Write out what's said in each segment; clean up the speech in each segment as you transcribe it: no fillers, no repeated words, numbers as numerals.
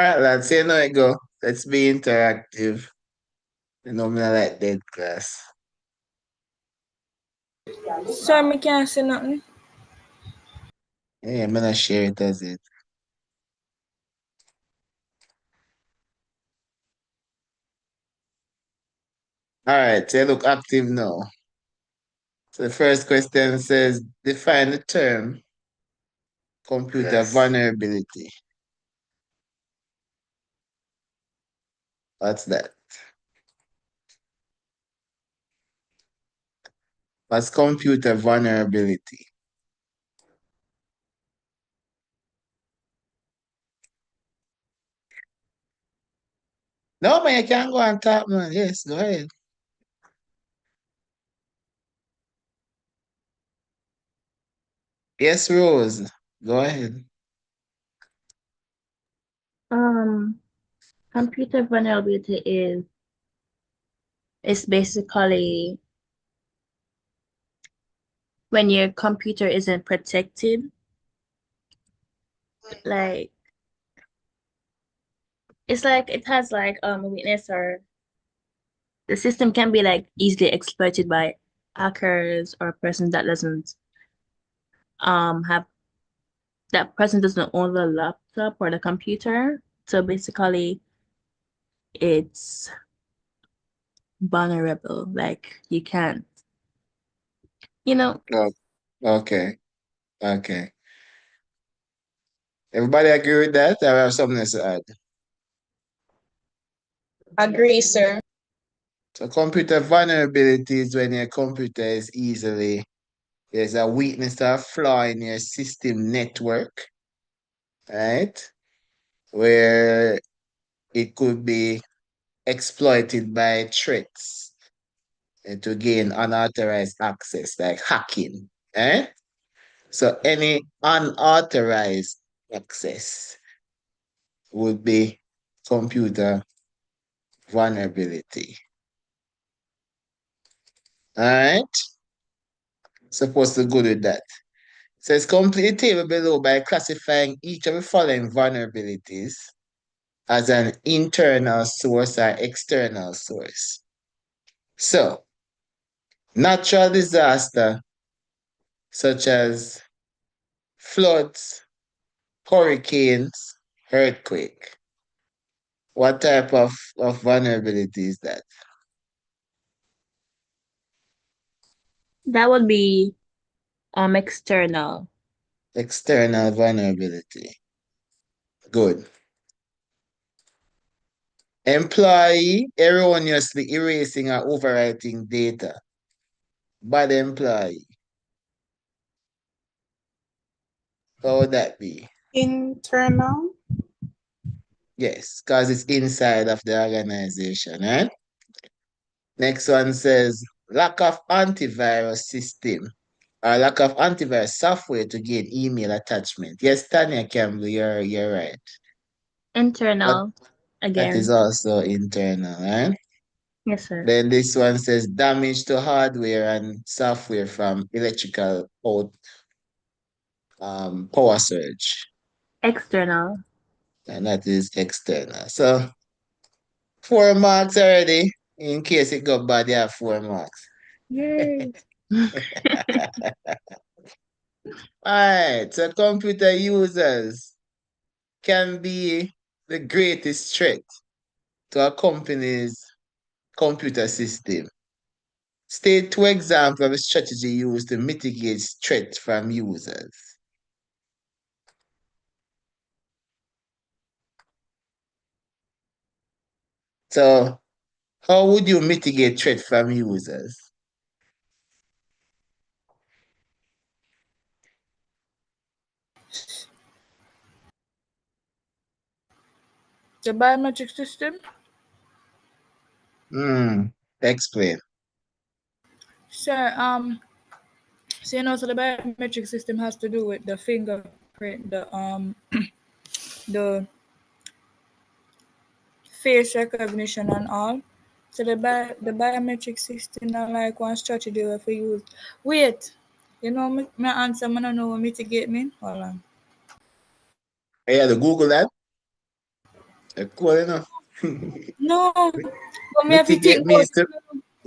All right, lads, see how it go. Let's be interactive. You know, me not like dead class. Sir, me can't say nothing. Yeah, I'm gonna share it as it. All right, so you look active now. So the first question says, define the term computer vulnerability. What's that? What's computer vulnerability? No, man, you can't go on top, man. Yes, go ahead. Yes, Rose. Go ahead. Computer vulnerability is basically when your computer isn't protected. Like it's like it has like a weakness, or the system can be like easily exploited by hackers or a person that doesn't have that person doesn't own the laptop or the computer. So basically it's vulnerable. Like you can't, you know. Oh, okay. Okay. Everybody agree with that? I have something else to add. Agree, sir. So computer vulnerability is when your computer is easily, there's a weakness or a flaw in your system network, right? Where it could be exploited by threats and to gain unauthorized access, like hacking. Eh? So any unauthorized access would be computer vulnerability. All right? Supposed to go with that. So it's complete the table below by classifying each of the following vulnerabilities as an internal source or external source. So, natural disaster such as floods, hurricanes, earthquake. What type of vulnerability is that? That would be external. External vulnerability. Good. Employee erroneously erasing or overwriting data. Bad employee. How would that be? Internal. Yes, because it's inside of the organization, right? Next one says lack of antivirus system or lack of antivirus software to gain email attachment. Yes, Tanya Campbell, you're right. But Internal that is again. also internal, right? Yes, sir. Then this one says damage to hardware and software from electrical power surge. External. And that is external. So 4 marks already. In case it got bad, you have 4 marks. Yay. Alright, so computer users can be the greatest threat to a company's computer system. State 2 examples of a strategy used to mitigate threats from users. So, how would you mitigate threat from users? The biometric system. Explain. Sir, so so the biometric system has to do with the fingerprint, the face recognition and all. So the biometric system are like one strategy we for use. Wait, my answer, I don't know what mitigate mean. Hold on. Yeah, the Google that. Cool enough. No, but me have to Mitigate think about means to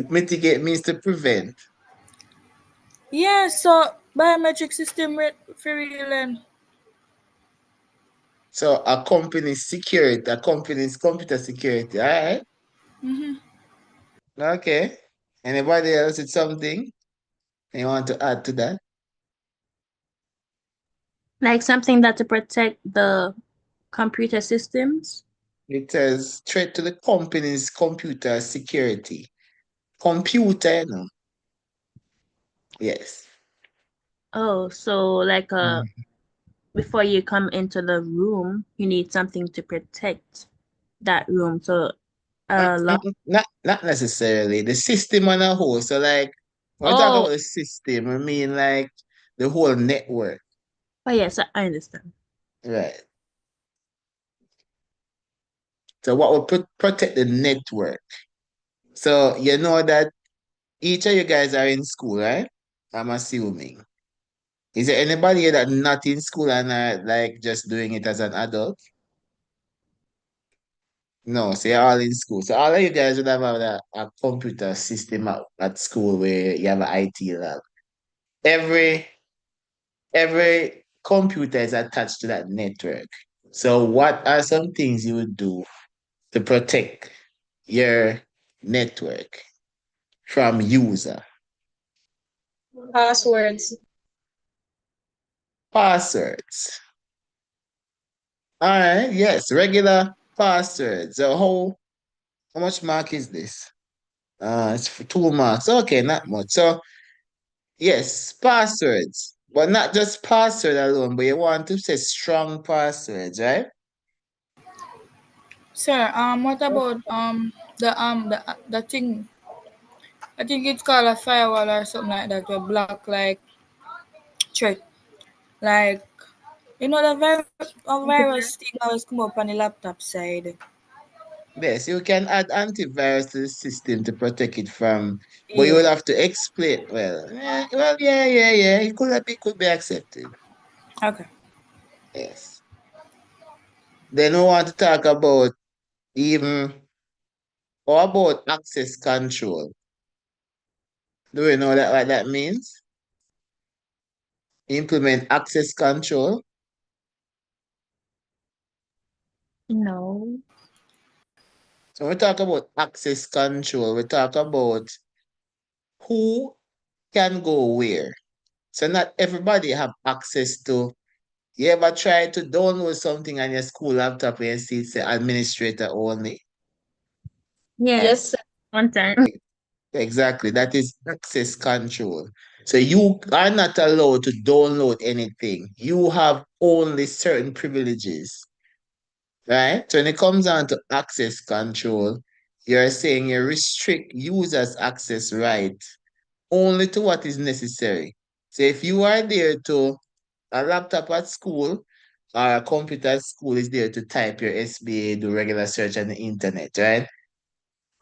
mitigate means to prevent. yeah, so biometric system for real and So a company's security, a company's computer security. All right. mm-hmm. Okay. Anybody else with something you want to add to that? Like something that to protect the computer systems. It says threat to the company's computer security. Computer, no. Yes. Oh, so like Mhm. before you come into the room, you need something to protect that room. So lock. Not necessarily. The system on a whole. So like when we talk Oh, about the system, I mean like the whole network. oh yes, I understand. Right. So what will protect the network? So you know that each of you guys are in school, right? I'm assuming. Is there anybody here that not in school and are like just doing it as an adult? No, so you're all in school. So all of you guys would have a computer system at school where you have an IT lab. Every every computer is attached to that network. So what are some things you would do to protect your network from user? Passwords. Passwords. All right, yes, regular passwords. So how much mark is this? It's for 2 marks. Okay, not much. So yes, passwords. But not just password alone, but you want to say strong passwords, right? Sir, what about the thing? I think it's called a firewall or something like that. To block like threat, like the virus thing always come up on the laptop side. Yes, you can add antivirus to the system to protect it from, but you Yeah. would have to explain. Yeah. It could be accepted. Okay. Yes. Then we want to talk about even how about access control. Do we know that what that means? Implement access control. No. So we talk about access control. We talk about who can go where. So not everybody have access to. You ever try to download something on your school laptop and see it's the administrator only? Yes, Yes. sir. One time. Exactly. That is access control. So you are not allowed to download anything. You have only certain privileges, right? So when it comes down to access control, you're saying you restrict users' access right only to what is necessary. So if you are there to a laptop at school or a computer at school is there to type your SBA, do regular search on the internet, right?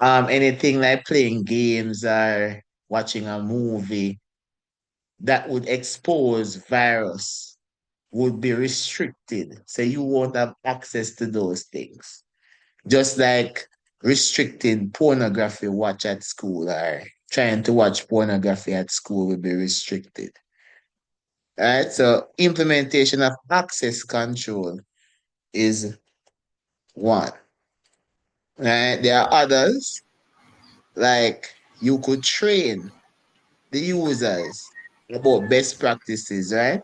Anything like playing games or watching a movie that would expose virus would be restricted. So you won't have access to those things. Just like restricting pornography watch at school or trying to watch pornography at school will be restricted. All right, so implementation of access control is one. Right? There are others, like you could train the users about best practices, right?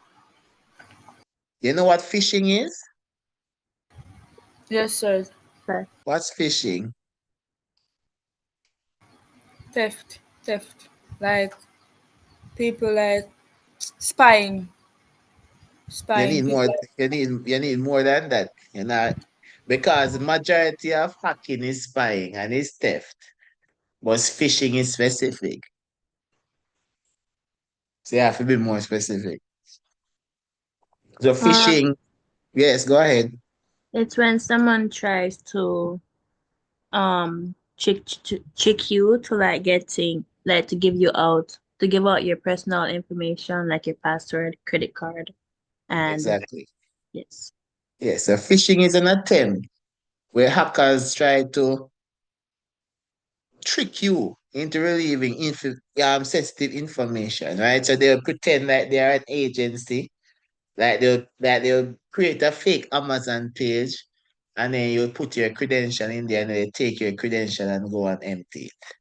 You know what phishing is? Yes, sir. But What's phishing? Theft. Like people like spying, You spying need people. more, you need more than that. You know, because majority of hacking is spying and is theft, but phishing is specific. So you have to be more specific. So um, phishing, yes, go ahead. it's when someone tries to trick you to like getting like to give out your personal information like your password, credit card, and Exactly. yes. Yes, so phishing is an attempt where hackers try to trick you into relieving sensitive information, right? So they'll pretend like they are an agency, like they'll create a fake Amazon page, and then you'll put your credential in there, and they take your credential and go and empty it.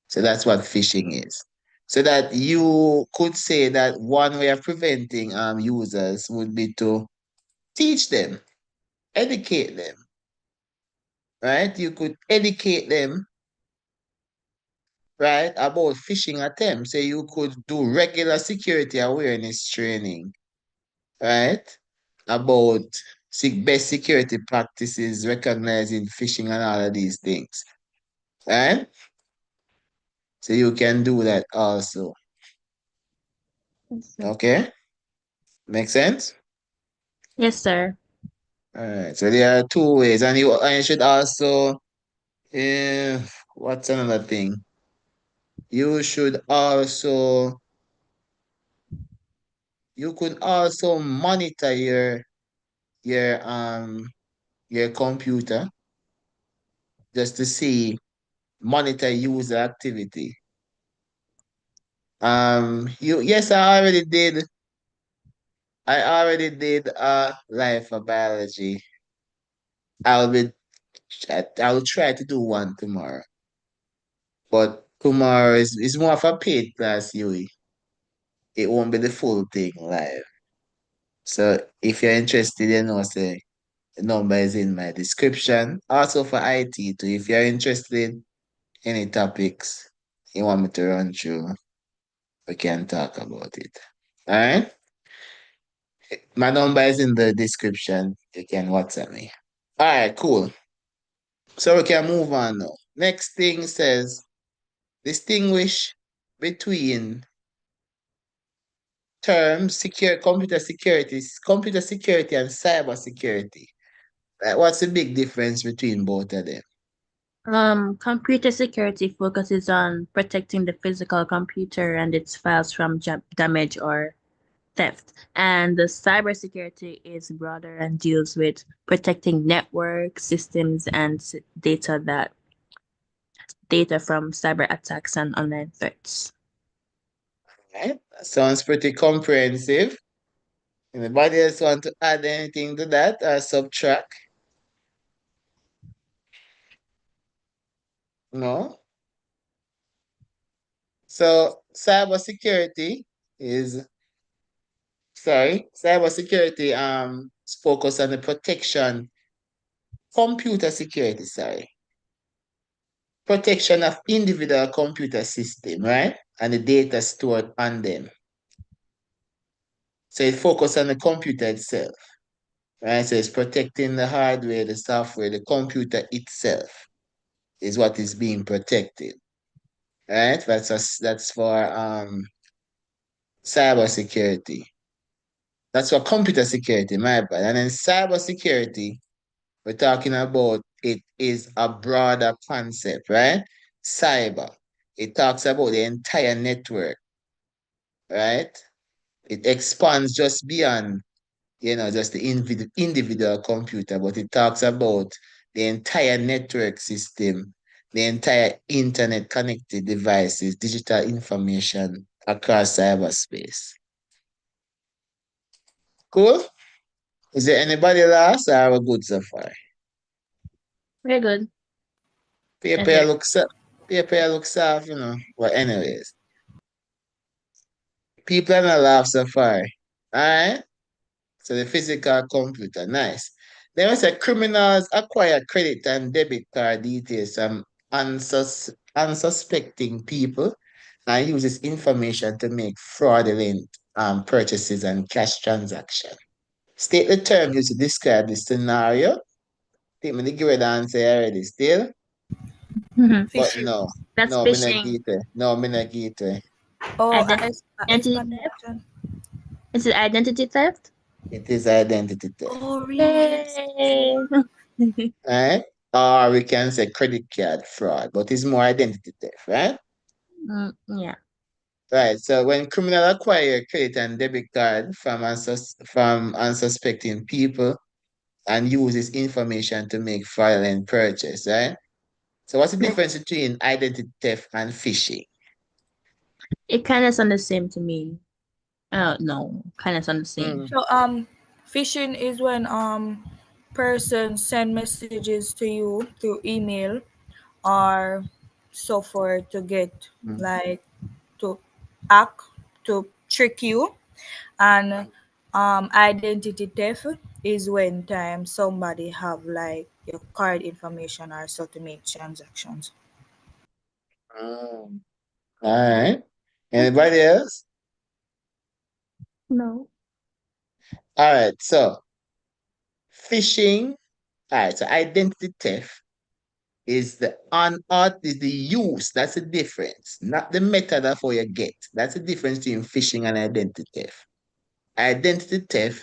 So that's what phishing is. So that you could say that one way of preventing users would be to teach them, educate them, right? You could educate them, right, about phishing attempts. So you could do regular security awareness training, right? About best security practices, recognizing phishing and all of these things, right? So you can do that also. Yes, sir. Okay? Make sense? Yes, sir. All right. So there are two ways, and you should also, uh, what's another thing? You should also you could also monitor your your computer just to see monitor user activity. You yes, I already did life of biology. I'll be I'll try to do one tomorrow. But tomorrow is more of a paid class, Yui. It won't be the full thing live. So if you're interested, say the number is in my description. Also for IT too. If you're interested in any topics you want me to run through, we can talk about it. All right. My number is in the description. You can WhatsApp me. All right, cool. So we can move on now. Next thing says distinguish between terms computer security and cyber security. What's the big difference between both of them? Computer security focuses on protecting the physical computer and its files from damage or theft. And the cybersecurity is broader and deals with protecting network systems and data from cyber attacks and online threats. Right? That sounds pretty comprehensive. Anybody else want to add anything to that or subtract? No? So cybersecurity is focused on the computer security, protection of individual computer system, right? And the data stored on them. So it focuses on the computer itself, right? So it's protecting the hardware, the software, the computer itself is what is being protected, right? That's for cyber security. That's for computer security, my bad. And then cyber security, we're talking about it is a broader concept, right? Cyber. It talks about the entire network, right? It expands just beyond, just the individual computer, but it talks about the entire network system, the entire internet connected devices, digital information across cyberspace. Cool? Is there anybody last or are we good so far? Very good. That's Paper very looks paper looks soft, But anyways, people are not laugh so far. Alright? So the physical computer, nice. Then we say criminals acquire credit and debit card details from unsuspecting people and use this information to make fraudulent purchases and cash transactions. State the term used to describe the scenario. Think me to give you the answer already still, good. but Fishing. no. That's No, me not phishing. give it. No, me not give it. Oh, Identity theft. explanation. Is it identity theft? It is identity theft. Oh, really? Yes. Yay! Right? Or we can say credit card fraud, but it's more identity theft, right? Yeah. Right. So when criminal acquire credit and debit card from unsuspecting people and use this information to make fraudulent purchase, right? So what's the Yes. difference between identity theft and phishing? It kind of sounds the same to me. No, kind of sounds the same. Mm. So phishing is when persons send messages to you through email or so forth to get Mm. like to act to trick you, and identity theft is when time somebody have like your card information or so to make transactions. Mm. All right. Anybody else? No. All right. So phishing. All right. So identity theft is the is the use. That's the difference, not the method of how you get. That's the difference between phishing and identity theft. Identity theft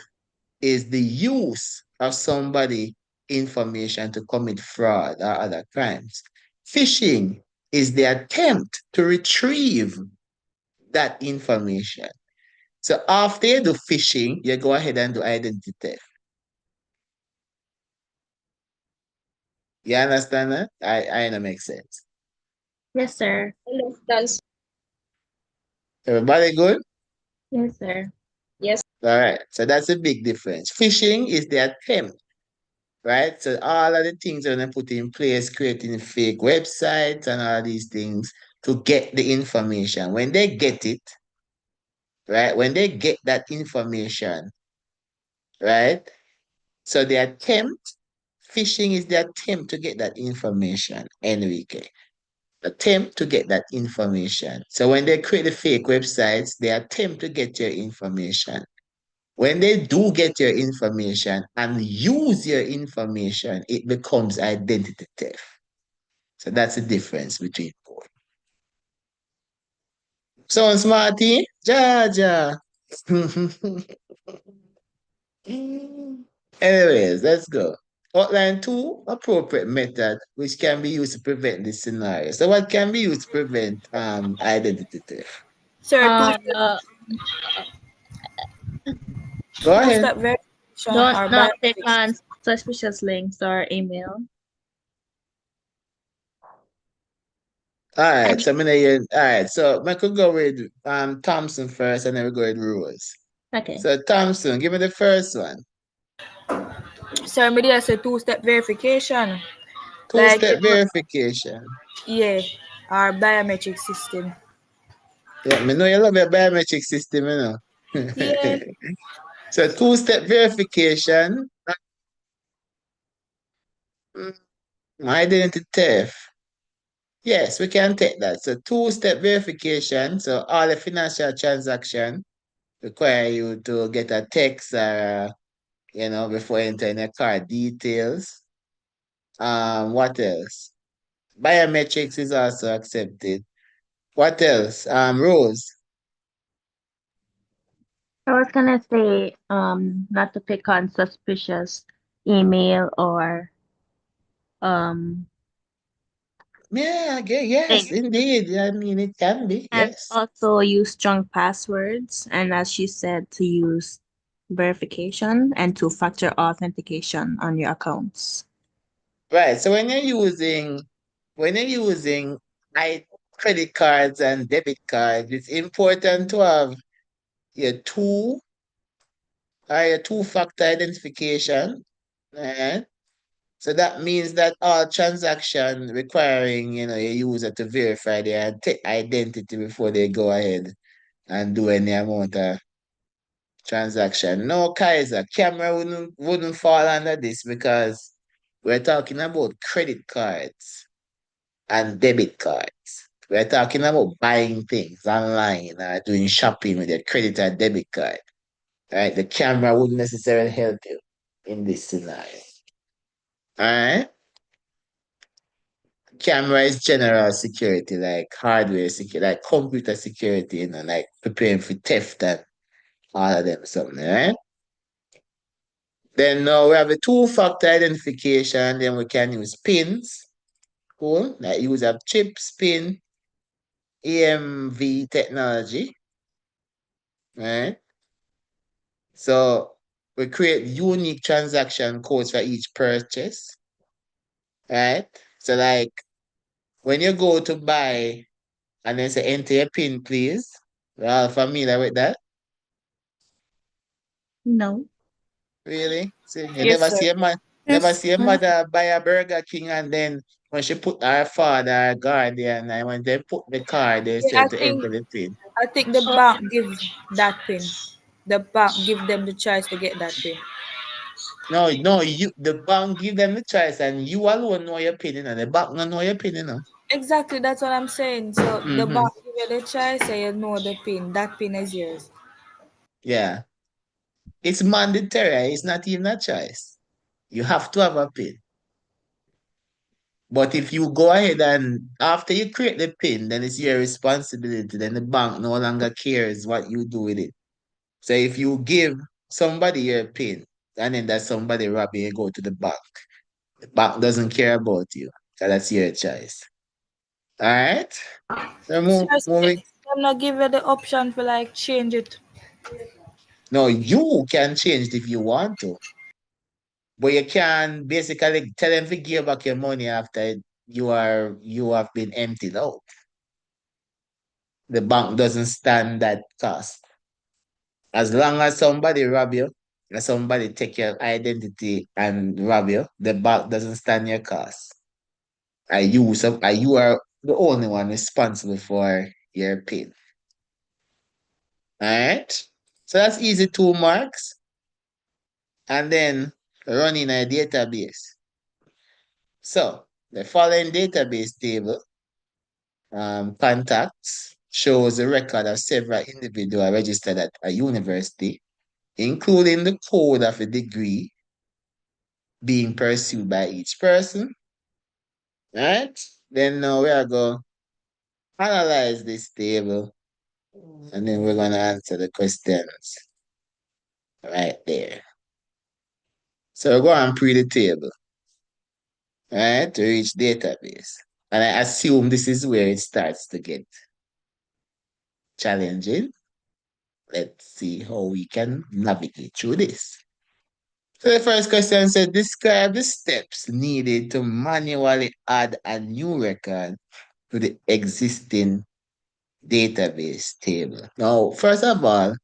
is the use of somebody information to commit fraud or other crimes. Phishing is the attempt to retrieve that information. So after you do phishing, you go ahead and do identity theft. You understand that? I know make sense. Yes, sir. Understand. Everybody good? Yes, sir. Yes. All right. So that's a big difference. Phishing is the attempt, right? So all of the things are gonna put in place, creating fake websites and all these things to get the information. When they get it, right? When they get that information, right? So the attempt, phishing is the attempt to get that information, Enrique. Attempt to get that information. So when they create the fake websites, they attempt to get your information. When they do get your information and use your information, it becomes identity theft. So that's the difference between both. So, Smarty, Jaja. Anyways, let's go. Outline two appropriate methods which can be used to prevent this scenario. So, what can be used to prevent identity theft? Sir, Uh, Go ahead. two-step verification don't or not click biometrics. on suspicious links or email. All I right, mean, so I'm gonna hear, all right, so I could go with Thompson first and then we go with Rose. okay. So Thompson, give me the first one. Sir, media say two-step verification. Like Two-step verification. yeah, our biometric system. Yeah, me know you love your biometric system, you know. Yeah. So two-step verification, mm, identity theft. Yes, we can take that. So two-step verification. So all the financial transaction require you to get a text or before entering your card details. What else? Biometrics is also accepted. What else? Rose. I was gonna say, not to click on suspicious email or um Yeah, yes, link, indeed. I mean, it can be, and yes. also use strong passwords. And as she said, to use verification and two-factor authentication on your accounts. Right. So when you're using I credit cards and debit cards, it's important to have your two-factor identification. Right? So that means that all transaction requiring, your user to verify their identity before they go ahead and do any amount of transaction. No, Kaiser, camera wouldn't fall under this because we're talking about credit cards and debit cards. We're talking about buying things online or doing shopping with your credit or debit card. Right? The camera wouldn't necessarily help you in this scenario. All right? Camera is general security, like hardware security, like computer security, like preparing for theft and all of them something, right? Then now we have a two-factor identification, then we can use pins. Cool. Like use of chips, pin, EMV technology, right? So We create unique transaction codes for each purchase, right? So like when you go to buy and then say enter your PIN, please. We're all familiar with that. No. Really? See, you Yes, never sir. see a man, never Yes. see a mother buy a Burger King and then when she put her father, her guardian, and when they put the card, they Yeah, say to enter the PIN. I think the bank give that pin. The bank give them the choice to get that pin. No, no, the bank give them the choice and you alone know your PIN, and the bank don't know your PIN, Exactly, that's what I'm saying. So the Mm-hmm. bank give you the choice, so you know the pin. That pin is yours. Yeah. It's mandatory. It's not even a choice. You have to have a PIN. But if you go ahead and after you create the PIN, then it's your responsibility. Then the bank no longer cares what you do with it. So if you give somebody your PIN and then that somebody rob you, you go to the bank doesn't care about you. So that's your choice. All right. So So moving. I'm not give you the option for like change it. No, you can change it if you want to. But you can basically tell them to give back your money after you have been emptied out. The bank doesn't stand that cost. As long as somebody rob you, or somebody take your identity and rob you, the bank doesn't stand your cost. You are the only one responsible for your pin. Alright? So that's easy 2 marks. And then running a database. So the following database table contacts shows a record of several individuals registered at a university, including the code of a degree being pursued by each person. Right? Then now we are going to analyze this table and then we're going to answer the questions right there. So we're going to pre the table, right, to reach database. And I assume this is where it starts to get challenging. Let's see how we can navigate through this. So the first question said, describe the steps needed to manually add a new record to the existing database table. Now, first of all,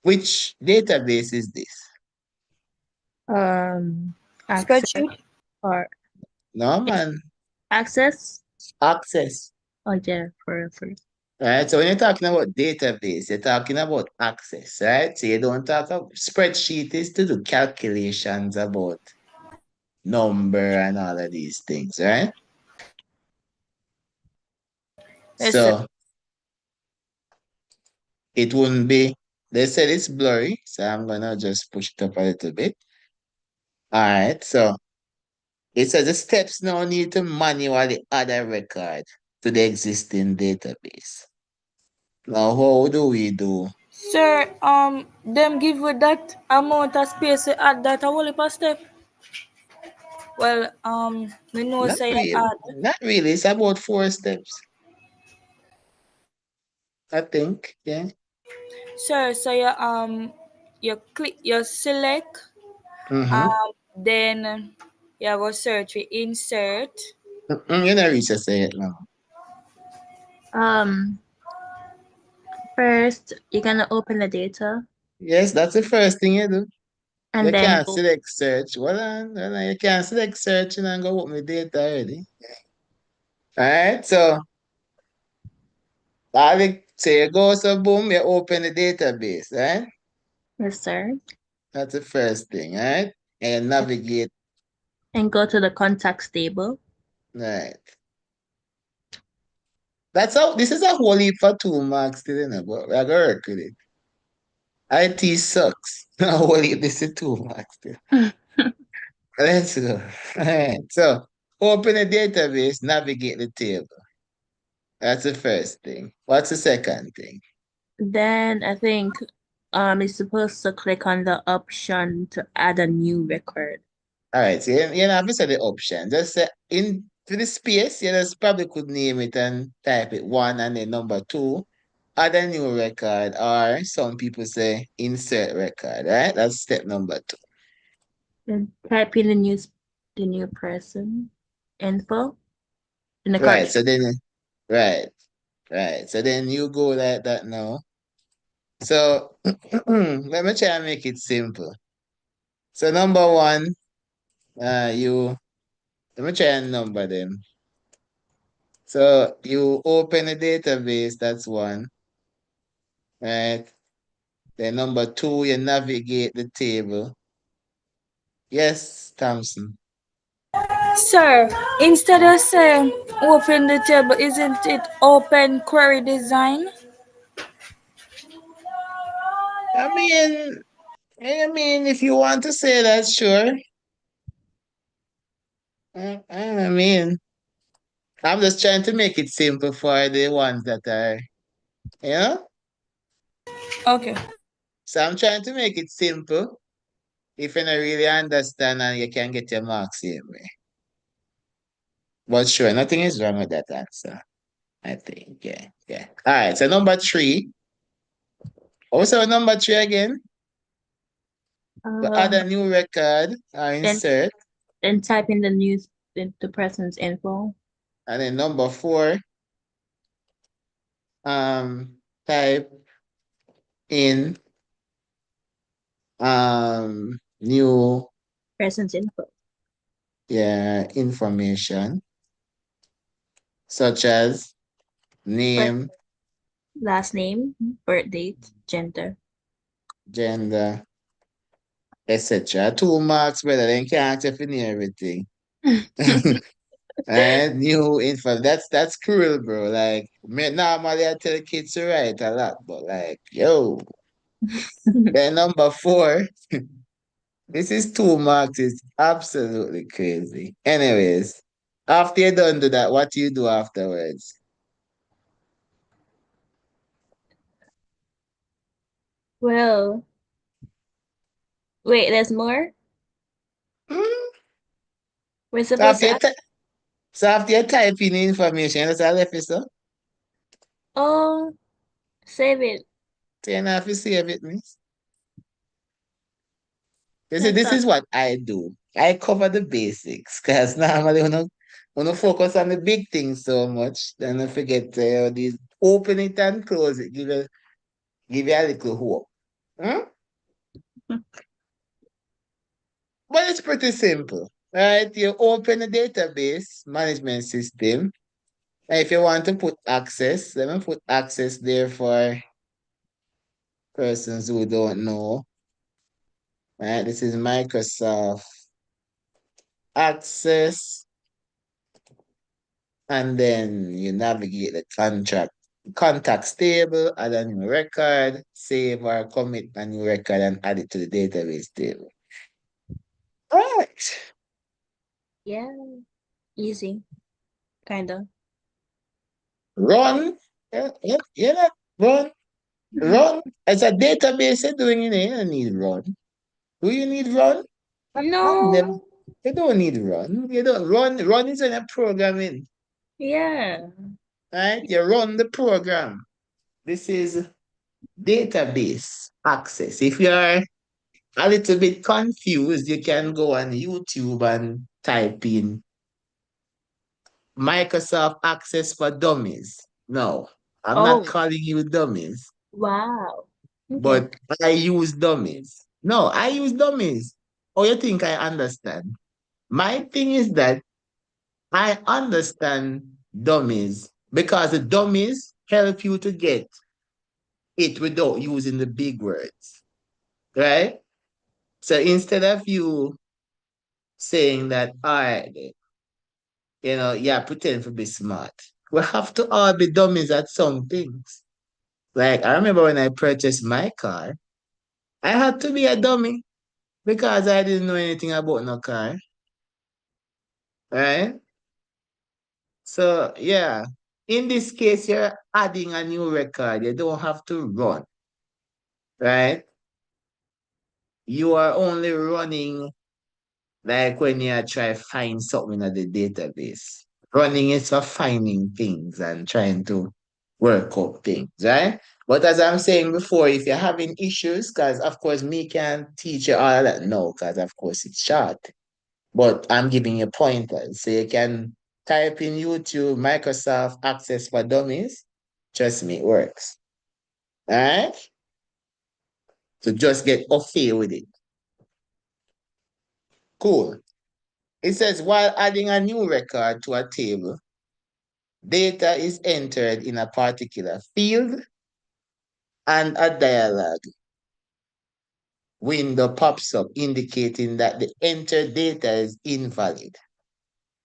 which database is this? Um, access Spreadsheet. or No, man. access. Access. Oh yeah, for Right? So when you're talking about database, you're talking about access, right? So you don't talk about spreadsheet is to do calculations about number and all of these things, right? Yes, sir. So it wouldn't be, they said it's blurry, so I'm gonna just push it up a little bit. All right, so it says the steps now need to manually add a record to the existing database. Now, how do we do? Sir, them give with that amount of space to add that a whole heap of step. Well, we know Not say you really. add. Not really. It's about 4 steps, I think. Yeah. Sir, so you click you select Mm-hmm. then you go search we insert. You know, reach say it now. um first you're gonna open the data Yes, that's the first thing you do. and You then can't go. select search. Well, you can't select search and go open the data already. All right. So, so you go, so boom, you open the database, right? Yes, sir. That's the first thing, right? And navigate, And go to the contacts table. right? That's how, this is a whole heap for 2 marks still, but we're going to work with it. IT sucks. A whole heap, this is 2 marks still. Let's go. All right. So, open a database, navigate the table. That's the first thing. What's the second thing? Then I think you're supposed to click on the option to add a new record. All right. So, you know, if the option, just say in to the space, you just probably could name it and type it one and then number two. add a new record, or some people say insert record, right? That's step number two. Then type in the new person info in the Right. cartridge. So then, right, right. So then you go like that now. So let me try and make it simple. So number one, you let me try and number them. So you open a database, that's one, right? Then number two, you navigate the table. Yes, Thompson. Sir, instead of saying open the table, isn't it open query design? I mean, if you want to say that, sure. I mean, I'm just trying to make it simple for the ones that are, you know? Okay. So I'm trying to make it simple. If you don't really understand and you can get your marks same way. But sure, nothing is wrong with that answer. I think, yeah, yeah. All right, so number three. Also, number three again. We add a Um, new record or then insert. then type in the person's info. And then number four, type in new, Person's info. yeah, information such as First, name, last name, birth date, gender. gender, etc. 2 marks, brother. Then can't you finish everything. And new info. That's cruel, bro. Like normally I tell kids to write a lot, but like, yo. Then number four, this is 2 marks. It's absolutely crazy. Anyways, after you done do that, what do you do afterwards? Well, wait, there's more? Hmm? We're So supposed after to you ask. so after you type in the information, that's all left is so. Oh, save it. So you don't have to save it, miss. You see, That's this all. is what I do. I cover the basics because normally when I focus on the big things so much, then I forget these open it and close it, give you a little hope. Hmm? But it's pretty simple, right? You open a database management system. And if you want to put access, let me put access there for persons who don't know. Right? This is Microsoft Access. And then you navigate the contacts table, add a new record, save or commit a new record and add it to the database table. All right. Yeah, easy, kinda. Run. Yeah, run. Run. As a database you're doing it, you don't need run. Do you need run? I never. No. You don't need run. You don't run. Run is in a programming. Yeah. Right? You run the program. This is database access. If you're a little bit confused, you can go on YouTube and type in Microsoft Access for Dummies. No, I'm not Oh, calling you dummies, wow. Okay. but I use dummies. No, I use dummies. Oh, you think I understand? My thing is that I understand dummies because the dummies help you to get it without using the big words, right? So instead of you saying that, all right, yeah, pretend to be smart. We have to all be dummies at some things. Like I remember when I purchased my car, I had to be a dummy because I didn't know anything about no car, right? So yeah, in this case, you're adding a new record. You don't have to run, right? You are only running like when you try find something at the database. Running is for finding things and trying to workup things, right? But as I'm saying before, if you're having issues, because of course me can teach you all that, no, because of course it's short. But I'm giving you pointers. So you can type in YouTube Microsoft Access for Dummies. Trust me, it works. All right? So just get okay with it. Cool. It says while adding a new record to a table, data is entered in a particular field and a dialog window pops up indicating that the entered data is invalid.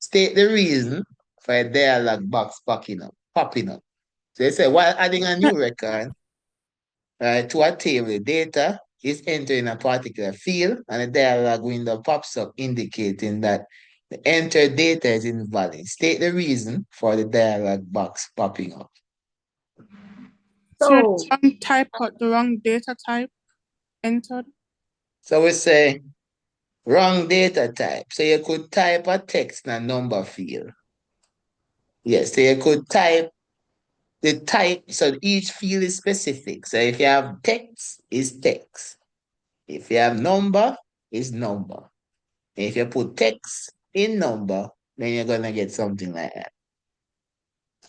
State the reason for a dialog box popping up. So they say while adding a new record to a table, the data is entered in a particular field and a dialog window pops up indicating that the entered data is invalid. State the reason for the dialog box popping up. So So, some type out the wrong data type entered. So we say wrong data type. So you could type a text in a number field. Yes, so you could type the type, so each field is specific. So if you have text, it's text. If you have number, it's number. If you put text in number, then you're gonna get something like that.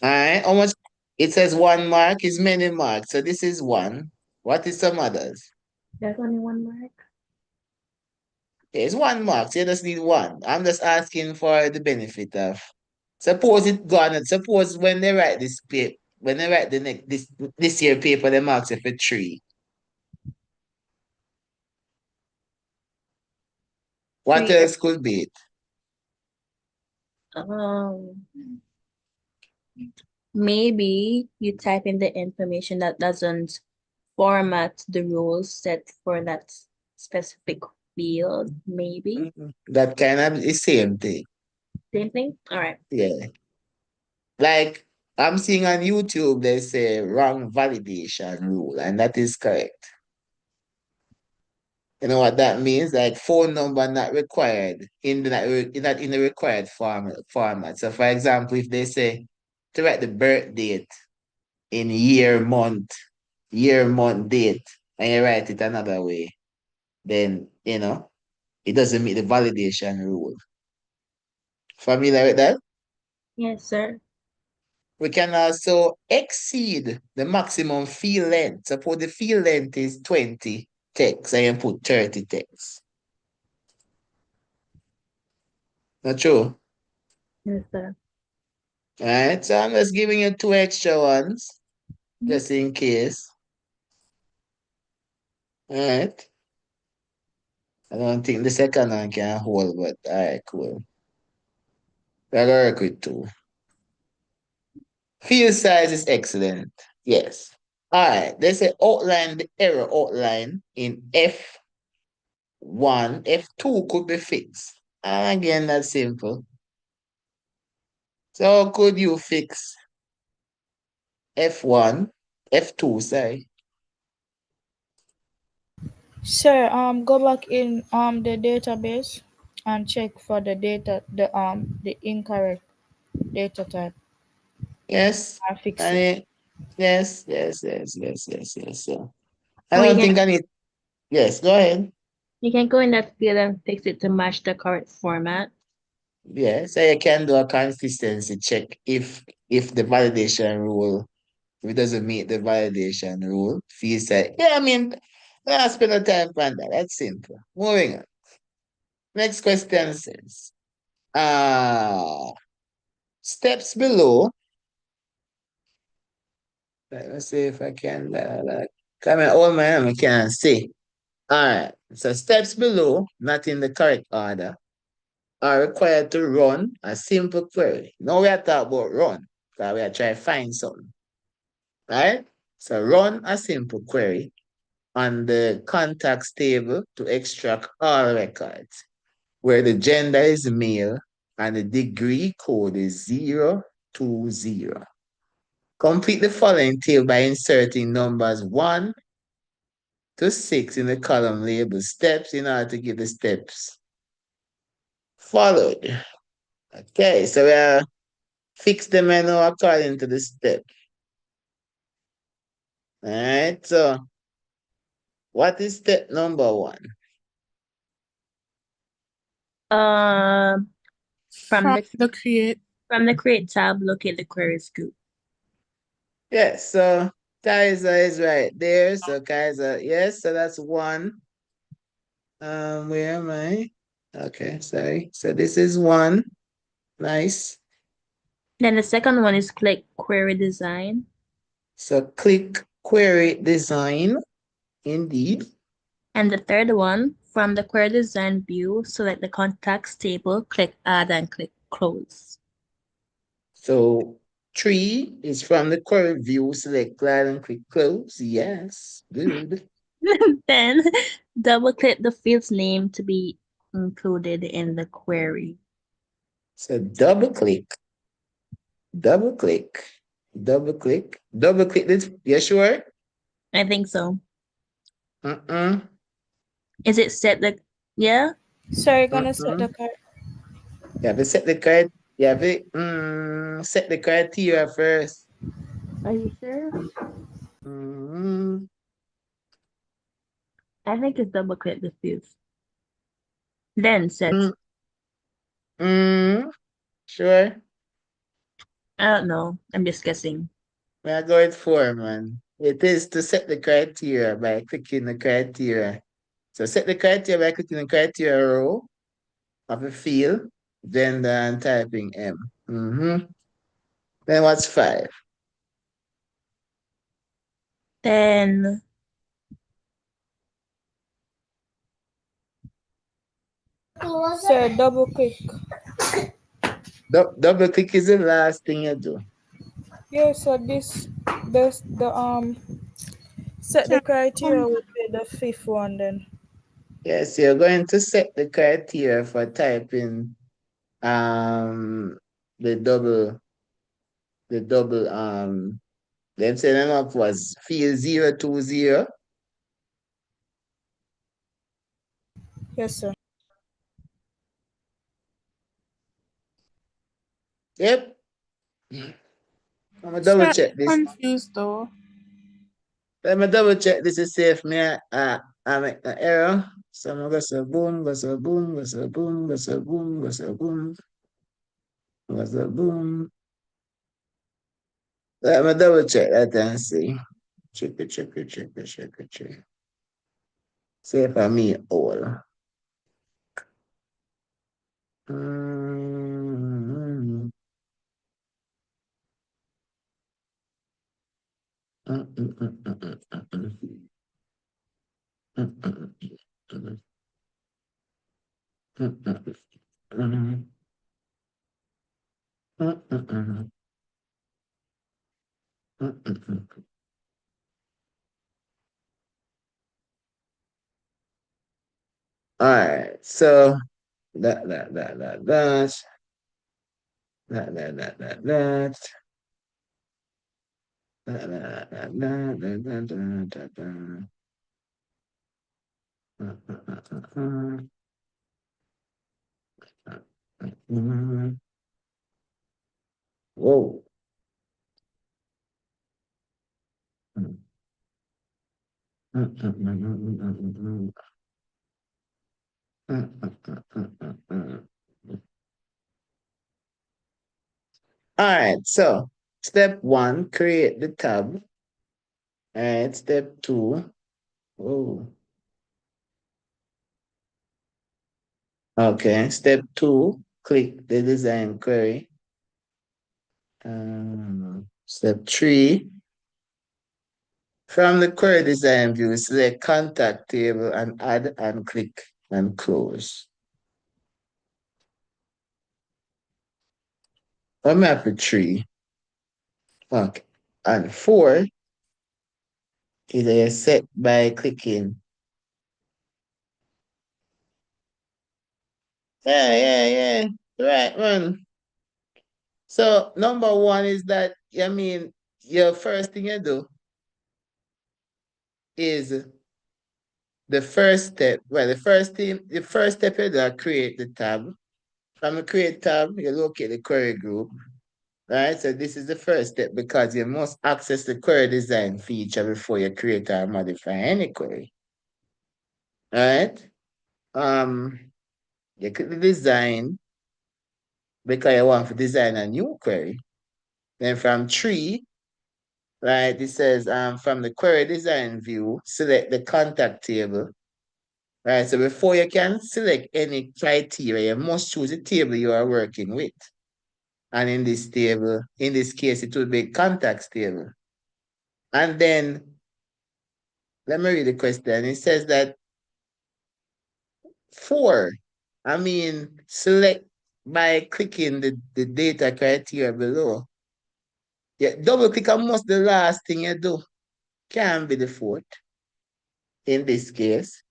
All right, how much? It says 1 mark is many marks. So this is one. What is some others? there's only one mark. It's 1 mark. So you just need one. I'm just asking for the benefit of. Suppose it gone. Suppose when they write this paper, when they write the next this year paper, they marks it for 3. What 3. else could be it? Um, Maybe you type in the information that doesn't format the rules set for that specific field. Maybe That kind of the same thing. same thing. All right. Yeah. Like I'm seeing on YouTube, they say wrong validation rule, and that is correct. You know what that means? Like phone number not required in the not in the required format. So for example, if they say to write the birth date in year, month, date, and you write it another way, then it doesn't meet the validation rule. Familiar with that? Yes, sir. We can also exceed the maximum field length. Suppose the field length is 20 text and you put 30 text. Not true? Yes, sir. Alright, so I'm just giving you 2 extra ones, Mhm. just in case. Alright. I don't think the second one can hold, but alright, cool. We're gonna work with 2. Field size is excellent. Yes. Alright, they say outline the error outline in F1, F2 could be fixed. And again, that's simple. So could you fix F1, F2, sorry? Sir, go back in the database and check for the data, the incorrect data type Yes. and fix And it. yes, yes, yes, yes, yes, yes. So I Or don't think I need. Yes, go ahead. you can go in that field and fix it to match the correct format. Yeah, so you can do a consistency check if the validation rule, if it doesn't meet the validation rule. If you say, yeah, I mean, let's spend no time on that. That's simple. Moving on. Next question says, uh steps below. Let me see if I can come on, old man, I can't see. All right. So steps below, not in the correct order, are required to run a simple query. Now we are talking about run, because we are trying to find something. Right? So run a simple query on the contacts table to extract all records, where the gender is male and the degree code is 020. Complete the following table by inserting numbers 1 to 6 in the column labeled steps in order to give the steps followed. Okay, so we are fix the menu according to the step. All right, so what is step number one? Um, from From the the create. from the create tab, locate the query scoop. Yes, so Kaiser is right there. So Kaiser, yes, so that's one. Where am I? Okay, sorry. So this is one. Nice. Then the second one is click query design. So click query design. Indeed. And the third one, from the query design view, select the contacts table, click add and click close. So three is from the query view. Select glide and click close. Yes, good. Then double click the field's name to be included in the query. So double click, double click this. You sure? I think so. Mm-mm, Is it set the yeah? So you're gonna set the mm-mm. card. You have to set the card. You have to set the criteria first. Are you sure? Mm-mm. I think it's double click the fields. Then set. Mm-mm. Sure. I don't know. I'm just guessing. We are going for, man. It is to set the criteria by clicking the criteria. So set the criteria by clicking the criteria row of a field, gender, and typing M. Then what's five? Then So double click. Double click is the last thing you do. Yeah, so this the set the Check. criteria would be the fifth one then. Yes, you're going to set the criteria for typing um the double the double them setting up was field 020. Yes, sir. Yep. I'm gonna double Sir, check this. confused though. Let me double check this to see if me I make an error. So I'm gonna go so boom, go so boom, go so boom, go so boom, go so boom, go so boom. Let me double check that and see. Check it, check it, check it, check it, check it. See if I mean all. Mm, mm, mm, mm, mm, mm, mm, mm, mm, mm, mm, mm, mm, mm, mm. All right, so that. That, that, that, that, that. That, that, that, that, that, that, that, that. Whoa. All right, so step one, create the tab. All right, step two. Oh, okay. Step two, click the design query. Step three, from the query design view, select contact table and add and click and close. I'm at three. Okay. And four is set by clicking. Yeah. Right, man. So number one is that I mean your first thing you do is the first step. Well, the first step you do is create the tab. From the create tab, you locate the query group. right? So this is the first step because you must access the query design feature before you create or modify any query, right? You click the design because you want to design a new query. Then from tree, right, it says from the query design view, select the contact table. Right, so before you can select any criteria, you must choose the table you are working with. And in this table, in this case, it will be contacts table. And then let me read the question. It says that for, select by clicking the data criteria below. Yeah, double click on most the last thing you do can be the fourth in this case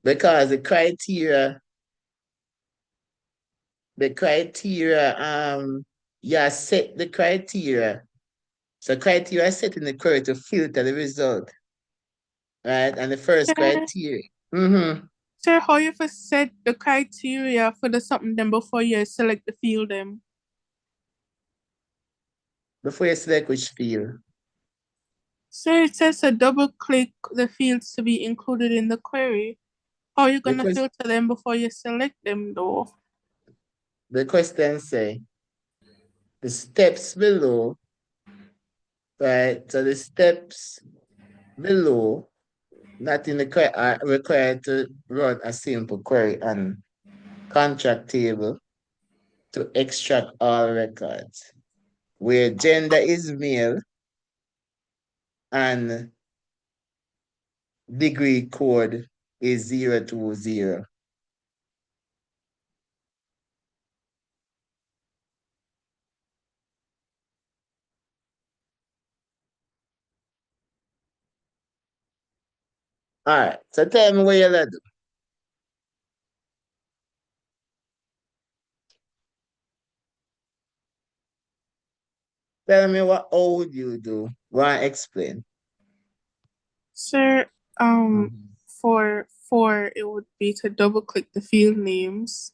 because you set the criteria. So criteria set in the query to filter the result, right? And the first Sir, criteria. Mm-hmm. sir, how you first set the criteria for the something then before you select the field them? Before you select which field. Sir, it says to double click the fields to be included in the query. How are you gonna Because filter them before you select them though? the question say the steps below, right? So the steps below, not in the query, are required to run a simple query on contract table to extract all records where gender is male and degree code is 020. All right, so tell me what you'll do. Tell me how would you do? Want to explain? Sir, Mhm. for it would be to double click the field names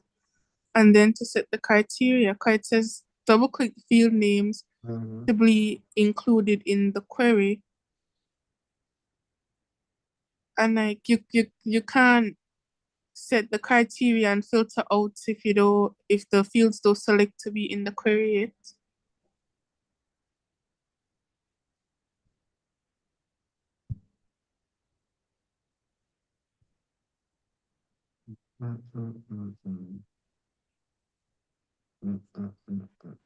and then to set the criteria. It says double click the field names Mhm. to be included in the query. And like you can't set the criteria and filter out if the fields don't select to be in the query yet. Mm, mm, mm, mm. Mm, mm, mm, mm.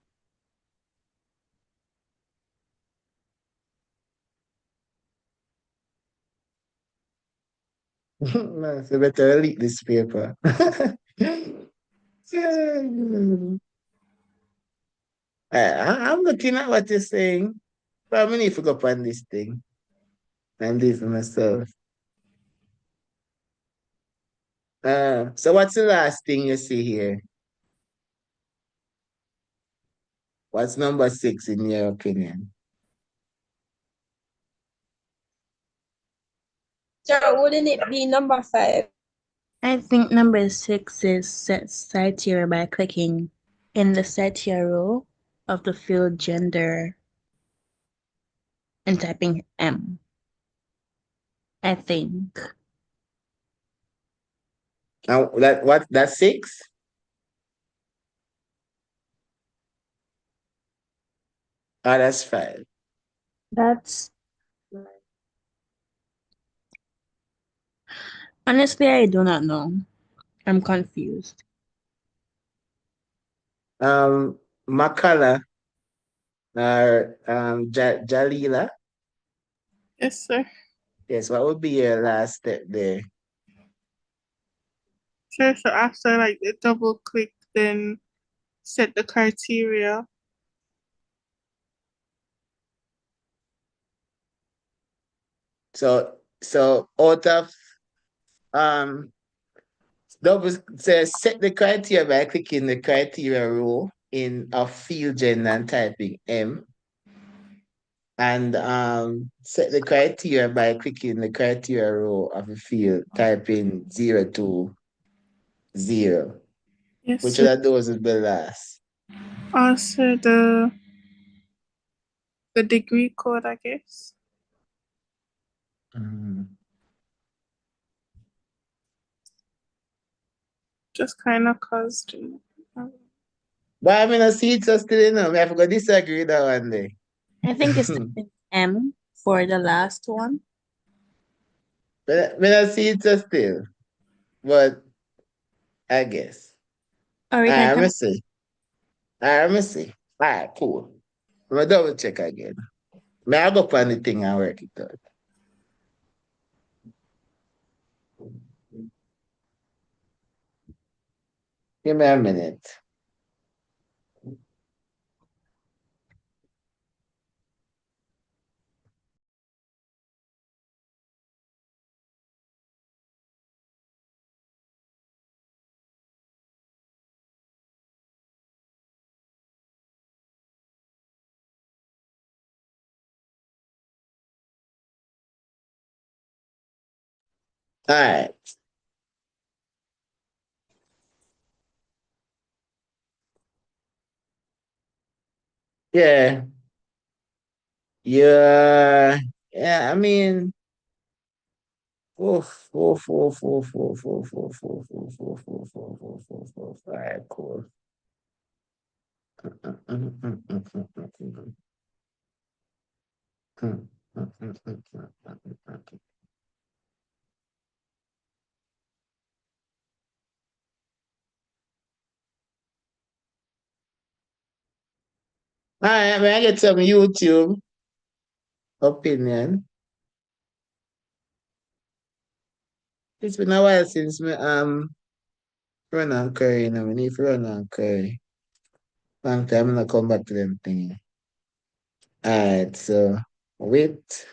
Man, so better delete this paper. I'm looking at what you're saying, but I'm need to go up on this thing and leave for myself. So what's the last thing you see here? What's number 6 in your opinion? So wouldn't it be number 5? I think number 6 is set criteria by clicking in the criteria row of the field gender and typing M. I think. Now that's 6? Oh, that's 5. That's honestly, I do not know. I'm confused. Makala or Jalila. Yes, sir. Yes, what would be your last step there? Sure. So after like the double click, then set the criteria. So out of um double says set the criteria by clicking the criteria row in a field gender and typing M. And set the criteria by clicking the criteria row of a field, typing 020. Yes, Which sir. of those would be last? Also the the degree code, I guess. Just kind of caused. But I mean, I see it so still, you know. I have to disagree with that one day. I think it's M for the last one. But I see it so still. But I guess. Or we can Let me come. see. Let me see. All right, cool. I'm going to double check again. May I go find the thing and work it out? Give me a minute. All right. Yeah. Yeah. Yeah, I mean, oof, oof, oof, oof, oof, oof, oof, oof, oof, oof, oof, oof, oof, oof, oof. All right, cool. All right, may I get some YouTube opinion? It's been a while since me run on curry, you know. We need to run on curry. Long time I come back to them thing. Alright, so wait.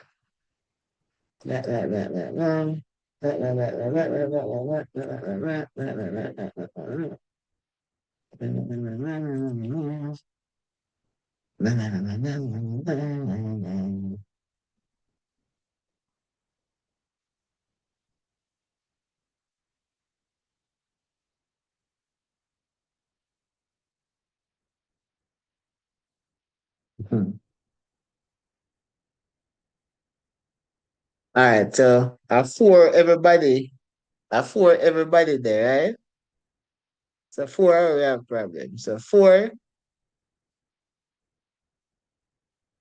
Alright, so I four everybody there, right? So four we have problem. So four.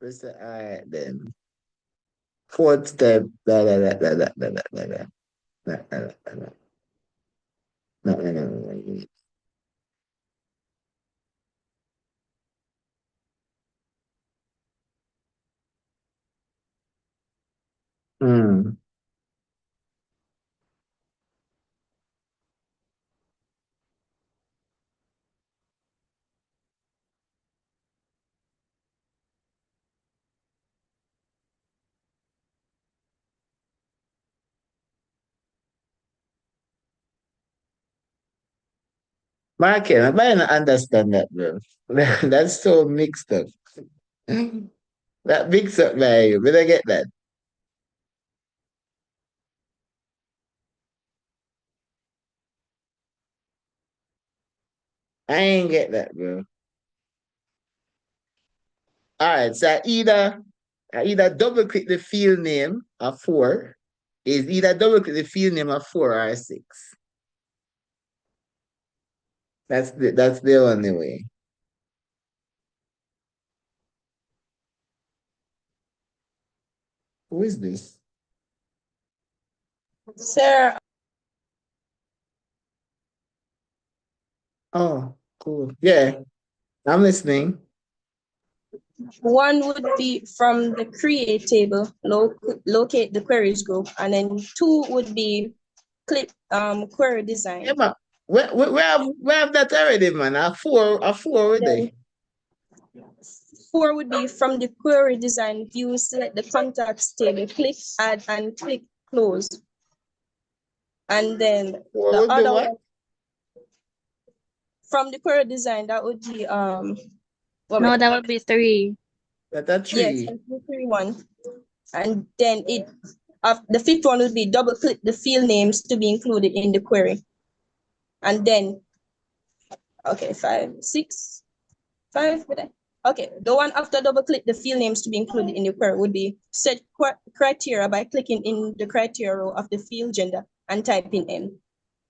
Alright then. Fourth step. Blah, blah, blah, blah, blah, blah, blah, blah, blah. Blah, blah, blah, blah. Blah, blah, blah, blah, blah. Hmm. Market, I might not understand that, bro. That's so mixed up. That mixed up by you. But I get that. I ain't get that, bro. All right, so I either double click the field name of four. Is either double click the field name of four or six. That's the only way. Who is this? Sir, Oh, cool. Yeah, I'm listening. one would be from the create table, locate the queries group, and then two would be click query design. Yeah, but we have that already, man. A four already. Four would be from the query design view, select the contacts table, click add and click close. And then Four the would be other what? one from the query design, that would be No, that would be 3. That's a yes, three. the 3 1. And then the fifth one would be double click the field names to be included in the query. And then, okay, 5, 6, 5, Okay, the one after double click the field names to be included in the query would be set criteria by clicking in the criteria row of the field gender and typing M.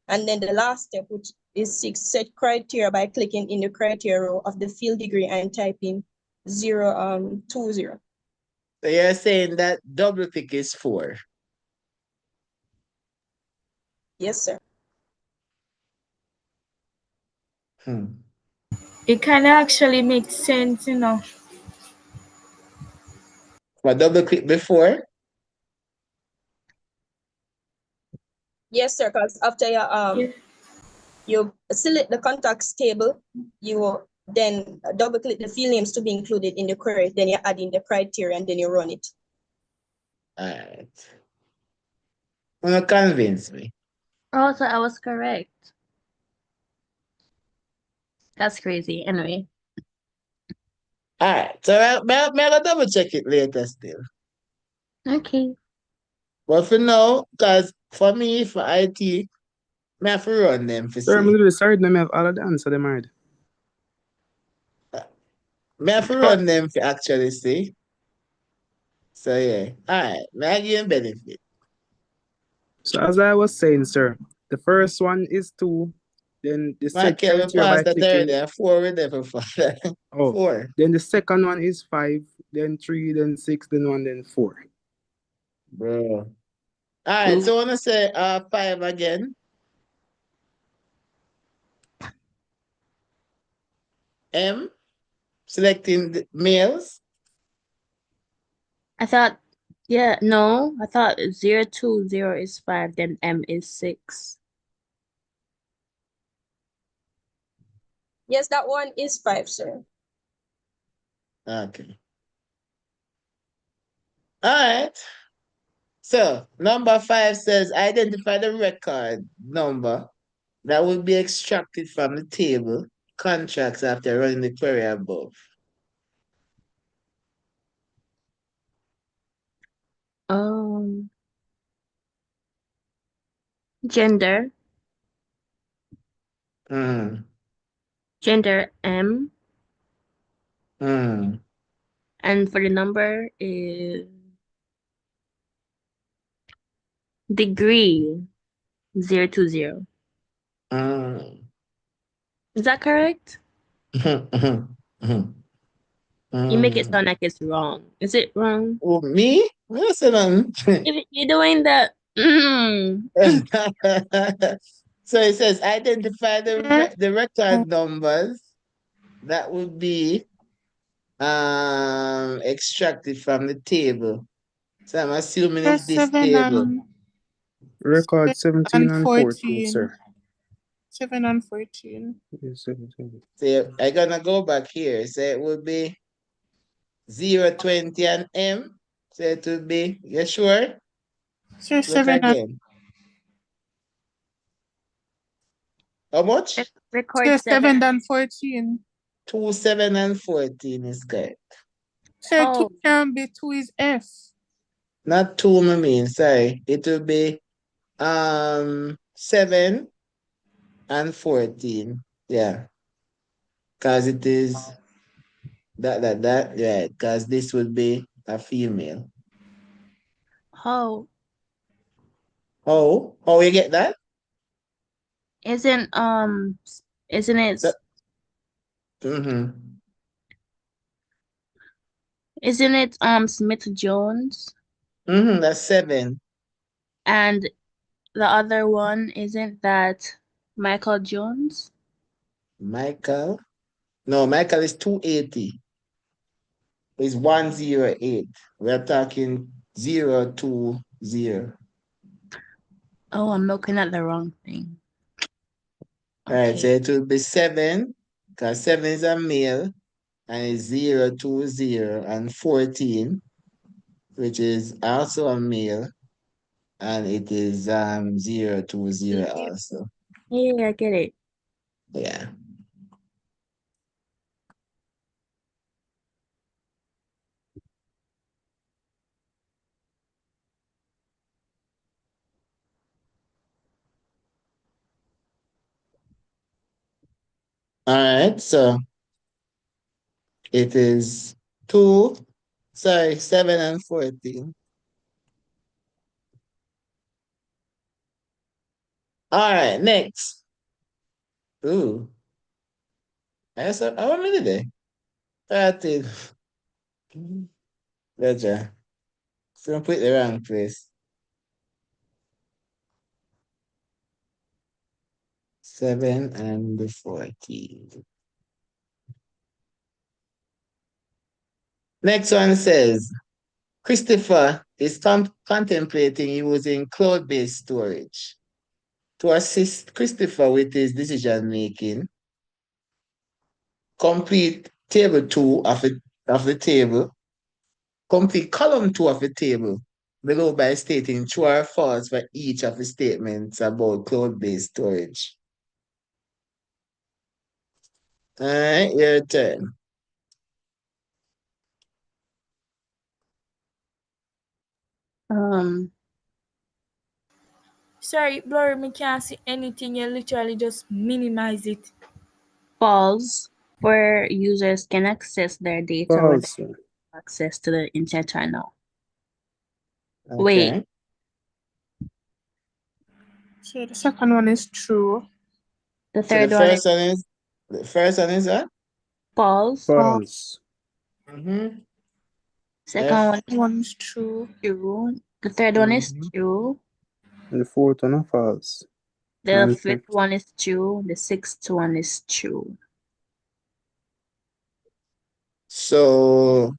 And then the last step, which is 6, set criteria by clicking in the criteria row of the field degree and typing 020. So you're saying that double click is 4. Yes, sir. It kind of actually makes sense, you know. But double click before? Yes, sir, because after Yeah. you select the contacts table, you then double click the field names to be included in the query, then you add in the criteria and then you run it. All right. Wanna convince me? Oh, so I was correct. That's crazy. Anyway. All right. So I'll double check it later still. Okay. But for now, because for me, for IT, I have to run them for Sir, I'm see. really sorry, I have all of the answer them already. I have to run them for actually see. So yeah. All right. May I give you benefit? So as I was saying, sir, the first one is 2, then the set Michael, we criteria by passed that clicking. already. 4 with them for Oh, 4. then the second one is 5, then 3, then 6, then 1, then 4. Bro. All right. So I want to say 5 again. M. Selecting the males. I thought, yeah, no, I thought 020 is 5, then M is 6. Yes, that one is 5, sir. Okay. All right. So number 5 says identify the record number that will be extracted from the table contracts after running the query above. Um, Gender. Mm. Gender M. Mm. And for the number is degree 020. Mm. Is that correct? You make it Mm. sound like it's wrong. Is it wrong? Oh, me? Listen. If you're doing that, So it says identify Yeah. the record numbers that would be extracted from the table. So I'm assuming it's There's this 7 table. and Record 17 and 14, 14. sir. 7 and 14. Yes, 7. So I'm gonna go back here. So it would be 020 and M. So it would be, you sure? Sir, Look 7 and again. How much? record 7 7. and 14. 2, 7, and 14 is correct. Sir, 2 Oh, can be 2 is F. Not 2, I mean, sorry. It will be 7 and 14. Yeah. Because it is yeah, because this would be a female. oh, Oh, you get that? isn't isn't it That mm-hmm. isn't it Smith Jones? Mm-hmm, that's 7. And the other one isn't that Michael Jones? Michael. No, Michael is 280. It's 108. We're talking 020. Oh, I'm looking at the wrong thing. All right, so Okay. it will be 7, because 7 is a male, and it's 020, and 14, which is also a male, and it is 020 also. Yeah, I get it. Yeah. All right, so It is 7 and 14. All right, next. Ooh. How many there? 13. Gotcha. So put the wrong place. 7 and 14. Next one says, Christopher is contemplating using cloud-based storage to assist Christopher with his decision making. Complete table 2 of the table. Complete column 2 of the table below by stating true or false for each of the statements about cloud-based storage. All right, your turn. Sorry, blurry, me can't see anything. You literally just minimize it. False, where users can access their data without False, sir. access to the internet right now. Wait, Okay. So the second one is true. the So the third one is first one is what? false. False. Mm-hmm. Second one is One is true. true. The third one is Mm-hmm. true. And the fourth one is false. The And the fifth fifth. one is true. The sixth one is true. So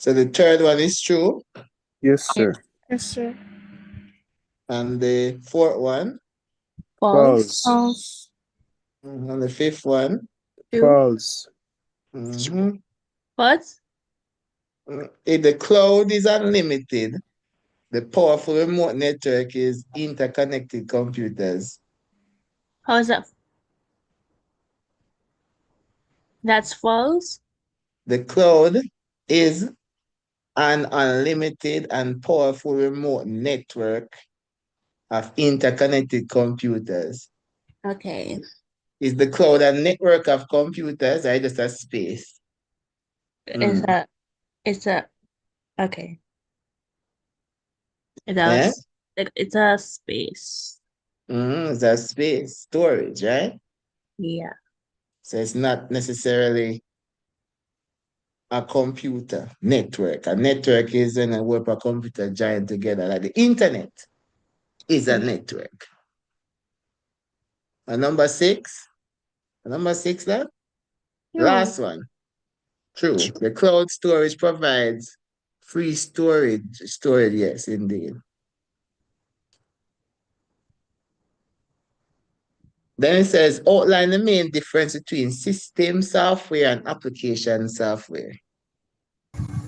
the third one is true, Yes, sir. Yes, sir. and the fourth one, False. False. False. and the fifth one. True. False. Mm-hmm. False. If the cloud is unlimited, the powerful remote network is interconnected computers. How is that? That's false. The cloud is an unlimited and powerful remote network of interconnected computers. Okay. Is the cloud a network of computers or just a space? It's a. It's a. Okay. Yeah? It's a space. It's a space storage, right? Yeah. So it's not necessarily a computer network. A network is when a web of computer join together. Like the internet is a network. And number six, that True. last one. True. The cloud storage provides free storage, yes, indeed. Then it says outline the main difference between system software and application software.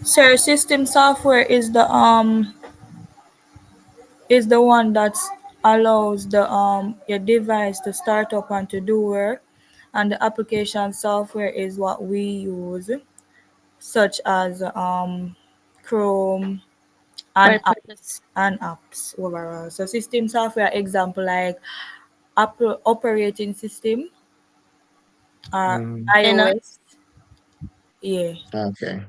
Sir, system software is the one that allows the your device to start up and to do work, and the application software is what we use, such as Chrome For and the person. apps overall. So system software example like operating system or Linux. iOS. Yeah. Okay.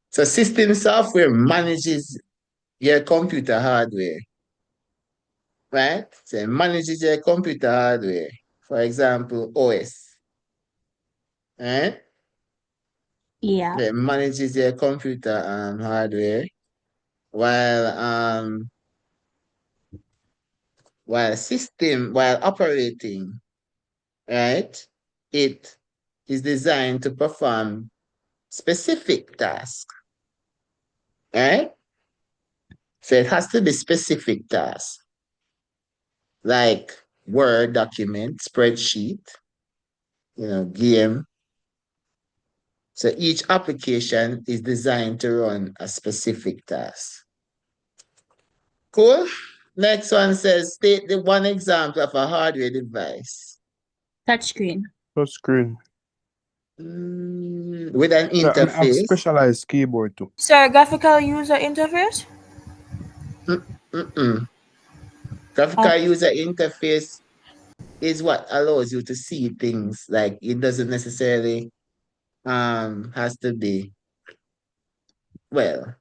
So system software manages your computer hardware, right? So it manages your computer hardware. For example, OS, right? Yeah. It manages your computer hardware while while operating, right? It is designed to perform specific tasks, right? So it has to be specific tasks like Word document, spreadsheet, game. So each application is designed to run a specific task. Cool. Next one says state the one example of a hardware device. Touchscreen. Touchscreen. With an Yeah, and I have interface. specialized keyboard too. Sir, graphical user interface. Mm-mm. Um, Graphical user interface is what allows you to see things. Like it doesn't necessarily has to be, well,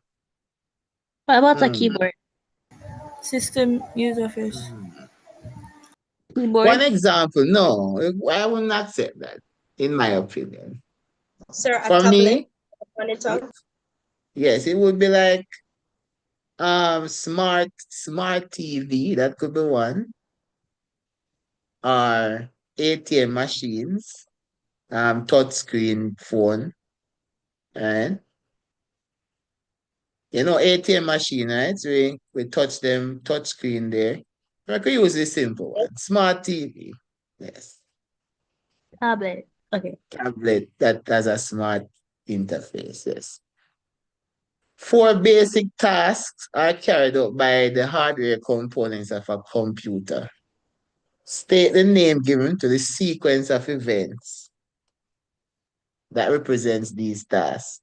What about a hmm, keyboard? System user face. one Keyboard? example, no, I will not accept that, in my opinion. Sir, a For tablet, me, a monitor. yes, it would be like smart TV, that could be one, or ATM machines, touchscreen phone, right? You know, ATM machine, right? So we touch them, touch screen there. I could use the simple one. Smart TV. Yes. Tablet. Okay. Tablet that has a smart interface. Yes. Four basic tasks are carried out by the hardware components of a computer. State the name given to the sequence of events that represents these tasks.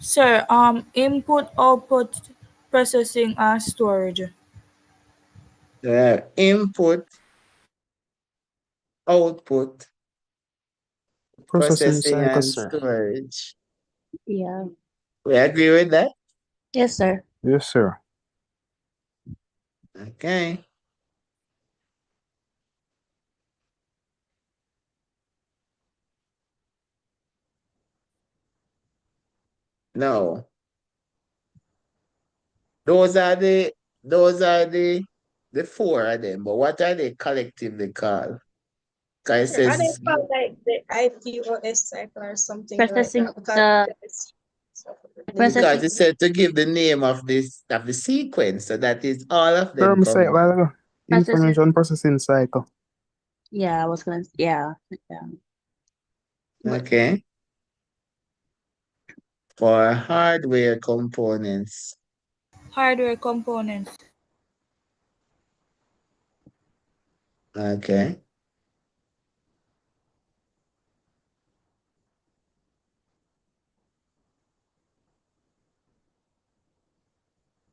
Sir, input, output, processing, and storage. Input, output, Processing processing, cycle, and sir. storage. Yeah. We agree with that? Yes, sir. Yes, sir. Okay. No. Those are the those are the four of them. But what are they collectively called? Because it Sir, are they says called like the IPOS cycle or something like Processing that? Because the it's because processing. it said to give the name of this of the sequence. So that is all of them Term say, combined. well, Processing. information processing cycle. Yeah, I was gonna. Yeah. Yeah. But Okay. For hardware components. Hardware components. Okay.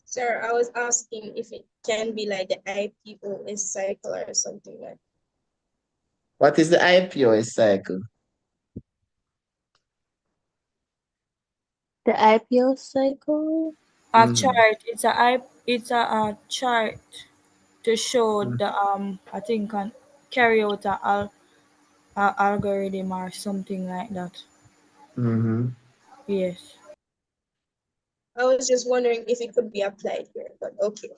sir, I was asking if it can be like the IPOS cycle or something like. What is the IPOS cycle? the IPO cycle. A Mm-hmm. chart. It's a chart to show the I think can carry out a algorithm or something like that. Mm-hmm. Yes. I was just wondering if it could be applied here, but okay.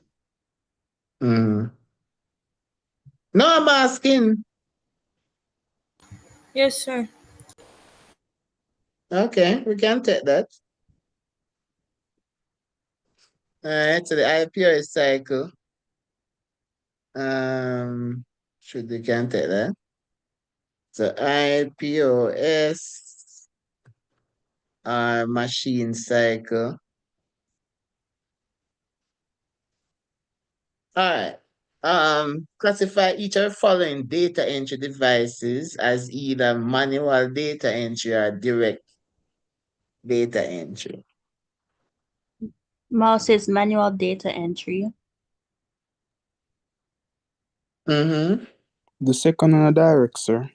Mm-hmm. No, I'm asking. Yes, sir. Okay, we can take that. All right, so the IPOS cycle. Um, should we can take that? So IPOS machine cycle. All right. Classify each of the following data entry devices as either manual data entry or direct data entry. Mouse is manual data entry. Mm-hmm. The second one a direct, sir.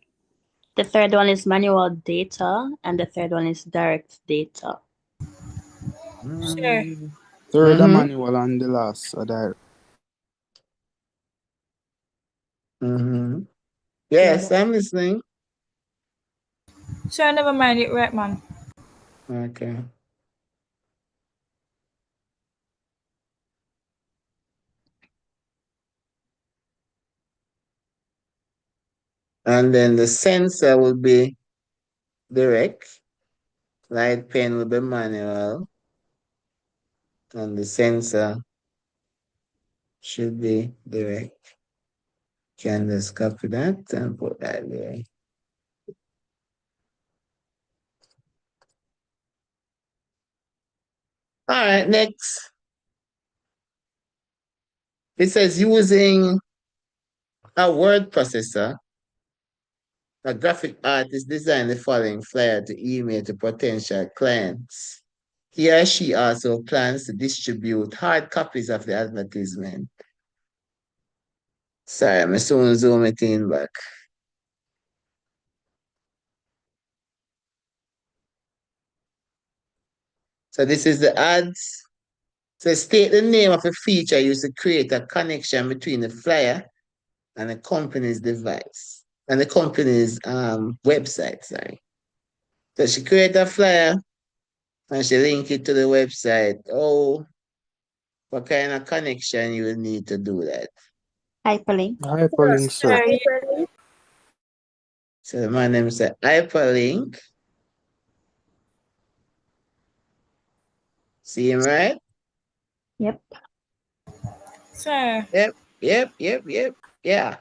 The third one is manual data, and the third one is direct data. Sir. Third a Mm-hmm. manual and the last a direct. Mm-hmm. Yeah. Yes, I'm listening. Sir, never mind it, right, man. Okay. And then the sensor will be direct. Light pen will be manual. And the sensor should be direct. Can just copy that and put that there. All right, next. It says using a word processor, a graphic artist designed the following flyer to email to potential clients. He or she also plans to distribute hard copies of the advertisement. Sorry, I'm soon zoom it in back. So this is the ads. So state the name of a feature used to create a connection between the flyer and the company's device and the company's website. Sorry. So she create a flyer and she link it to the website. Oh, what kind of connection you will need to do that? Hyperlink. Hyperlink, sir. Sir, So my name is hyperlink. See him right? Yep. sir. Yep. Yeah,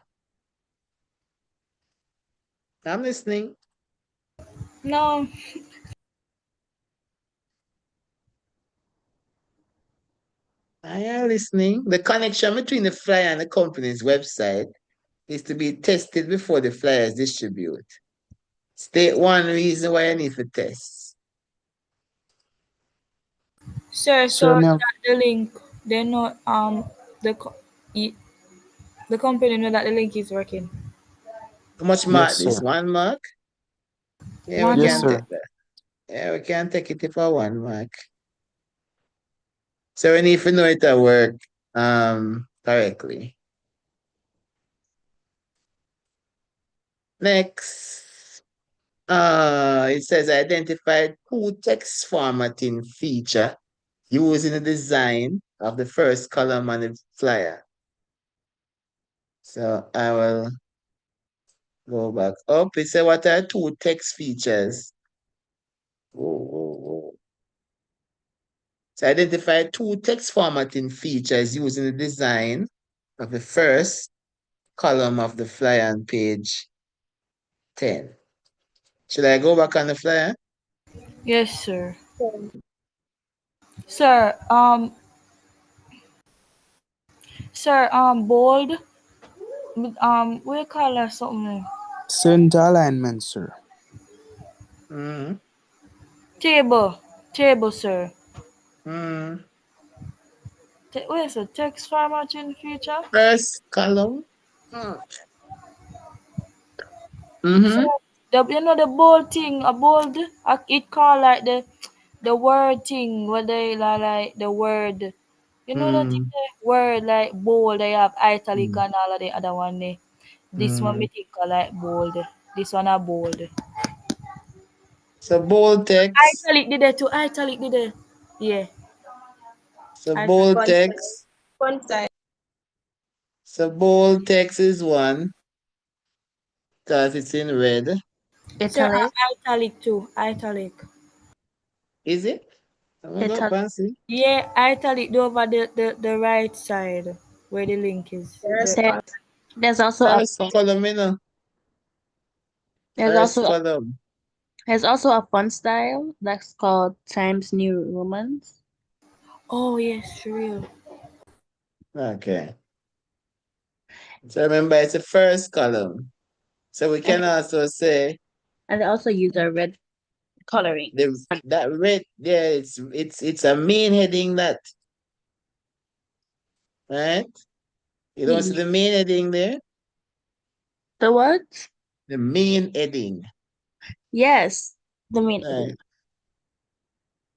I'm listening. No, I am listening. The connection between the flyer and the company's website is to be tested before the flyers distribute. State one reason why you need to test. sir. So Sir, me have, that the link, they know the the company know that the link is working. How much yes, mark this? sir. 1 mark? Yeah, we One Yes, can more. take sir. that. Yeah, we can take it for 1 mark. So we need to know it at work correctly. Next. It says identify two text formatting feature using the design of the first column on the flyer. So I will go back up. It says what are two text features? Oh. So identify two text formatting features using the design of the first column of the flyer on page 10. Should I go back on the flyer? Yes, sir. Sir, bold. We call that something. Center alignment, sir. Mm-hmm. Table, table, sir. Mm-hmm. Where's the text formatting feature? First column. Mm-hmm. So Mm-hmm. you know the bold thing, a bold. It call like the word thing, where they like the word. You know that thing, Mm-hmm. the word like bold. They have italic Mm-hmm. and all of the other one. This one Mm-hmm. me think I like bold. This one a bold. So bold text. Italic did it too. Italic did it. Yeah. So Italic. bold Font size. text. Font size. So bold text is one because it's in red. Sir, Italic. italic too. Italic. Is it? I'm gonna go Italic. fancy. Yeah, italic do over the right side where the link is. There's The There, font. there's also a First column, you know. there's First also column. there's also a font style that's called Times New Romans. oh yes, real. Okay. So remember, it's the first column. So we And can also say and they also use a red coloring. that red, yeah, it's a main heading that, right? You don't see Yeah. the main heading there? The what? The main heading. Yes, the main Right. heading.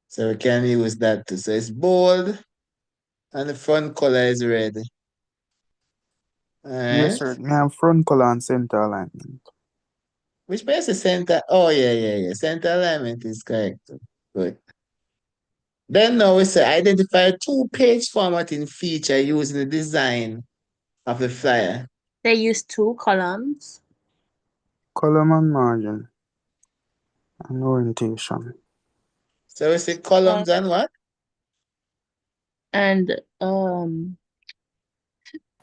So we can use that too. So it's bold and the front color is red. All Yes, right. sir. Me have front color and center alignment. Which place is center? Oh, yeah. Center alignment is correct. Good. Then now we say identify two-page formatting feature using the design of the flyer. They use two columns Column and margin and orientation. So we say columns and what? and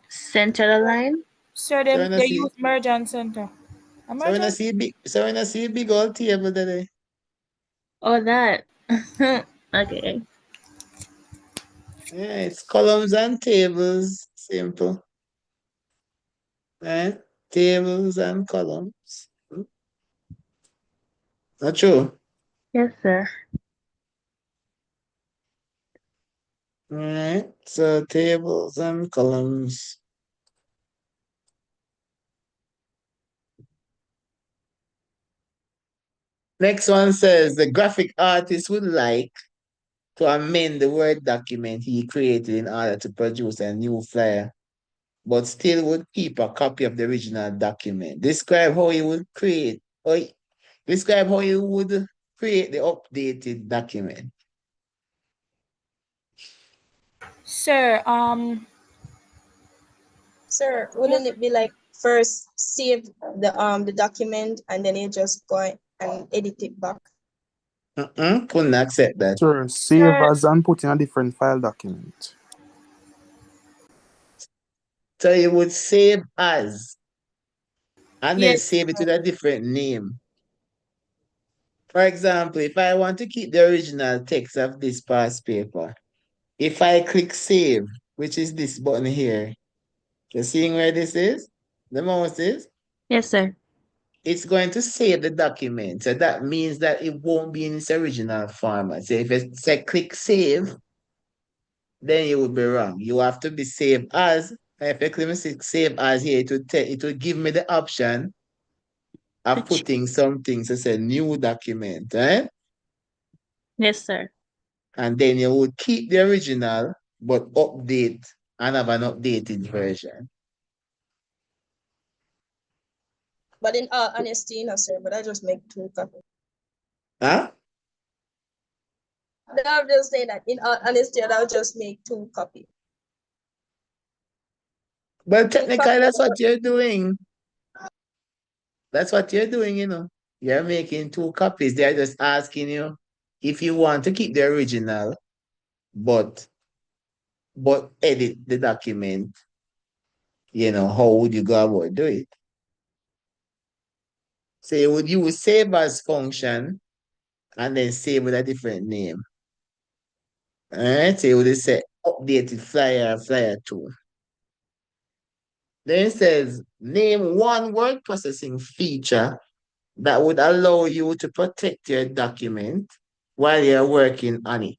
center line. Sir, So them when I they see use merge and center. A so merge when I and see big old table today. Oh, that. Okay. Yeah, it's columns and tables. Simple. Right? Tables and columns. Not true. Yes, sir. All right. So tables and columns. Next one says the graphic artist would like to amend the Word document he created in order to produce a new flyer, but still would keep a copy of the original document. Describe how he would create, describe how you would create the updated document. Sir, Sir, wouldn't it be like first save the document and then you just go and edit it back? Couldn't accept that. Sir, save sir, as and put in a different file document. So you would save as and then yes, save it with a different name. For example, if I want to keep the original text of this past paper, if I click save, which is this button here, you seeing where this is? The mouse is? Yes, sir. It's going to save the document. So that means that it won't be in its original format. So if it say click save, then you would be wrong. You have to be saved as. If I click save as here, it will give me the option of Which- putting something to say new document, right? Yes, sir. And then you would keep the original, but update and have an updated version. But in all honesty, no, sir, but I just make 2 copies. Huh? No, I'm just saying that in all honesty, I'll just make 2 copies. But 2 technically, copies. that's what you're doing. That's what you're doing, you know. You're making 2 copies. They're just asking you if you want to keep the original, but edit the document, how would you go about do it? So you would use save as function and then save with a different name. All right, so you would say updated flyer 2. Then it says name one word processing feature that would allow you to protect your document while you're working on it,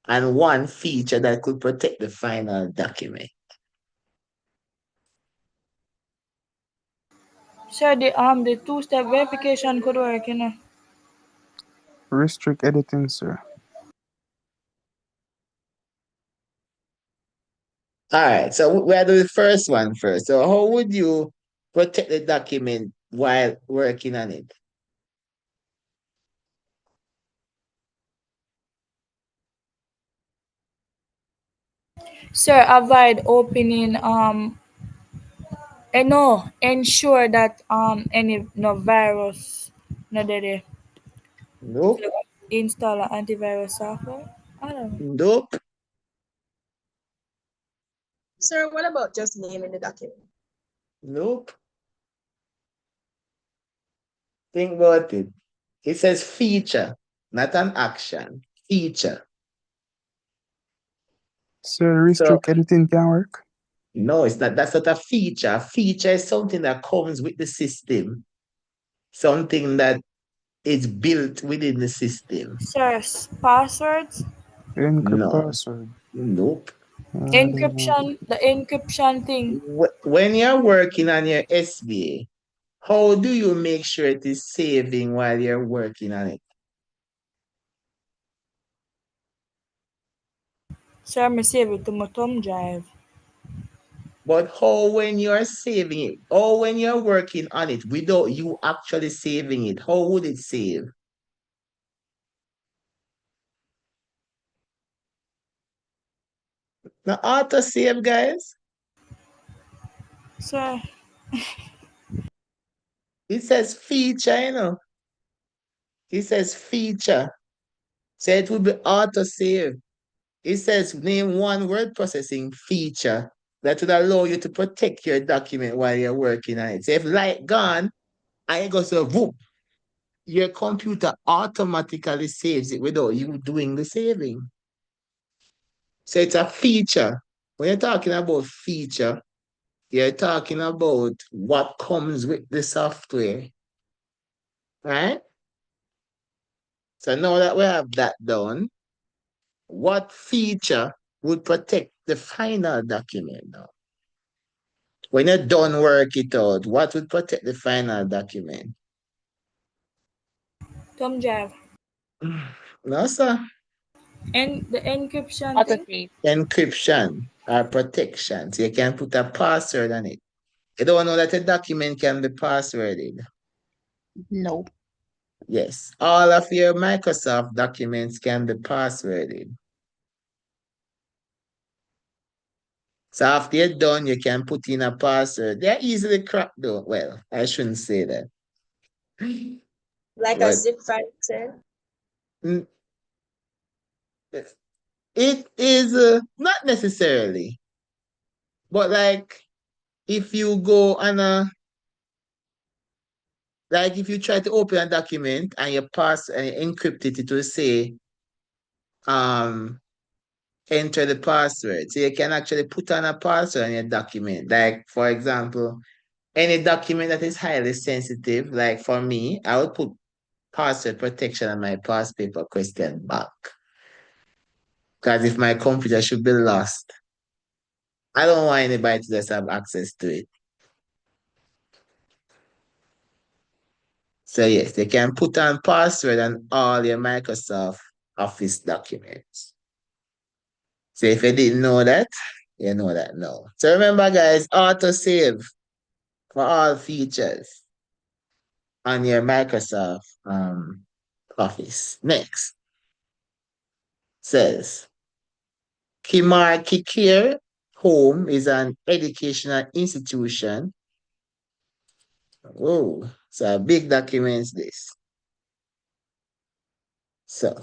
and one feature that could protect the final document. sir, the two-step verification could work, you know. Restrict editing, sir. All right, so we'll do the first one first. So how would you protect the document while working on it? Sir, avoid opening no, ensure that any no virus no there. Nope, Install an antivirus software. I don't know. nope, Sir, what about just naming the document? nope. Think about it. It says feature, not an action. Feature. Sir, So restrict editing can work. no, it's not. That's not a feature. A feature is something that comes with the system, something that is built within the system. Sir, passwords, Encrypt No, password. nope. encryption, the encryption thing. When you're working on your SBA, how do you make sure it is saving while you're working on it? Sir, me save it to my thumb drive. But how when you're saving it, or when you're working on it without you actually saving it, how would it save? Now, auto save, guys, Sir, it says feature, It says feature. So it will be auto save. It says name one word processing feature that would allow you to protect your document while you're working on it. So if light gone, and it goes to whoop, your computer automatically saves it without you doing the saving. So it's a feature. When you're talking about feature, you're talking about what comes with the software, right? So now that we have that done, what feature would protect the final document now? When you're done work it out, what would protect the final document? Thumb drive. No, sir. And the encryption thing. Autosave. Encryption or protection. So you can put a password on it. You don't know that a document can be passworded. No. Yes, all of your Microsoft documents can be passworded. So after you're done, you can put in a password. They're easily cracked though. Well, I shouldn't say that. Like a But zip file, sir. mm, it is not necessarily. But like if you go on a like if you try to open a document and you pass and you encrypt it, it will say um enter the password. So you can actually put on a password on your document. Like for example, any document that is highly sensitive, like for me, I would put password protection on my past paper question bank. Because if my computer should be lost, I don't want anybody to just have access to it. So yes, they can put on password on all your Microsoft Office documents. So if you didn't know that, you know that now. So remember guys, autosave for all features on your Microsoft Office. Next says Kimarkikir Home is an educational institution. Whoa, so a big documents this. So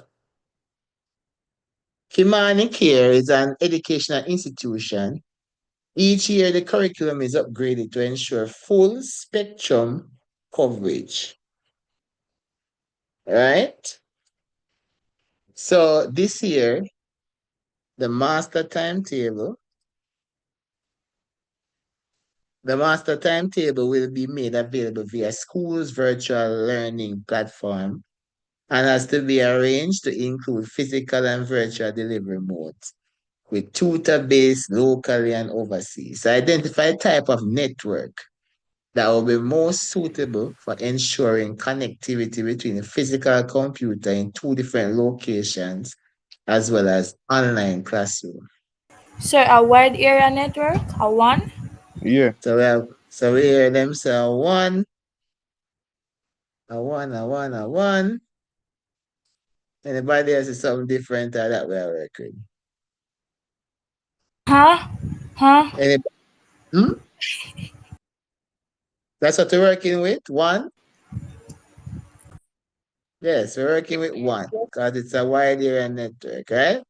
Kimani Care is an educational institution. Each year, the curriculum is upgraded to ensure full spectrum coverage. Right? So this year, the master timetable, the master timetable will be made available via school's virtual learning platform and has to be arranged to include physical and virtual delivery modes with tutor based locally and overseas. So identify type of network that will be most suitable for ensuring connectivity between a physical computer in two different locations as well as online classroom. So a wide area network, a one. Yeah. So we hear them say a one. Anybody else is something different that we are working? Huh? Huh? Anybody? Hmm? That's what we're working with? One? Yes, we're working with one because it's a wide area network, right?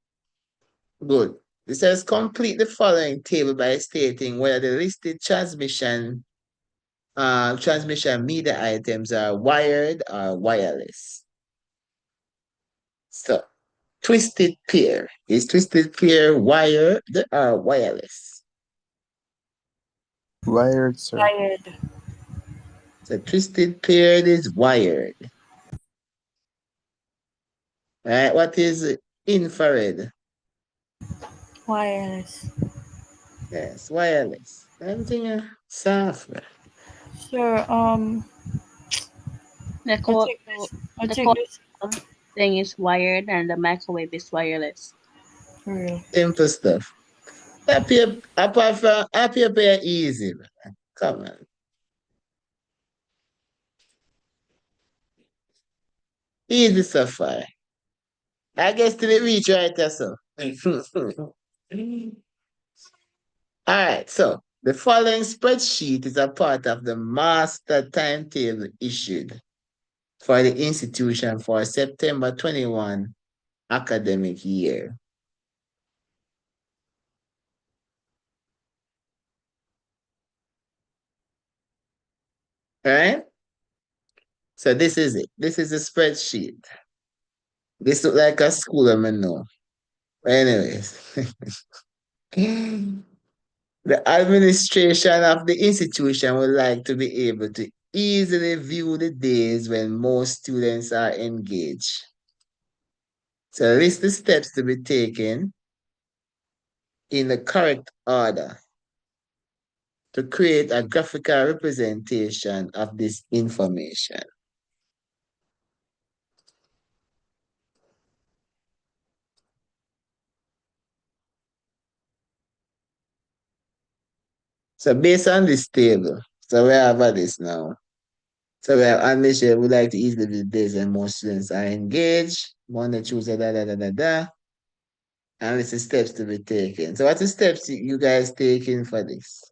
Good. It says complete the following table by stating whether the listed transmission media items are wired or wireless. So, twisted pair. Is twisted pair wired or wireless? Wired, sir. Wired. So, twisted pair is wired. All right, what is infrared? Wireless. Yes, wireless. Everything software. Sure. The I co think so this. I the think core this. thing is wired and the microwave is wireless. For real. Simple stuff. Apart from pair easy, man. Come on. Easy sapphire. I guess till it reach right there, so. All right, so the following spreadsheet is a part of the master timetable issued for the institution for September 21 academic year. All right? So this is it. This is a spreadsheet. This look like a school, I know. Anyways. The administration of the institution would like to be able to easily view the days when most students are engaged. So list the steps to be taken in the correct order to create a graphical representation of this information. So based on this table, so we have this now. So we have admission, we like to easily view days and most students are engaged. Monday, Tuesday, da. And it's the steps to be taken. So what's the steps you guys taking for this?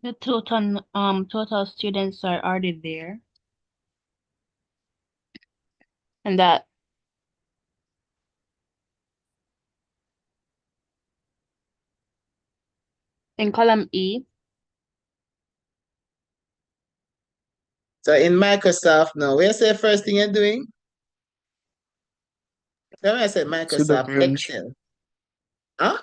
The total students are already there. And that in column E, So in Microsoft now, where's the first thing you're doing? When I said Select Microsoft range. Excel. Huh?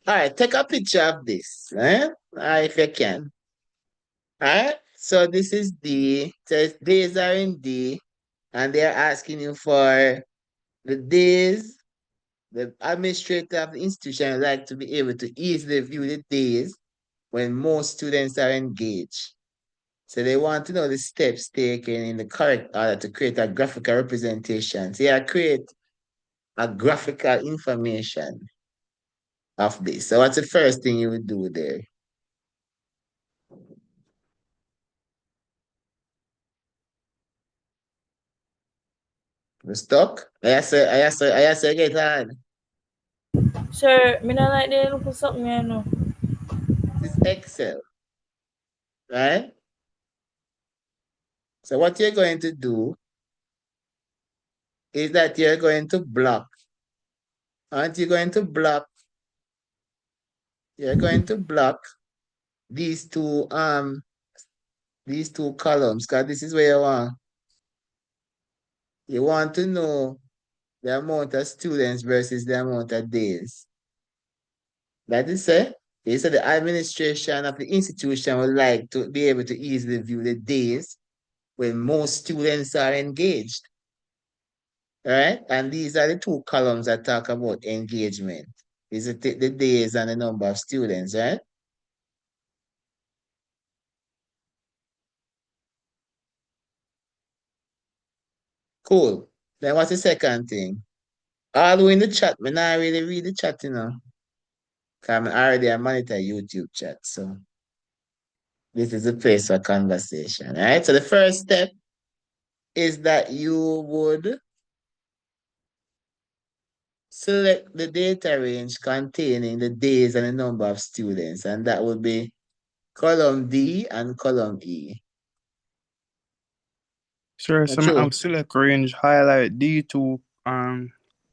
All right, take a picture of this, if you can. All right, so this is D. So days are in D, and they're asking you for the days. The administrator of the institution would like to be able to easily view the days when most students are engaged. So they want to know the steps taken in the correct order to create a graphical representation. So yeah, create a graphical information of this. So what's the first thing you would do there? You stuck? I say get on. Sir, me not like they look for something, you know. This is Excel, right? So what you're going to do is that you're going to block. Aren't you going to block? You're going to block these two columns, because this is where you want to know the amount of students versus the amount of days. That is it. They said the administration of the institution would like to be able to easily view the days when most students are engaged. All right? And these are the two columns that talk about engagement. These are the days and the number of students, right? Cool. Then what's the second thing? All the way in the chat, me not really read the chat, you know. Because I'm already a monitor YouTube chat, so this is a place for conversation, right? So the first step is that you would select the data range containing the days and the number of students, and that would be column D and column E. Sure, Not so I true? have select range, highlight D2,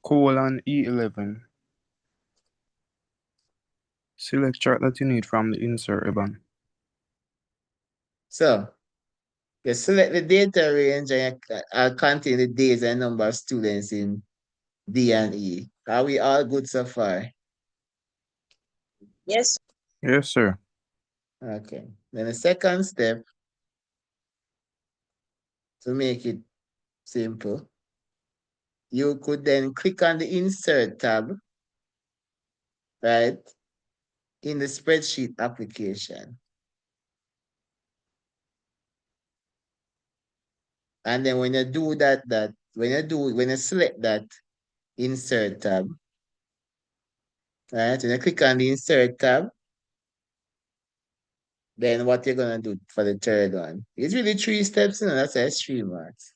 colon E11. Select chart that you need from the insert ribbon. So you select the data range and contain the days and number of students in D and E. Are we all good so far? Yes. Yes, sir. Okay. Then the second step, to make it simple, you could then click on the Insert tab, right, in the spreadsheet application. And then when you do when you select that Insert tab, right, when you click on the Insert tab, then what you're gonna do for the third one? It's really 3 steps, that's a 3 marks.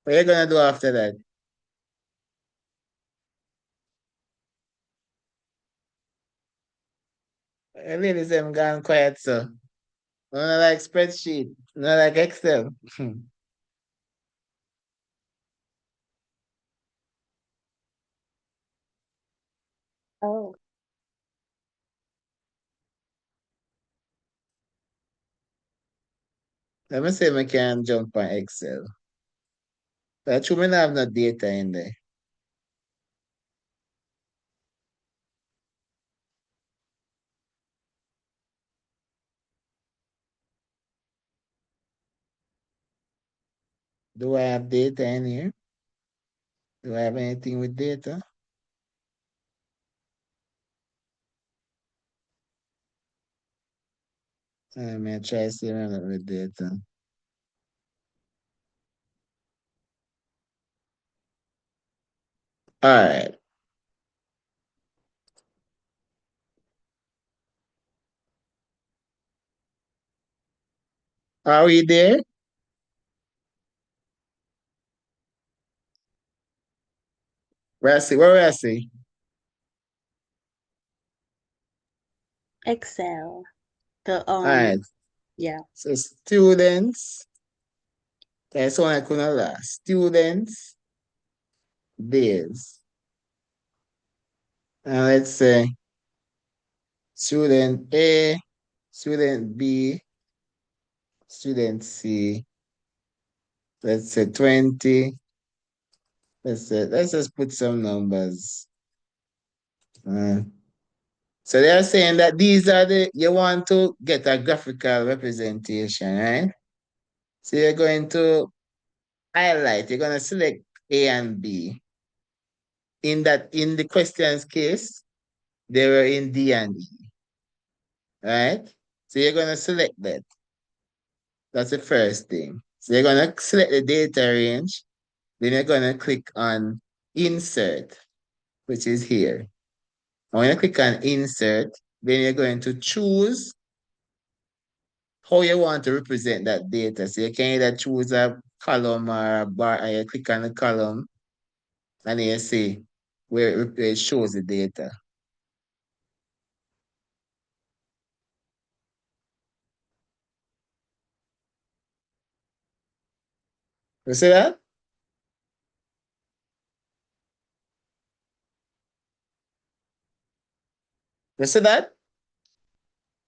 What are you gonna do after that? Ladies, I'm gone quiet, so. Not like spreadsheet, not like Excel. Oh. Let me see if I can jump on Excel. But you may not have no data in there. Do I have data in here? Do I have anything with data? Let me try to see with data. All right. Are we there? Where I see? Excel. The All right. yeah. So students, that's one I couldn't last. Students, days. And let's say student A, student B, student C. Let's say 20. Let's just put some numbers. Uh, so they're saying that these are you want to get a graphical representation, right? So you're going to highlight, you're going to select A and B. In the questions case, they were in D and E, right? So you're going to select that. That's the first thing. So you're going to select the data range. Then you're going to click on insert, which is here. And when you click on insert, then you're going to choose how you want to represent that data. So you can either choose a column or a bar, and you click on the column, and then you see where it shows the data. You see that? You see that?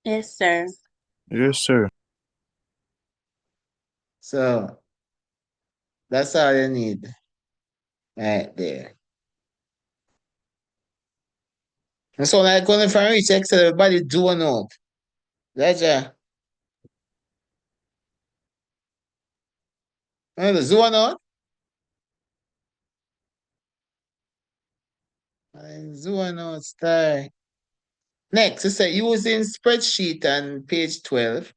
Yes, sir. Yes, sir. So that's all you need right there. And so like going if I reach Excel, everybody do a note. Ledger. Zone out. Zone out style. Next, you say using spreadsheet on page 12.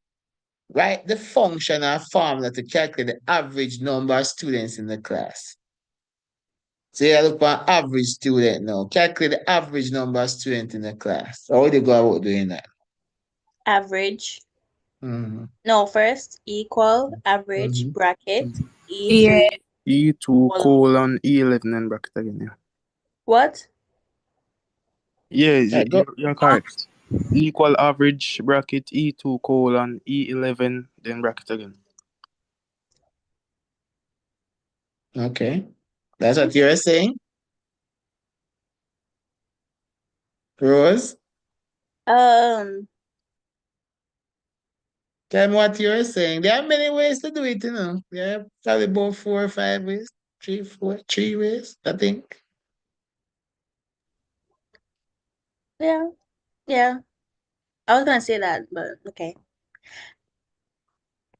Write the function or formula to calculate the average number of students in the class. So you look for an average student now. Calculate the average number of students in the class. How would you go about doing that? Average. Mm-hmm. No, first equal average Mm-hmm. bracket Yeah. E2 E2 colon. colon E11 and bracket again, yeah. What? Yeah, Yeah, go. you're correct. Equal average bracket E2 colon E11 then bracket again. Okay. That's what you're saying? Rose? Um, Tell me what you're saying. There are many ways to do it, you know. There are probably about 4 or 5 ways. Three ways, I think. yeah, yeah. I was gonna say that, but okay.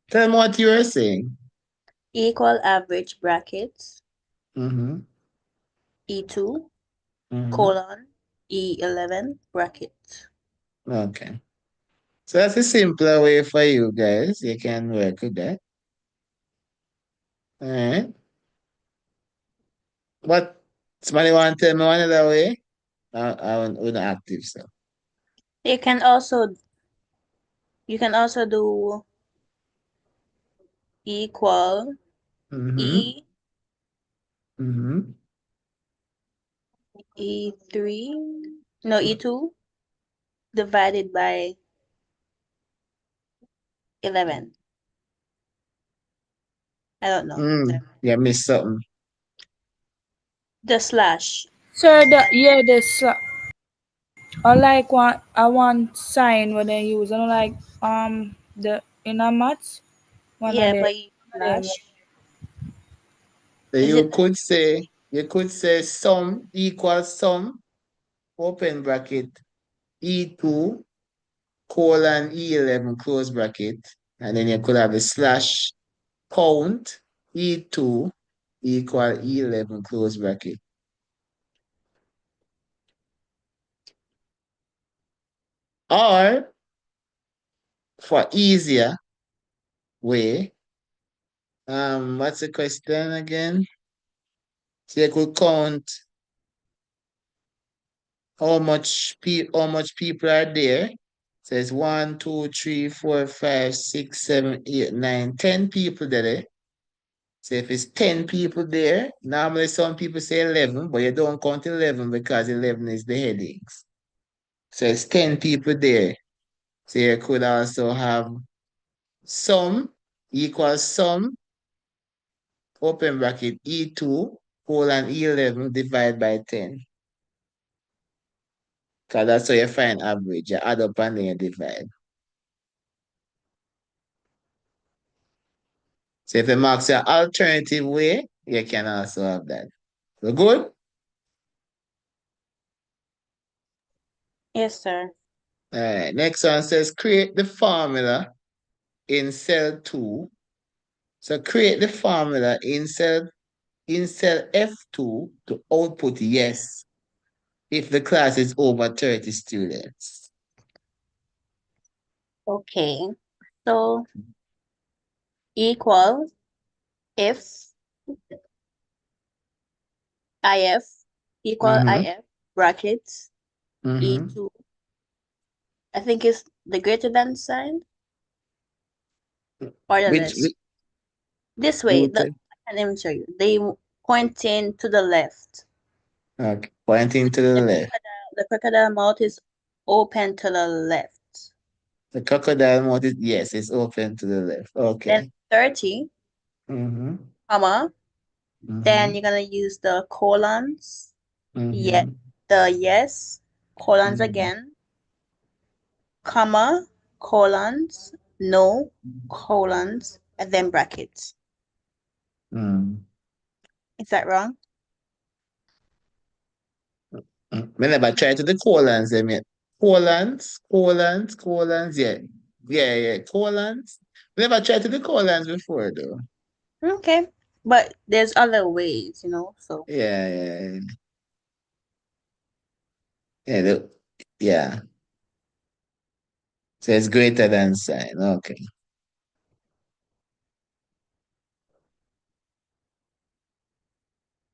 Tell me what you're saying. Equal average brackets Mm-hmm. E2 Mm-hmm. colon E11 bracket. Okay. So that's a simpler way for you guys. You can work with that. All right. But somebody want to tell me one other way? We're not active, so. You can also do equal Mm-hmm. E Mm-hmm. E3 no E2 divided by 11. I don't know. You missed something. The slash. So I like one sign when they use. I don't like the in a maths one of Yeah, the but you slash. So Is it like you could say sum equals sum, open bracket, E2 colon E11 close bracket, and then you could have a slash count E2 equal E11 close bracket. Or for easier way, what's the question again? So you could count how much people are there. So it's 1, 2, 3, 4, 5, 6, 7, 8, 9, 10 people there. So if it's 10 people there, normally some people say 11, but you don't count 11 because 11 is the headings. So it's 10 people there. So you could also have sum equals sum, open bracket E2, colon E11 divided by 10. Because that's how you find average. You add up and then you divide. So if it marks your alternative way, you can also have that. So good? Yes, sir. All right. Next one says create the formula in cell 2. So create the formula in cell F2 to output yes if the class is over 30 students. Okay. So equal if if equal if brackets E2. I think it's the greater than sign or the Which, less. This way, I can even show you. They pointing to the left. okay, pointing to the left. The crocodile mouth is open to the left. The crocodile mouth is, yes, it's open to the left. Okay. Then 30, comma. Then you're gonna use the colons. Yeah, the yes, colons again, comma, colons, no, colons, and then brackets. Is that wrong? We never try to the colons, I mean. Colons, yeah. Yeah, colons. We never tried to the colons before, though. Okay, but there's other ways, so. Yeah. Yeah. So it's greater than sign. Okay.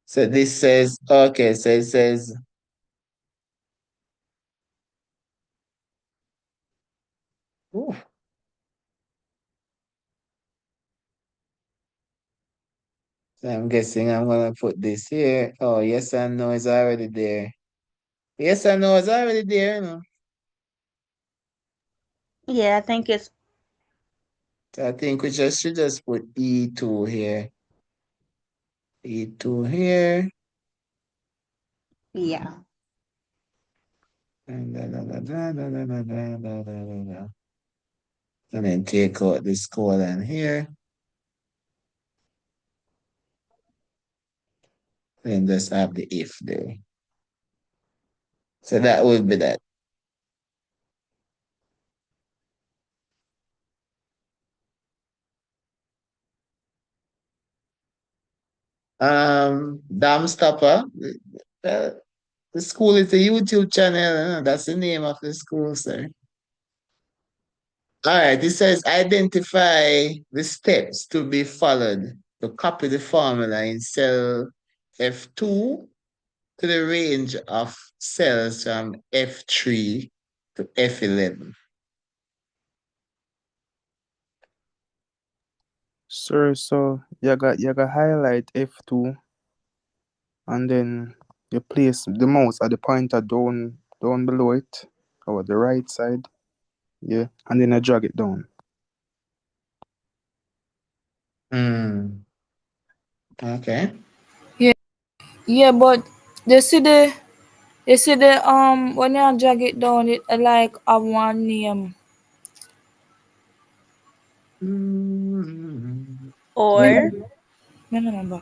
So this says, okay, so it says, ooh. So I'm guessing I'm gonna put this here. Oh, yes and no is already there. Yes and no is already there, Yeah, I think it's. So I think we should just put E2 here. E2 here. Yeah. And then take out this colon here. And just have the if there. So that would be that. Dam Stopper. Uh, the school is a YouTube channel. That's the name of the school, sir. All right, it says identify the steps to be followed to copy the formula in cell F2 to the range of cells from F3 to F11. Sir, so you got highlight F2 and then you place the mouse at the pointer down below it or the right side. Yeah. And then I drag it down. Okay. Yeah, but you see the when you drag it down, it like have one name. Or Remember.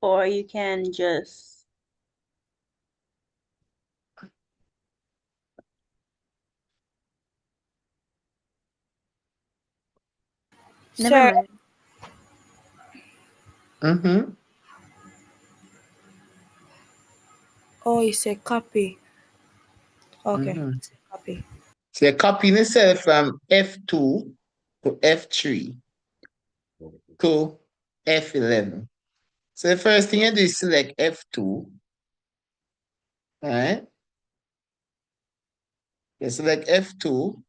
or you can just never Sir, mind. oh, it's a copy. Okay, it's a copy. So you're copying the cell from F2 to F3 to F11. So the first thing you do is select F2. All right. You select F2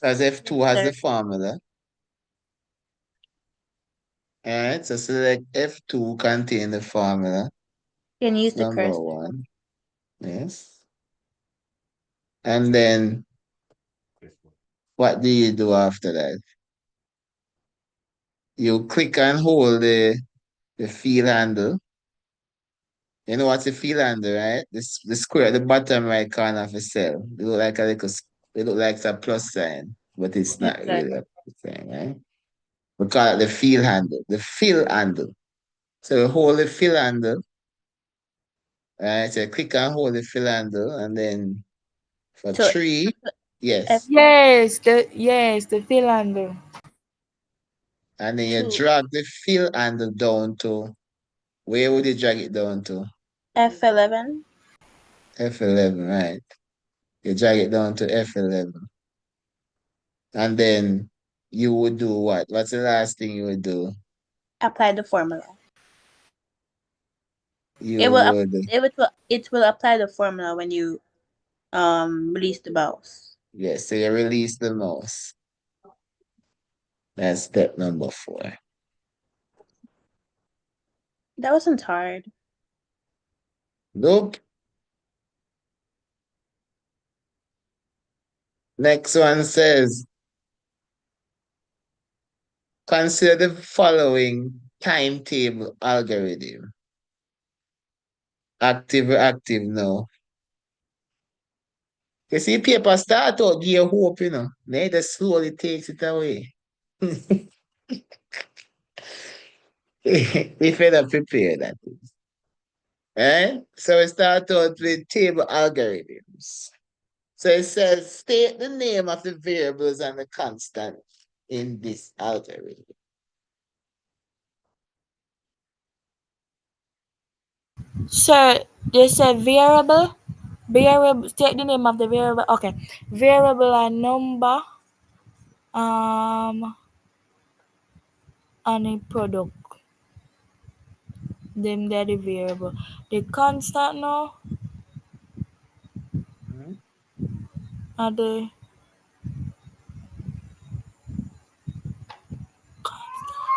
because F2 Yes, has sir. the formula. All right. So select F2 contain the formula. You can use It's the number cursor. one. Yes. And then what do you do after that? You click and hold the field handle. You know what's a field handle, right? This the square at the bottom right corner of a cell. They look like a little, they look like a plus sign, but it's Yes, not sir. really a plus sign, right? We call it the field handle. The field handle. So you hold the field handle, right? So you click and hold the field handle, and then for So three, F yes. Yes, the philander. And then you two, drag the field handle down to where would you drag it down to? F11, F11, right? You drag it down to F11. And then you would do what? What's the last thing you would do? apply the formula. You would, It will apply the formula when you release the mouse. yes, so you release the mouse. That's step number 4. That wasn't hard. Nope. Next one says, consider the following timetable algorithm. Active or active now. You see, paper start out, give you hope, you know. Then it just slowly takes it away. If you're not prepared, that is. Eh? So we start out with table algorithms. So it says state the name of the variables and the constant in this algorithm. So they said variable. Variable. Take the name of the variable. Okay. Variable and number. And a product. Them they're the variable. The constant now Mhm. are the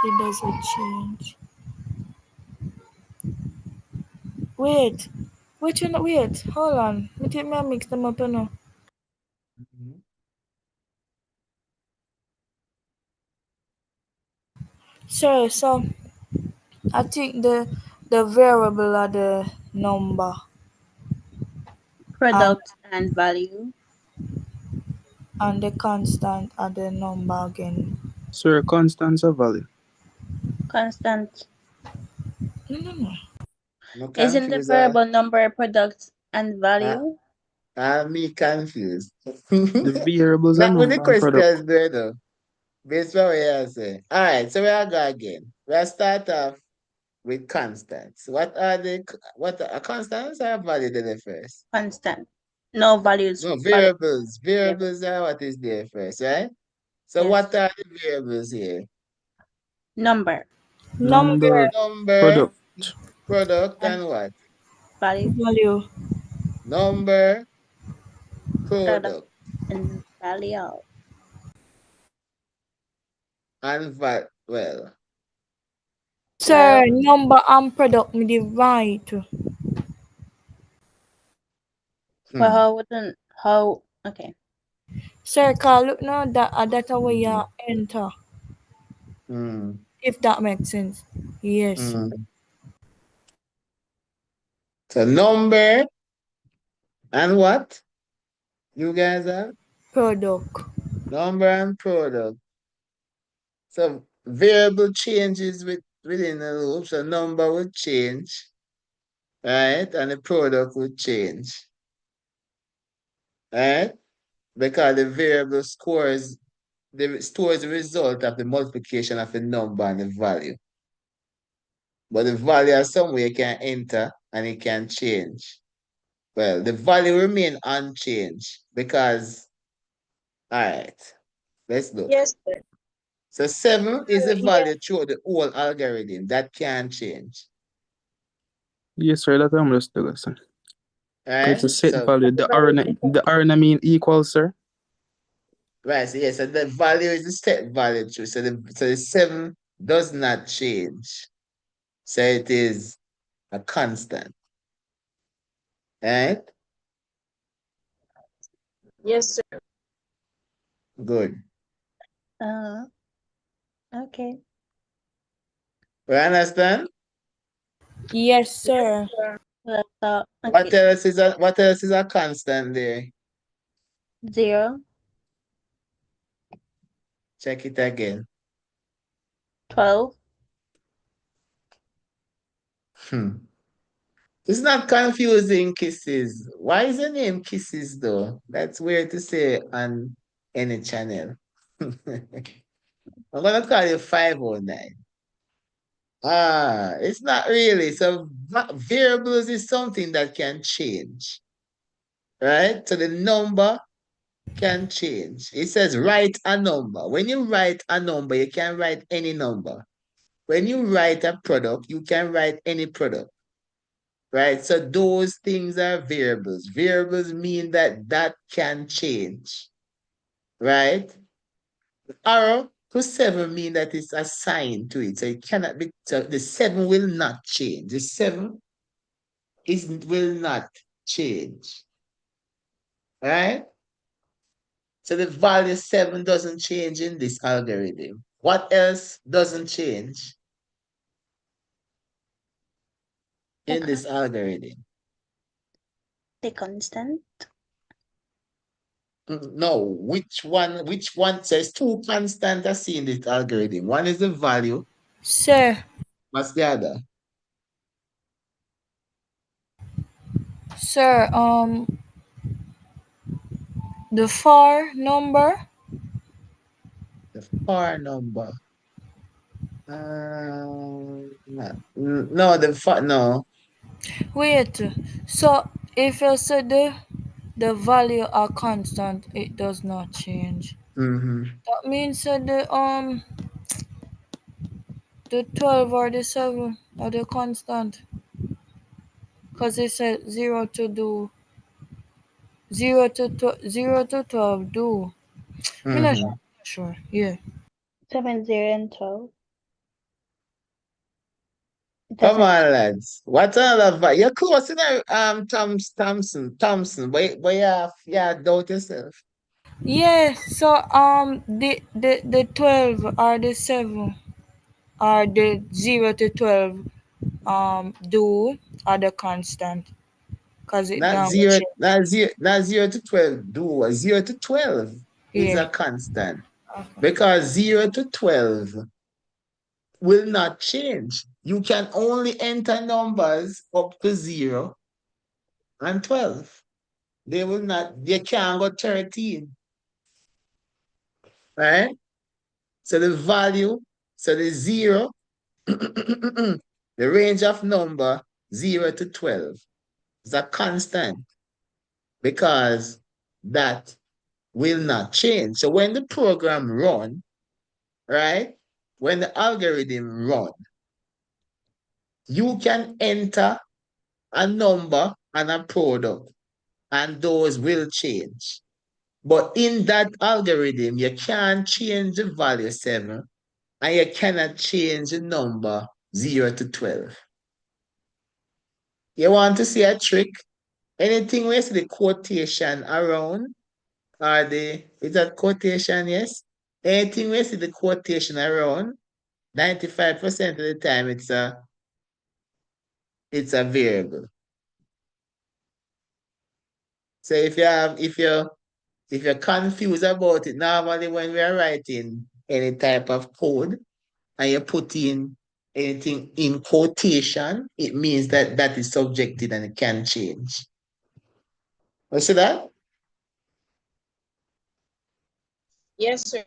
it doesn't change. Wait. Which one? Wait. Hold on. Me think me mix them up, you know. Mhm. Sure. So I think the variable are the number and Product and value. the constant are the number again. Sir, constants of value. Constant. No. No Isn't the confused. variable number, product, and Uh, value? me confused. The variables are Not with the number and product. questions there though. Based on what you say. All right, so we are go again. We'll start off with constants. What are constants are valid in the first? Constant. No values No, valid. variables. Yeah. Variables are what is there first, right? So what Yes. are the variables here? Number Number Number, Number, product. product, and and what? value. value. Number, Product product, and value. and well, Sir, Well, number and product me divide. well, hmm, how wouldn't how? Okay. Sir, call look now that data where you hmm, enter. hmm, If that makes sense. Yes. hmm. So number and what? You guys are Product. number and product. So variable changes within the loop. So number will change, right? And the product will change, right? Because the variable stores the result of the multiplication of the number and the value. But the value is somewhere you can enter and it can change. Well, the value remain unchanged because All right, let's look. Yes, sir. So 7 is the Yeah. value through the whole algorithm. That can't change. Yes, sir, that I'm just the lesson. All It's a right. set So value. The RNA mean equals, sir. right. So yes, so the value is the set value true. So the 7 does not change. So it is a constant. Right? Yes, sir. Good. Okay. We understand? Yes, sir. What Okay. else is a constant there? 0, Check it again. 12. Hmm. It's not confusing, Kisses. Why is the name Kisses though? That's weird to say on any channel. I'm gonna call you 509. It's not really. So variables is something that can change, right? So the number can change. It says write a number. When you write a number, you can write any number. When you write a product, you can write any product, right? So those things are variables. Variables mean that can change, right? Arrow to 7 mean that it's assigned to it. So it cannot be, so the 7 will not change. The 7 will not change, right? So the value 7 doesn't change in this algorithm. What else doesn't change in this algorithm? The constant. No, which one? Which one says two constant are seen in this algorithm? One is the value. Sir, What's the other? sir, the far number. The far number. No, the far no. Wait. So if you say the value are constant, it does not change. Mm-hmm. That means that the 12 or the 7 are the constant. Cause it said 0 to 12 do. Me not Mm-hmm. sure. Yeah. 7, 0, and 12. It Come doesn't. on, lads. What's another value? You're close enough, Thompson. But yeah, doubt yourself. Yeah. So the 12 or the 7 or the 0 to 12 do are the constant. Cause it Not don't go zero, change. not 0 to 12. Do 0 to 12 is Yeah. a constant because 0 to 12 will not change. You can only enter numbers up to 0 and 12. They will not, they can't go 13, right? So the value, so the 0, the range of number 0 to 12 is a constant because that will not change. So when the program run, right? When the algorithm run, you can enter a number and a product, and those will change. But in that algorithm, you can't change the value 7 and you cannot change the number 0 to 12. You want to see a trick? Anything where you see the quotation around, or is that quotation, yes? Anything where you see the quotation around, 95% of the time it's a variable. So if you're confused about it, normally when we are writing any type of code and you put in anything in quotation, it means that is subjective and it can change. You see that? Yes, sir.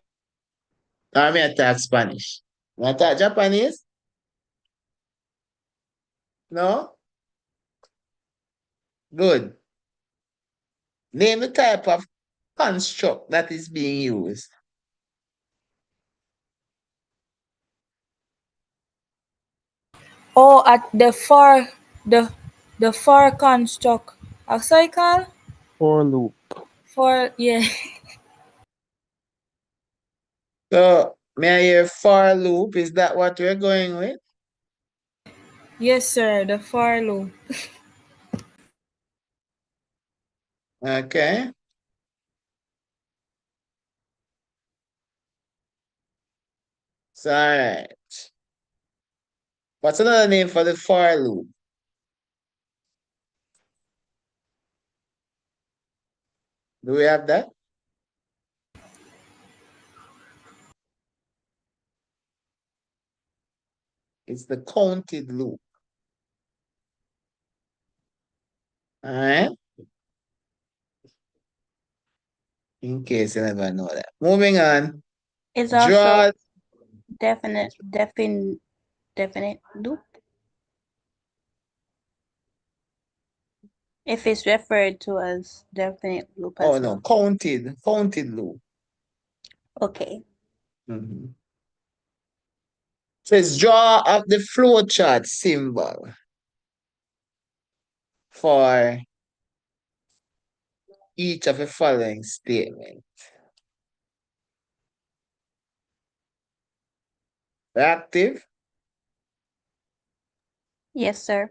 I mean, I talk Spanish. I talk Japanese? No? Good. Name the type of construct that is being used? Oh, at the for construct a cycle For loop. for yeah. So, may I hear for loop? Is that what we're going with? Yes, sir. The for loop. Okay. So, all right. What's another name for the for loop? Do we have that? It's the counted loop. All right. In case you never know that. Moving on. It's also Draw. definite loop. If it's referred to as definite loop Oh as no, well. counted loop. Okay. Mhm. Says draw up the flowchart symbol for each of the following statement. Active. Yes, sir.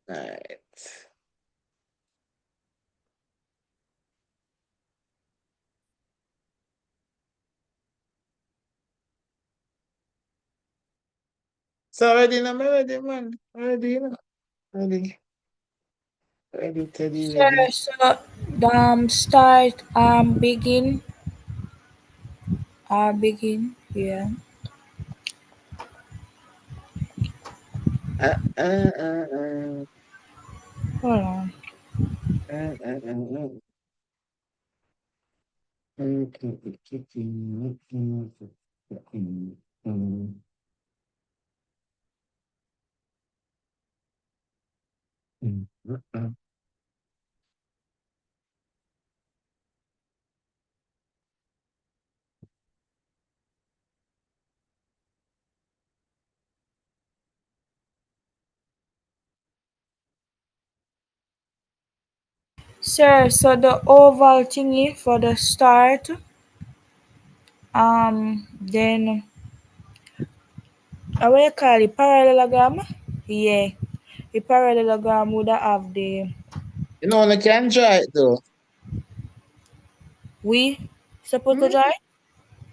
All right. So ready now, ready, man. Ready, you know. Ready. Ready, Teddy, Sir, ready. so start begin yeah. Uh, uh, uh, uh, Hold on. uh, uh, uh, uh. Sir, so the oval thingy for the start, then what you call it, parallelogram? Yeah, the parallelogram would have the You know, I can try it though. we supposed to Mm, dry?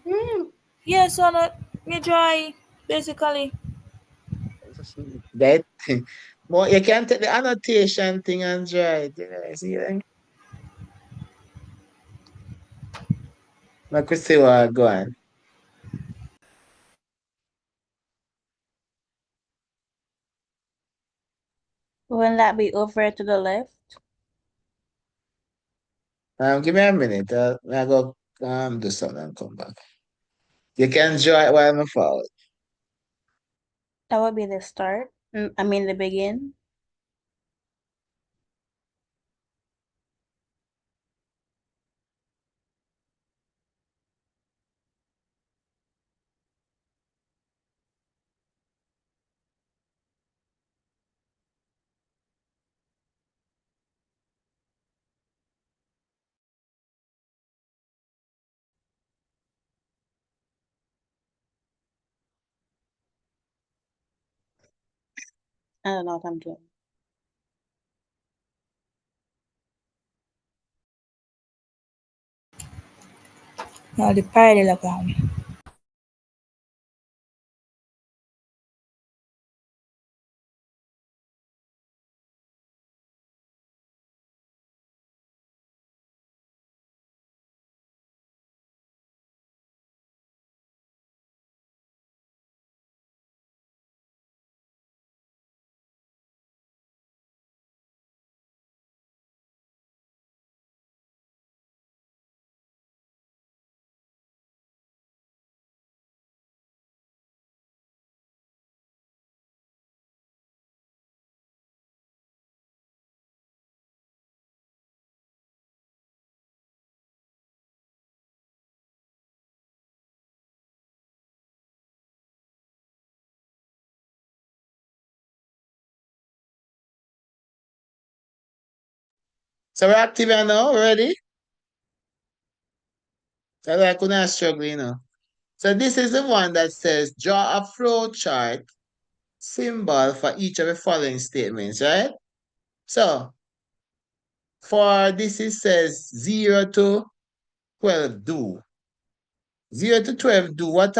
mm. Yeah, so not me dry basically. That, but you can take the annotation thing and try it. You know, see that? Like we see what go on. Wouldn't that be over to the left? Give me a minute. I go do something and come back. You can try it while I'm forward. That would be the start. I mean the begin. I don't know what I'm doing. No, the parallelogram. So we're active now, ready? So I couldn't struggle, you know. So this is the one that says draw a flow chart symbol for each of the following statements, right? So for this it says 0 to 12 do. 0 to 12 do. What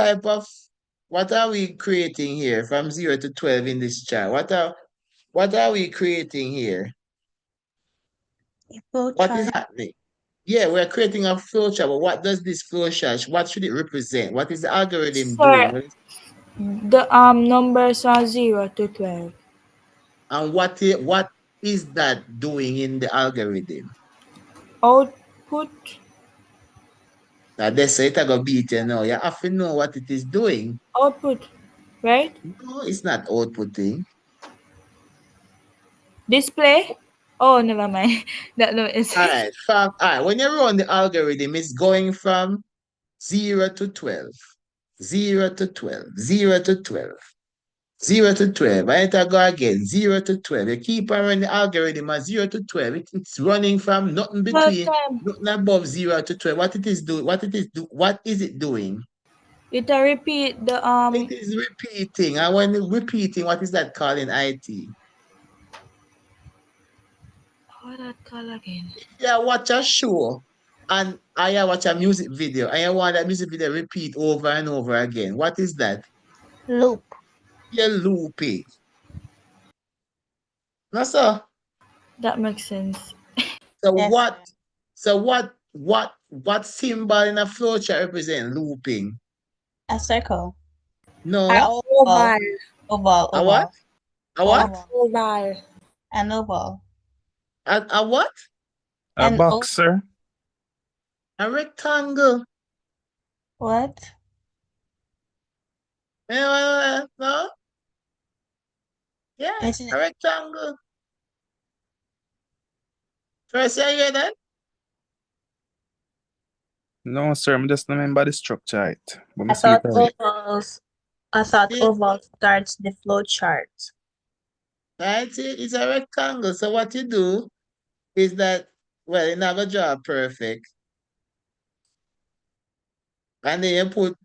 are we creating here from 0 to 12 in this chart? What are we creating here? What is happening? Yeah, we're creating a flowchart, but what does this flowchart, what should it represent? What is the algorithm doing? Sir, the numbers are 0 to 12. And what is that doing in the algorithm? Output, Now that's it I go beat you now. You have to know what it is doing. output, right? No, it's not outputting. Display. Oh, never mind. That no is. All right. When you run the algorithm, it's going from 0 to 12. 0 to 12. 0 to 12. 0 to 12. I to go again. 0 to 12. You keep on running the algorithm at 0 to 12. It's running from nothing 12 between, time. nothing above 0 to 12. What is it doing? It a repeat the It is repeating. And when repeating, what is that called in IT? what that call again? Yeah, watch a show and I watch a music video and you want that music video repeat over and over again. What is that? Loop. You're looping. No, sir. That makes sense. So Yes. what symbol in a flowchart represent looping? A circle. No. Oval. Oval. Oval. A what? Oval. A what? Oval. Oval. An oval. A what? A An oval. box, sir. A rectangle. What? No? Yeah, It's a rectangle. First you hear that? No, sir. I just remember the structure it. But me I see it thought right. ovals. I thought See, oval starts the flow chart. right? See, it's a rectangle. So what you do is that, well, you never draw perfect. And then you put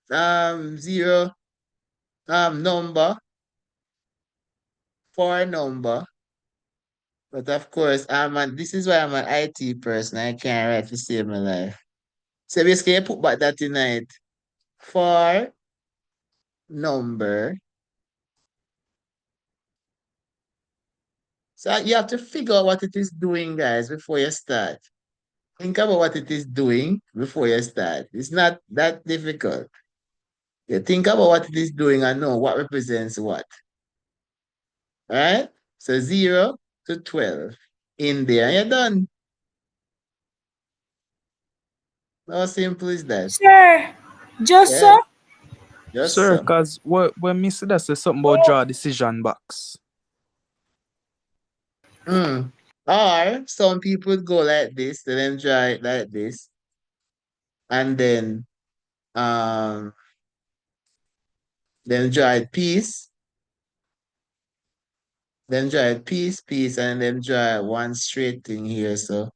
zero number for a number. But of course, this is why I'm an IT person. I can't write to save my life. So basically, I put back that in it for number. So you have to figure out what it is doing, guys, before you start. Think about what it is doing before you start. It's not that difficult. You think about what it is doing and know what represents what. All right? So 0 to 12 in there, and you're done. How simple is that? Sir, just Yeah, sir. just Sir, so. cause when me see that say something about draw a decision box. Or some people would go like this, they then draw it like this, and um then draw it piece, then draw it piece, and then draw one straight thing here. So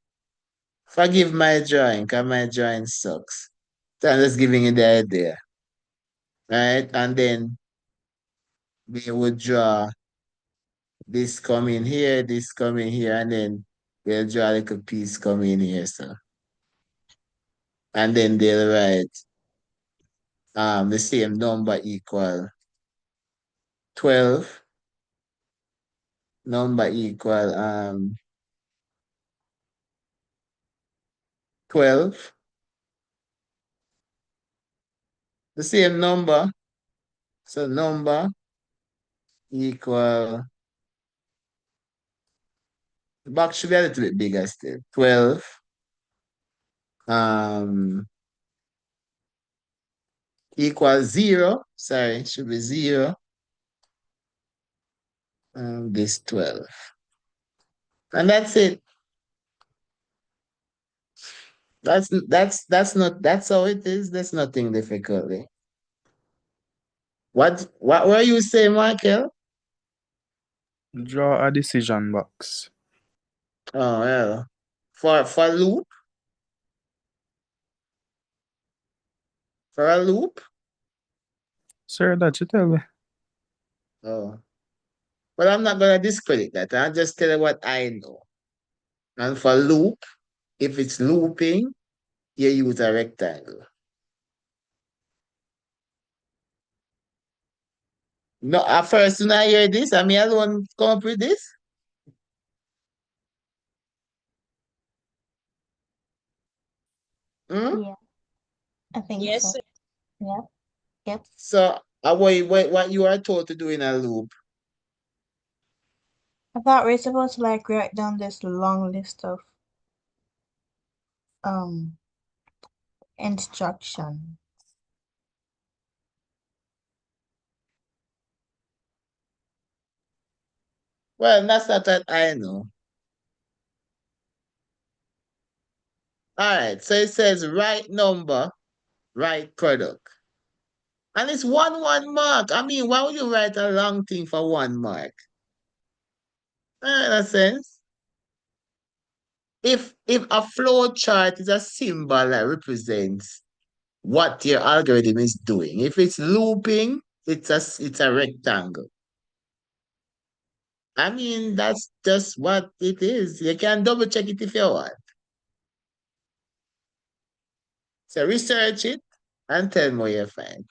forgive my drawing, because my drawing sucks. So I'm just giving you the idea. Right? And then we would draw this coming here, this coming here, and then they'll draw like a piece coming here. So and then they'll write the same number equal 12, number equal 12, the same number. So number equal, the box should be a little bit bigger still. 12 um equals 0. Sorry, it should be 0. This 12. And that's it. That's how it is. There's nothing difficult. What were you saying, Michael? Draw a decision box. Oh well. For loop? For a loop? Sir, that you tell me. Oh. Well, I'm not gonna discredit that. I'll just tell you what I know. And for loop, if it's looping, you use a rectangle. No, at first when I hear this, I mean alone come up with this. Hmm? Yeah, I think Yes, so. sir. Yeah. Yep. So what you are told to do in a loop. I thought we're supposed to like write down this long list of um instruction. Well, that's not what I know. All right, so it says right number, right product. And it's one mark. I mean, why would you write a long thing for 1 mark? That sense. If a flow chart is a symbol that represents what your algorithm is doing, if it's looping, it's a rectangle. I mean, that's just what it is. You can double check it if you want. So research it and tell me what you find.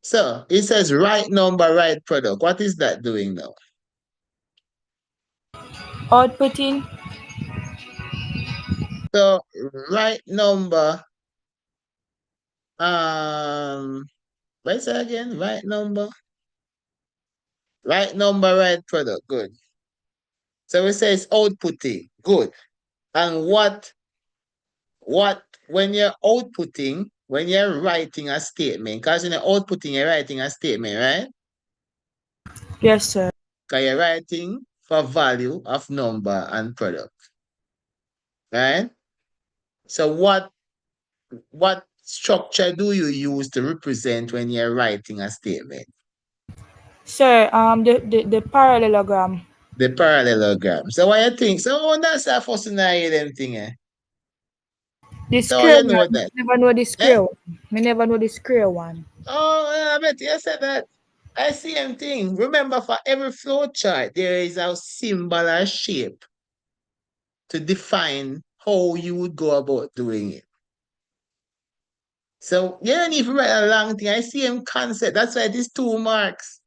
So it says right number, right product. What is that doing now? Outputting. So right number, um, what's that again? Right number, right product. Good. So it says outputting. Good. And what when you're outputting, when you're writing a statement, because when you're outputting, you're writing a statement, right? Yes, sir. Because you're writing for value of number and product. Right? So what structure do you use to represent when you're writing a statement? Sir, the parallelogram. The parallelogram. So what you think? So that's a first scenario them thing, eh? The So square you know one. that. Me never know the Eh? square one. Me never know the square one. Oh, yeah, I bet you said that. I see same thing. Remember, for every flow chart, there is a symbol or shape to define how you would go about doing it. So you don't even write a long thing. I see him concept. That's why it is 2 marks.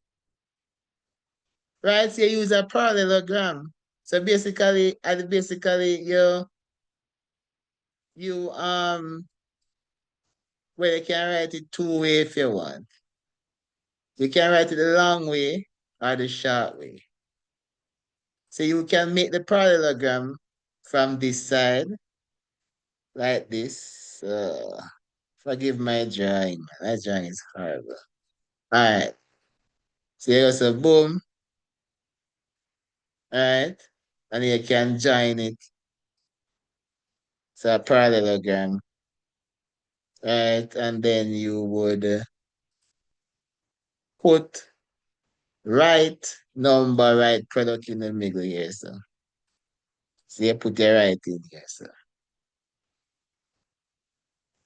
Right? So you use a parallelogram. So basically you well, you can write it 2 way if you want. You can write it the long way or the short way. So you can make the parallelogram from this side, like this. Forgive my drawing, man. My drawing is horrible. Alright. So you also boom, alright? And you can join it. So a parallelogram. Right? And then you would put right number, right product in the middle here. So you put your right in here.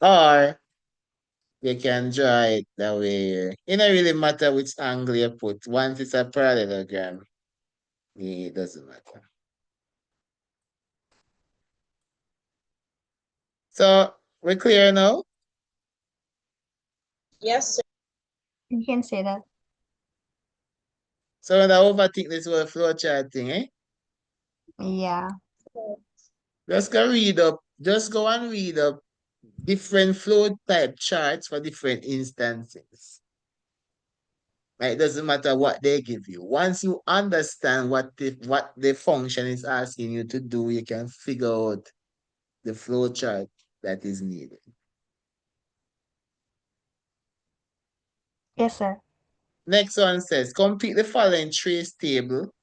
Or you can draw it that way. It don't really matter which angle you put. Once it's a parallelogram, it doesn't matter. So we're clear now? Yes, sir. You can say that. So when I overthink this whole flowchart thing, eh? Yeah. Just go read up. Just go and read up different flow type charts for different instances. Right? It doesn't matter what they give you. Once you understand what the function is asking you to do, you can figure out the flow chart that is needed. Yes, sir. Next one says complete the following trace table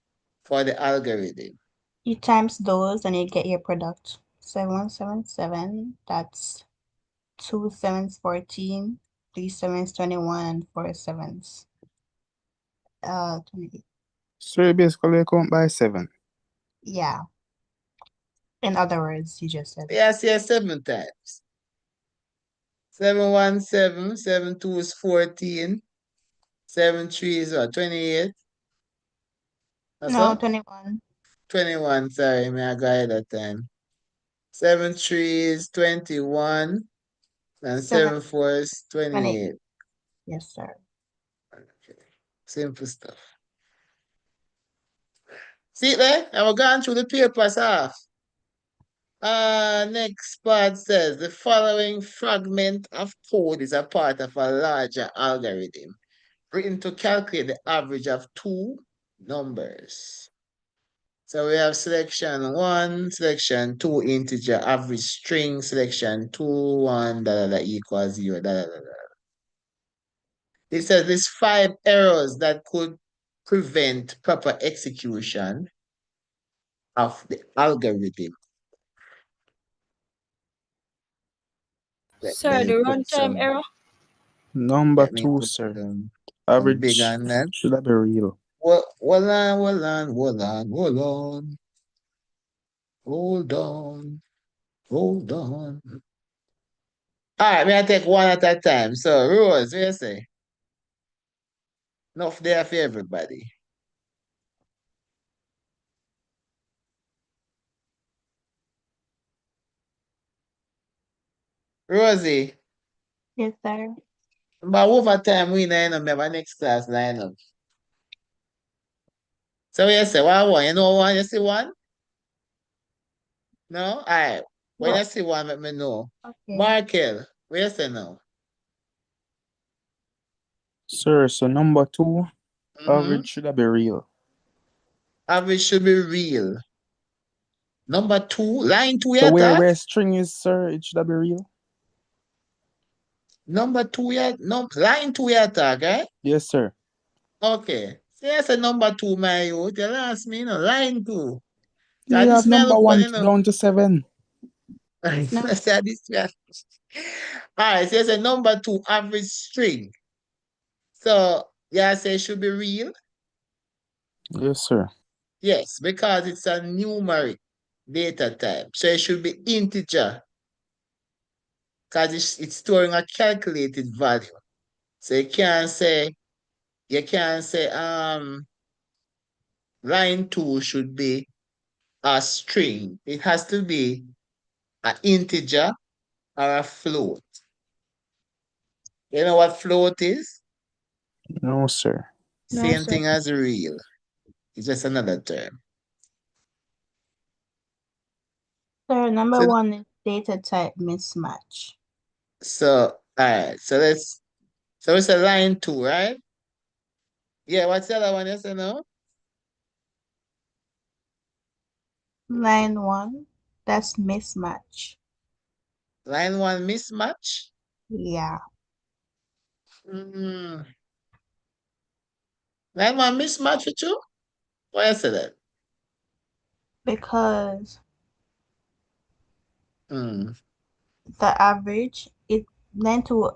for the algorithm. You times those and you get your product. 777, that's 2 7s 14, 3 7s 21, and 4 7s 28. So you basically count by 7. Yeah. In other words, you just said. Yeah, I see it 7 times. 7 1 7, 7 2 is 14. 7 3 is what, 28? That's No, what? 21. 21, sorry, may I go ahead that time. 7 3 is 21, and 7, 7 4 is 28. 28. Yes, sir. Okay. Simple stuff. See there? I was going through the papers half. Next part says the following fragment of code is a part of a larger algorithm written to calculate the average of two numbers. So we have selection 1, selection 2, integer, average string, selection 2, 1, equals 0, It says there's 5 errors that could prevent proper execution of the algorithm. Let Sir, me the put runtime some, error. Number let me 2, put sir. some big Average on that. should be real. Hold on, hold on, hold on, hold on, hold on, hold on. All right, may I take one at a time. So, Rose, what you say? Enough there for everybody. Rosie, Yes, sir. but overtime we know we have a next class lineup. So what you say? What one? You know one? You see one? No? All right. When you What? see one, let me know. Okay. Markel, what you say now? Sir, so number 2, Mm-hmm. average should be real. Average should be real. Number 2, line 2 So you talk? where string is, sir, it should be real? Number 2 you, no, line 2 you talk, right? Yes, sir. Okay. So you say number 2, my youth. You ask me, line 2. You This have may number look funny, 1 no? down to 7. No. Say this way. Alright, so it's a number 2 average string. So yeah, say it should be real. Yes, sir. Yes, because it's a numeric data type. So it should be integer because it's storing a calculated value. So you can't say line 2 should be a string. It has to be an integer or a float. You know what float is? No, sir. No, Same sir. thing as real. It's just another term. Sir, number So 1 is data type mismatch. all right. So it's a line 2, right? Yeah, what's the other one you say now? Line 1, that's mismatch. Line 1 mismatch? Yeah. Mm. Line 1 mismatch with you? Why you say that? Because Mm. the average, it meant to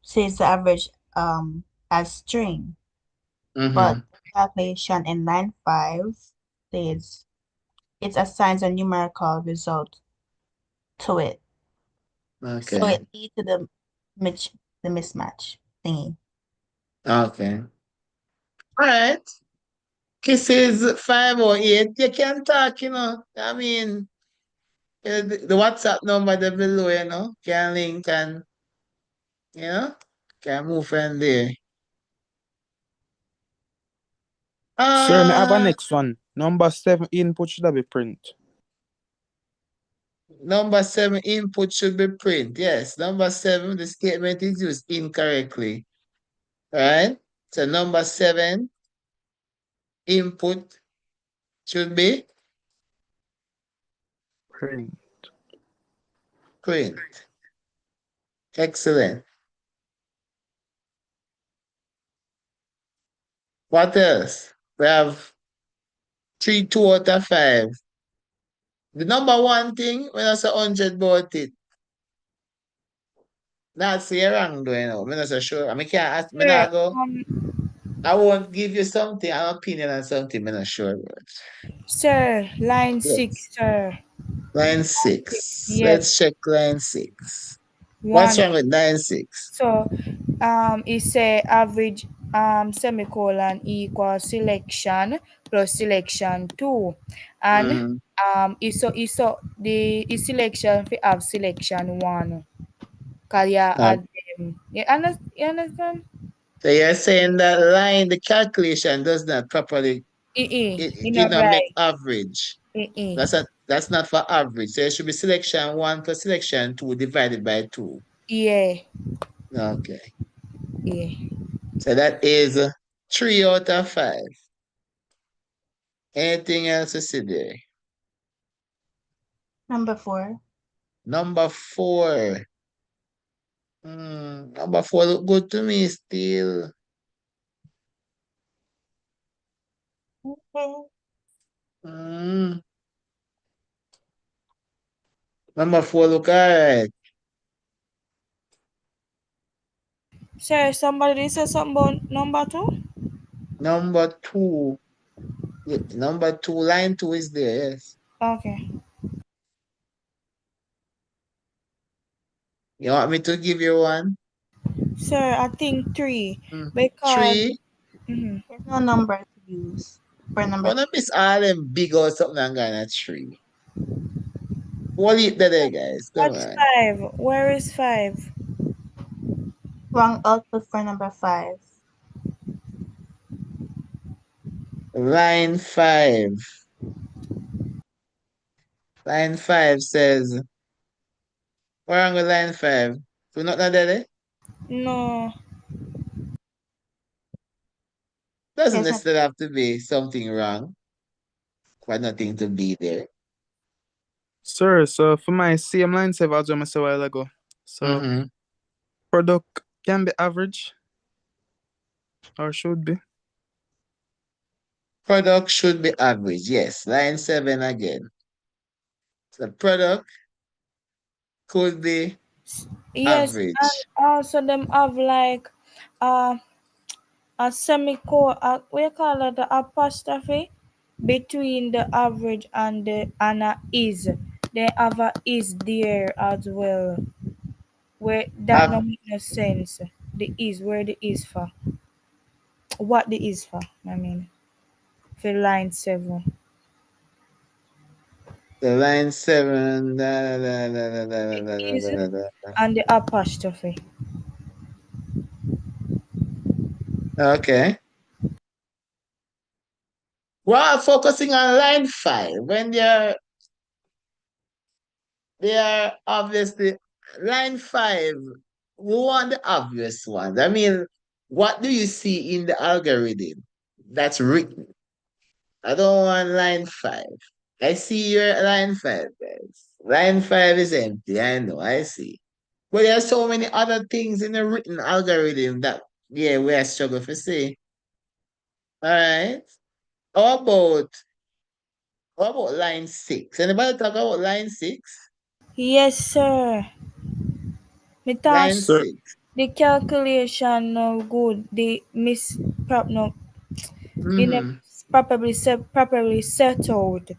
says the average as string, but Mm-hmm. the calculation in line 5 says it assigns a numerical result to it. So Okay. it leads to the mismatch thingy. Okay. All right. Kisses 5 or 8. You can talk, I mean, the WhatsApp number there below, can link and, you know, can move from there. Sir, may I have a Uh, next one. Number 7 input should be print. Number 7 input should be print. Yes, number 7, the statement is used incorrectly. Right? So number 7 input should be Print. print. Excellent. What else? We have 3, 2 out of 5. The number 1 thing, when I say 100 about it, that's say wrong though, I'm not so sure. I mean, can't ask, me Sir, not go. I won't give you something, an opinion on something, I'm not sure about. Sir, line Yes. 6, sir. Line 6. Let's Yes. check line 6. What's One. wrong with line 6? So it say average semicolon equals selection plus selection 2. And Mm-hmm. so the selection we have selection 1. Cause you Uh, add them. You understand? so you're saying that line, the calculation does not properly, You it did not not make right. average. Eh. That's not for average. So it should be selection 1 plus selection 2 divided by 2. Yeah. Okay. Yeah. So that is 3 out of 5. Anything else to see there? Number 4. Number 4. Number 4 look good to me still. Okay. Mm, Number 4 look alright. Sir, somebody said something about number 2? Number 2. Yeah, number 2, line 2 is there, yes. Okay. You want me to give you one? Sir, I think 3. Because 3. mhm. There's no number to use for number Wanna 3. miss all them big or something and going at 3. What it there, guys? Come What's on. 5? Where is 5? Wrong output for number 5. Line 5. Line 5 says, what wrong with line 5? So not that there? No. Doesn't There's no necessarily have to be something wrong for nothing to be there. Sir, so for my same line save as I said a while ago. So Mm-hmm. product can be average or should be. Product should be average. Yes. Line 7 again. So product could be Yes, and average. also them have like uh, a semicolon, what you call it, the apostrophe between the average and the and a is. They have a is there as well. Where that Have no make no sense. The is where the is for. What the is for? I mean, for line 7. the line 7. Da, da, da, da, da, The da, da, is da, da, da. and the apostrophe. Okay. Well, focusing on line 5 when they are obviously line 5. We want the obvious ones. I mean, what do you see in the algorithm that's written? I don't want line 5. I see your line 5, guys. Line 5 is empty. I know, I see. But there are so many other things in the written algorithm that, yeah, we are struggle to see. All right. How about how about line 6? Anybody talk about line 6? Yes, sir. Me thought Line Sir, 6. the calculation no good. The miss no in a Mm-hmm. properly settled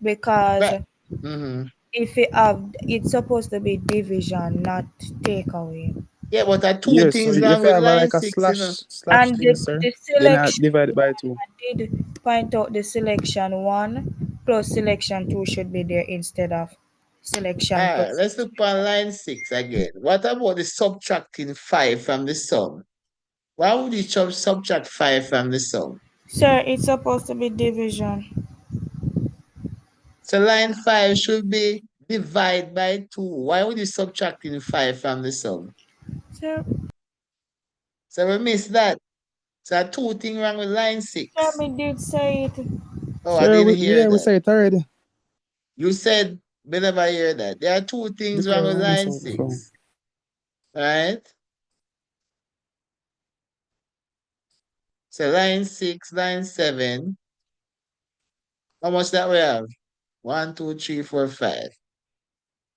because Right. Mm-hmm. if it have it's supposed to be division, not takeaway. Yeah, but there are two yeah, so things if wrong you with have a, line like a 6, you know. slash And thing, sir, the then I selection divide it by one, 2. I did point out the selection 1 plus selection 2 should be there instead of All selection right, plus let's look on line 6 again. What about the subtracting 5 from the sum? Why would you subtract 5 from the sum? sir, it's supposed to be division. So line 5 should be divide by 2. Why would you subtracting 5 from the sum? Sir, So we missed that. So two things wrong with line sir, 6. me did say it. Oh, I Sir, didn't hear we that. say it already. You said we never hear that. There are two things Look wrong with around this line on the phone. 6. Right? So line 6, line 7. How much that we have? 1, 2, 3, 4, 5.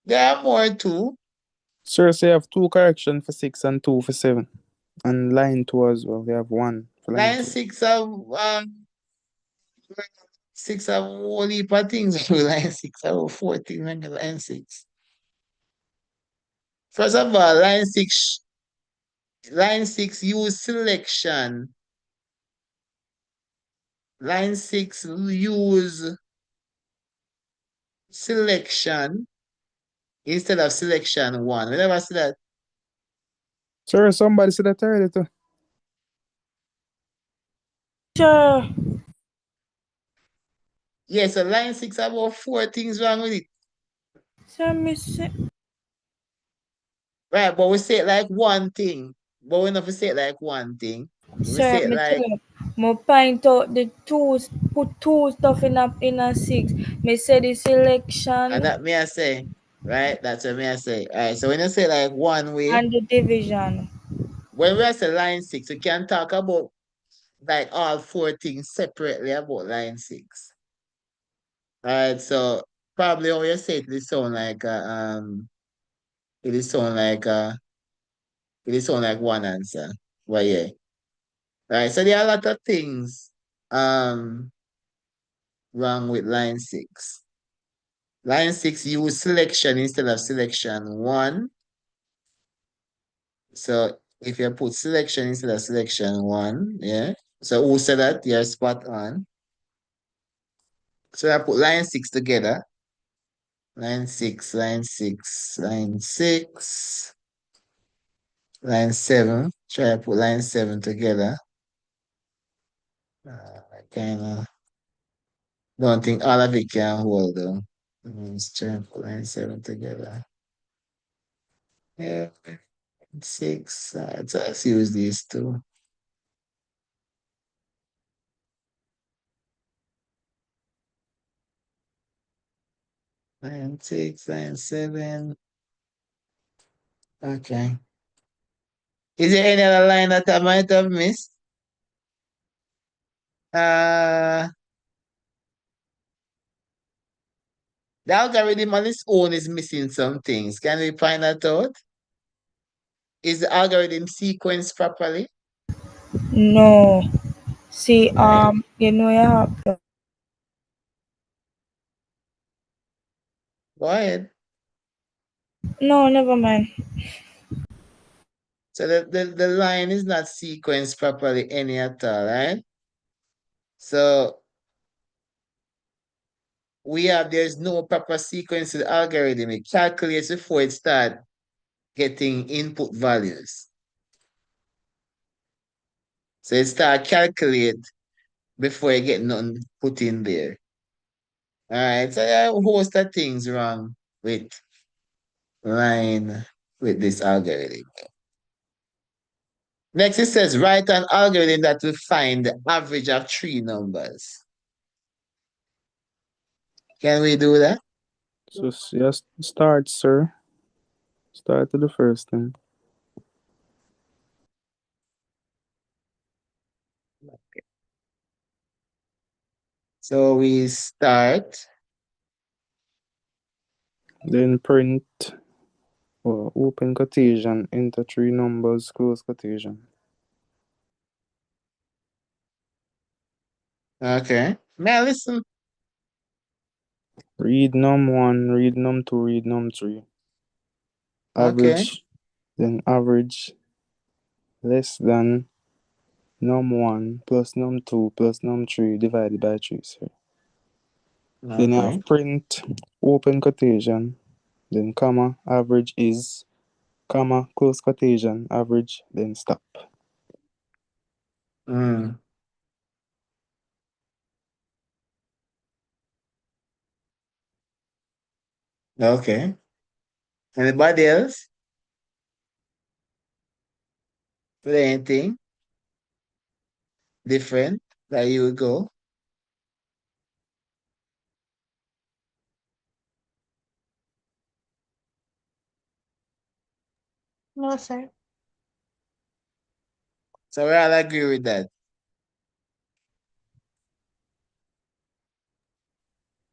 There are more too. Sir, so you have 2 correction for 6 and 2 for 7. And line 2 as well. We have 1 Flying line to. 6 have a whole heap of things. Line 6 have 14 on the line 6. First of all, line 6 use selection. Line 6 use selection instead of selection 1. We never see that. Sir, somebody said that already too. Sure. Yeah, so line 6 have about 4 things wrong with it. So me say, Right, but we say it like one thing. But we never say it like one thing. We sir, say it me tell like, you, me point out the two, put two stuff in a six. Me say the and selection that may I say, right? That's what may I say. All right, so when you say like one way, and the division. when we say line 6, we can talk about like all 4 things separately about line 6. All right, so probably how you say it, it sound like it is sound like it is sound like one answer. Well, yeah. All right, so there are a lot of things wrong with line 6. Line 6 use selection instead of selection 1. So if you put selection instead of selection 1, yeah. So who said that? You're spot on. So I put line 6 together. Line 6, line 6, line 6, line 7. Try to put line 7 together. I kind of don't think all of it can hold though. Let's try and put line 7 together. Yeah, 6. So let's use these two. Line 6, line 7. Okay. Is there any other line that I might have missed? Uh, the algorithm on its own is missing some things. Can we find that out? Is the algorithm sequenced properly? No. See, Right. you know you have to. Go ahead. No, never mind. So the line is not sequenced properly any at all, right? So there's no proper sequence to the algorithm. It calculates before it start getting input values. So it start calculate before you get nothing put in there. All right. So there are a host of things wrong with line with this algorithm. Next, it says write an algorithm that will find the average of 3 numbers. Can we do that? So just start, sir. Start to the first thing. So we start. Then print or open quotation, enter 3 numbers, close quotation. Okay. Now listen. Read num1, read num2, read num3. Okay. Average, then average less than num1 plus num2 plus num3 divided by 3, sir. Then you Okay. have print, open quotation, then comma, average is, comma, close quotation, average, then stop. Mm. Okay. Anybody else? Put anything different that you would go? No, sir. So we all agree with that.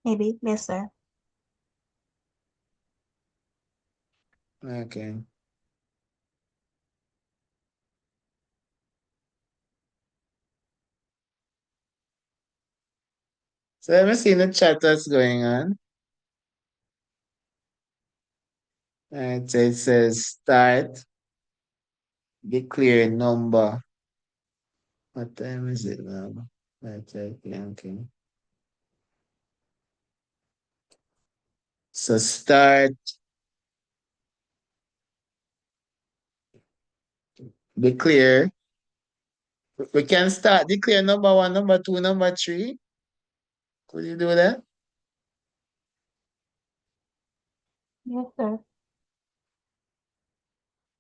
Maybe. Yes, sir. Okay. So let me see in the chat what's going on. Alright, so it says start, declare number. What time is it now? Right, okay. So start, declare. We can start declare number one, number two, number three. Could you do that? Yes, sir.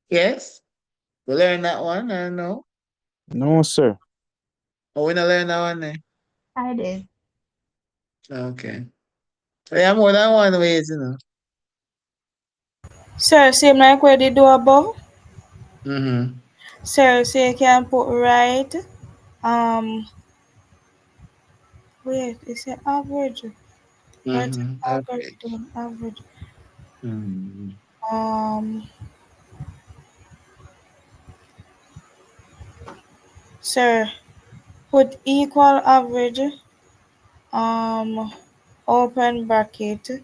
Yes? We learn that one, I know. No, sir. Oh, we not learn that one then. I did. Okay. We have more than one ways, you know. Sir, same like what they do above. Mm-hmm. Sir, so you can put right. Um, wait, it's an average. Right, Mm-hmm. Average. algorithm average. Mm-hmm. Um, sir, put equal average. Um, open bracket.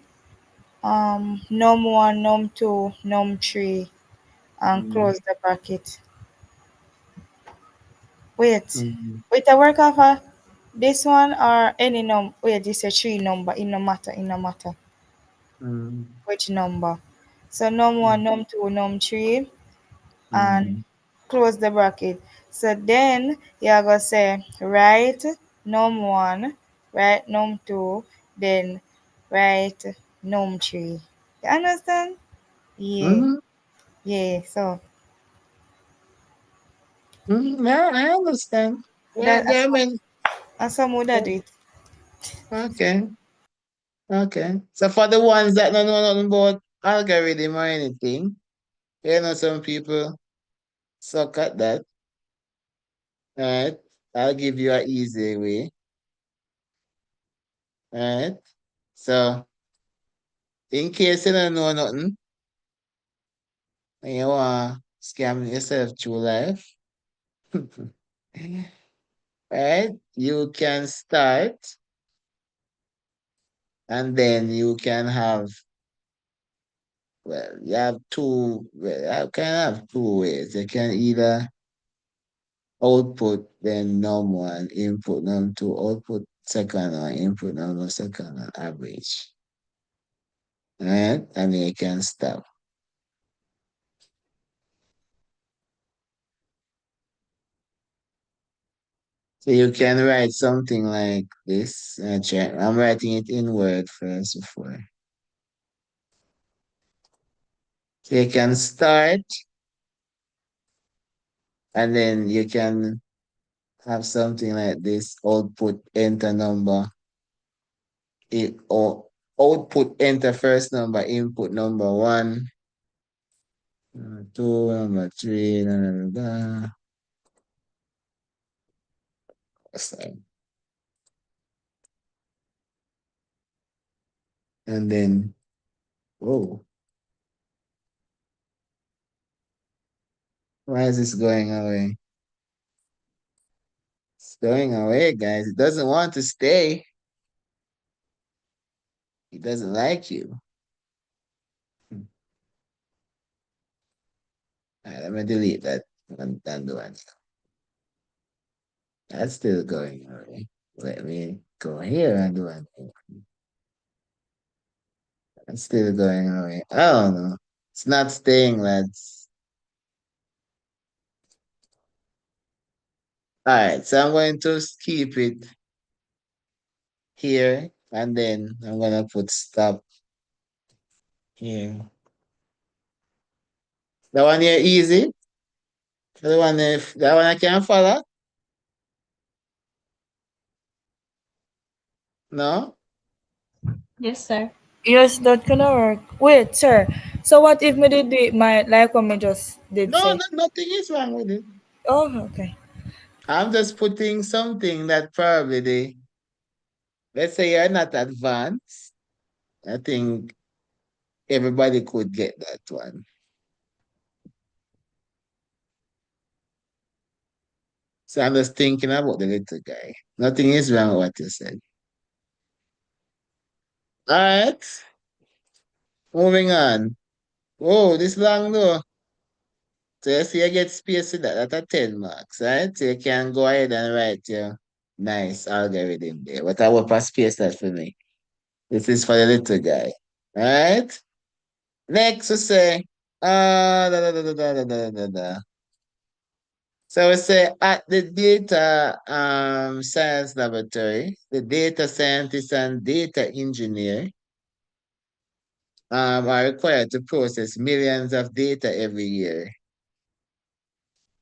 Num one, num two, num three, and Mm-hmm. close the bracket. Wait, Mm-hmm. wait, I work off this one or any num. Wait, this is a three number. It no matter. It no matter Mm-hmm. which number. So num one, num two, num three, and Mm-hmm. close the bracket. So then you're gonna say write num one, write num two, then write num three. You understand? Yeah, Mm-hmm. yeah. So Mm-hmm. Yeah, I understand. Yeah, that yeah, I mean, and some would do it. okay. Okay. So for the ones that don't know nothing about algorithm or anything, you know, some people suck at that. Alright. I'll give you an easy way. Alright. So in case you don't know nothing and you want to scam yourself through life, right? You can start and then you can have, well, you have two, well, you can have two ways. You can either output then num one, input num two, output second one, input num second one, average. Right? And then you can stop. So you can write something like this. I'm writing it in Word first before. So you can start and then you can have something like this, output enter number, or output enter first number, input number one, two, number three, da, da, da, da. So, and then, whoa, why is this going away? It's going away, guys. It doesn't want to stay. It doesn't like you. All right, let me delete that and do it. That's still going away. Let me go here and do it. It's still going away. I don't know. It's not staying, lads. All right, so I'm going to keep it here and then I'm gonna put stop here. That one here easy. That one I can follow. No? Yes, sir. Yes, that gonna work. Wait, sir. So what if me did it my like what me just did No, say? no, nothing is wrong with it. Oh, okay. I'm just putting something that probably let's say you're not advanced. I think everybody could get that one. So I'm just thinking about the little guy. Nothing is wrong with what you said. All right. Moving on. Oh, this long though. So you see, you get space with that. That's a 10 marks, right? So you can go ahead and write your nice algorithm there. What I want for space that for me. This is for the little guy. All right. Next, we say, da, da, da, da, da, da, da, da. So we say at the data science laboratory, the data scientist and data engineer are required to process millions of data every year.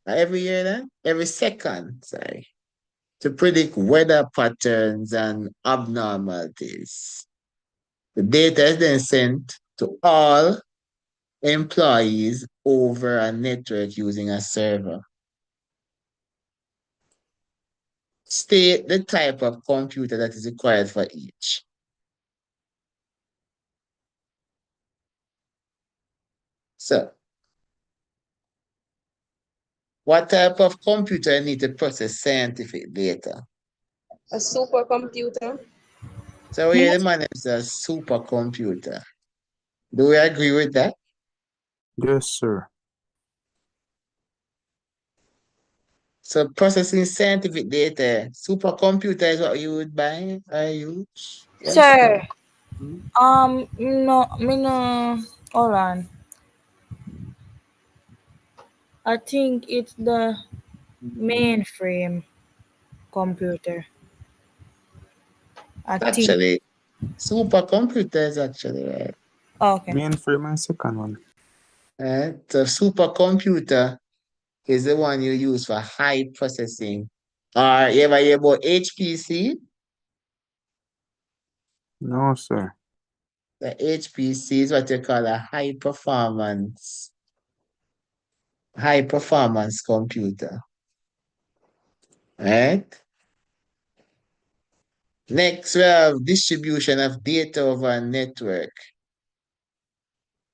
Every year then? Every second, sorry. To predict weather patterns and abnormalities. The data is then sent to all employees over a network using a server. State the type of computer that is required for each. So, what type of computer you need to process scientific data? A supercomputer. So here the man is a supercomputer. Do we agree with that? Yes, sir. So processing scientific data, supercomputer is what you would buy or use? Yes. Sir, Hmm? no, hold on. I think it's the mainframe computer. I think. Actually, supercomputer is actually right. Okay. Mainframe and second one. So supercomputer is the one you use for high processing. Or you ever hear about HPC? No, sir. The HPC is what you call a high performance computer. Right? Next, we have distribution of data over a network.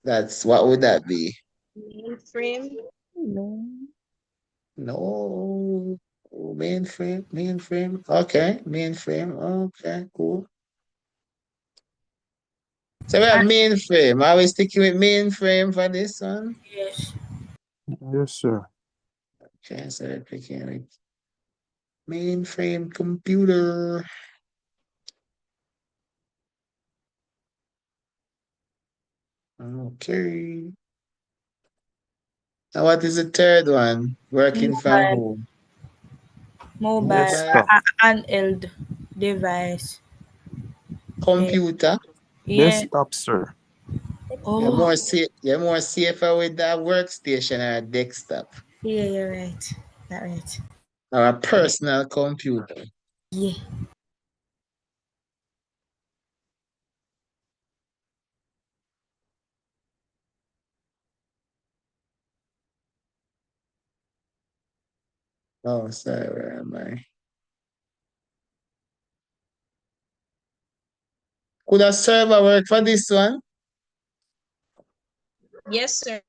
That's what would that be? Mainframe. No. No, mainframe. Okay, mainframe. Okay, cool. So we have mainframe. Are we sticking with mainframe for this one? Yes. Yes, sir. Okay, so we're picking with mainframe computer. Okay. Now what is the third one? Working from Mobile, home. mobile, Mobile Desktop. handheld device. Yeah. computer. Yeah. Desktop, sir. Oh, You're more safer with that workstation or a desktop yeah, you're right. That right. or a personal computer. Yeah. Oh, sorry, where am I? Could a server work for this one? Yes, sir.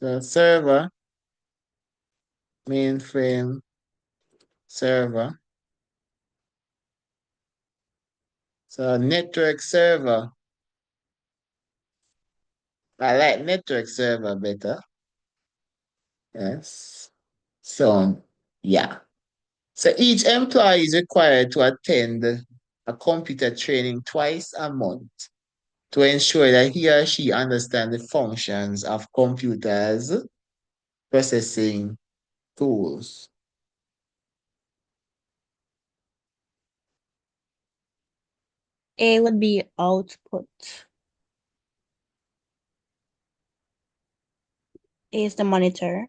So server, mainframe, server. So network server. I like network server better. Yes. So yeah. So each employee is required to attend a computer training twice a month to ensure that he or she understands the functions of computers processing tools. A would be output. A is the monitor.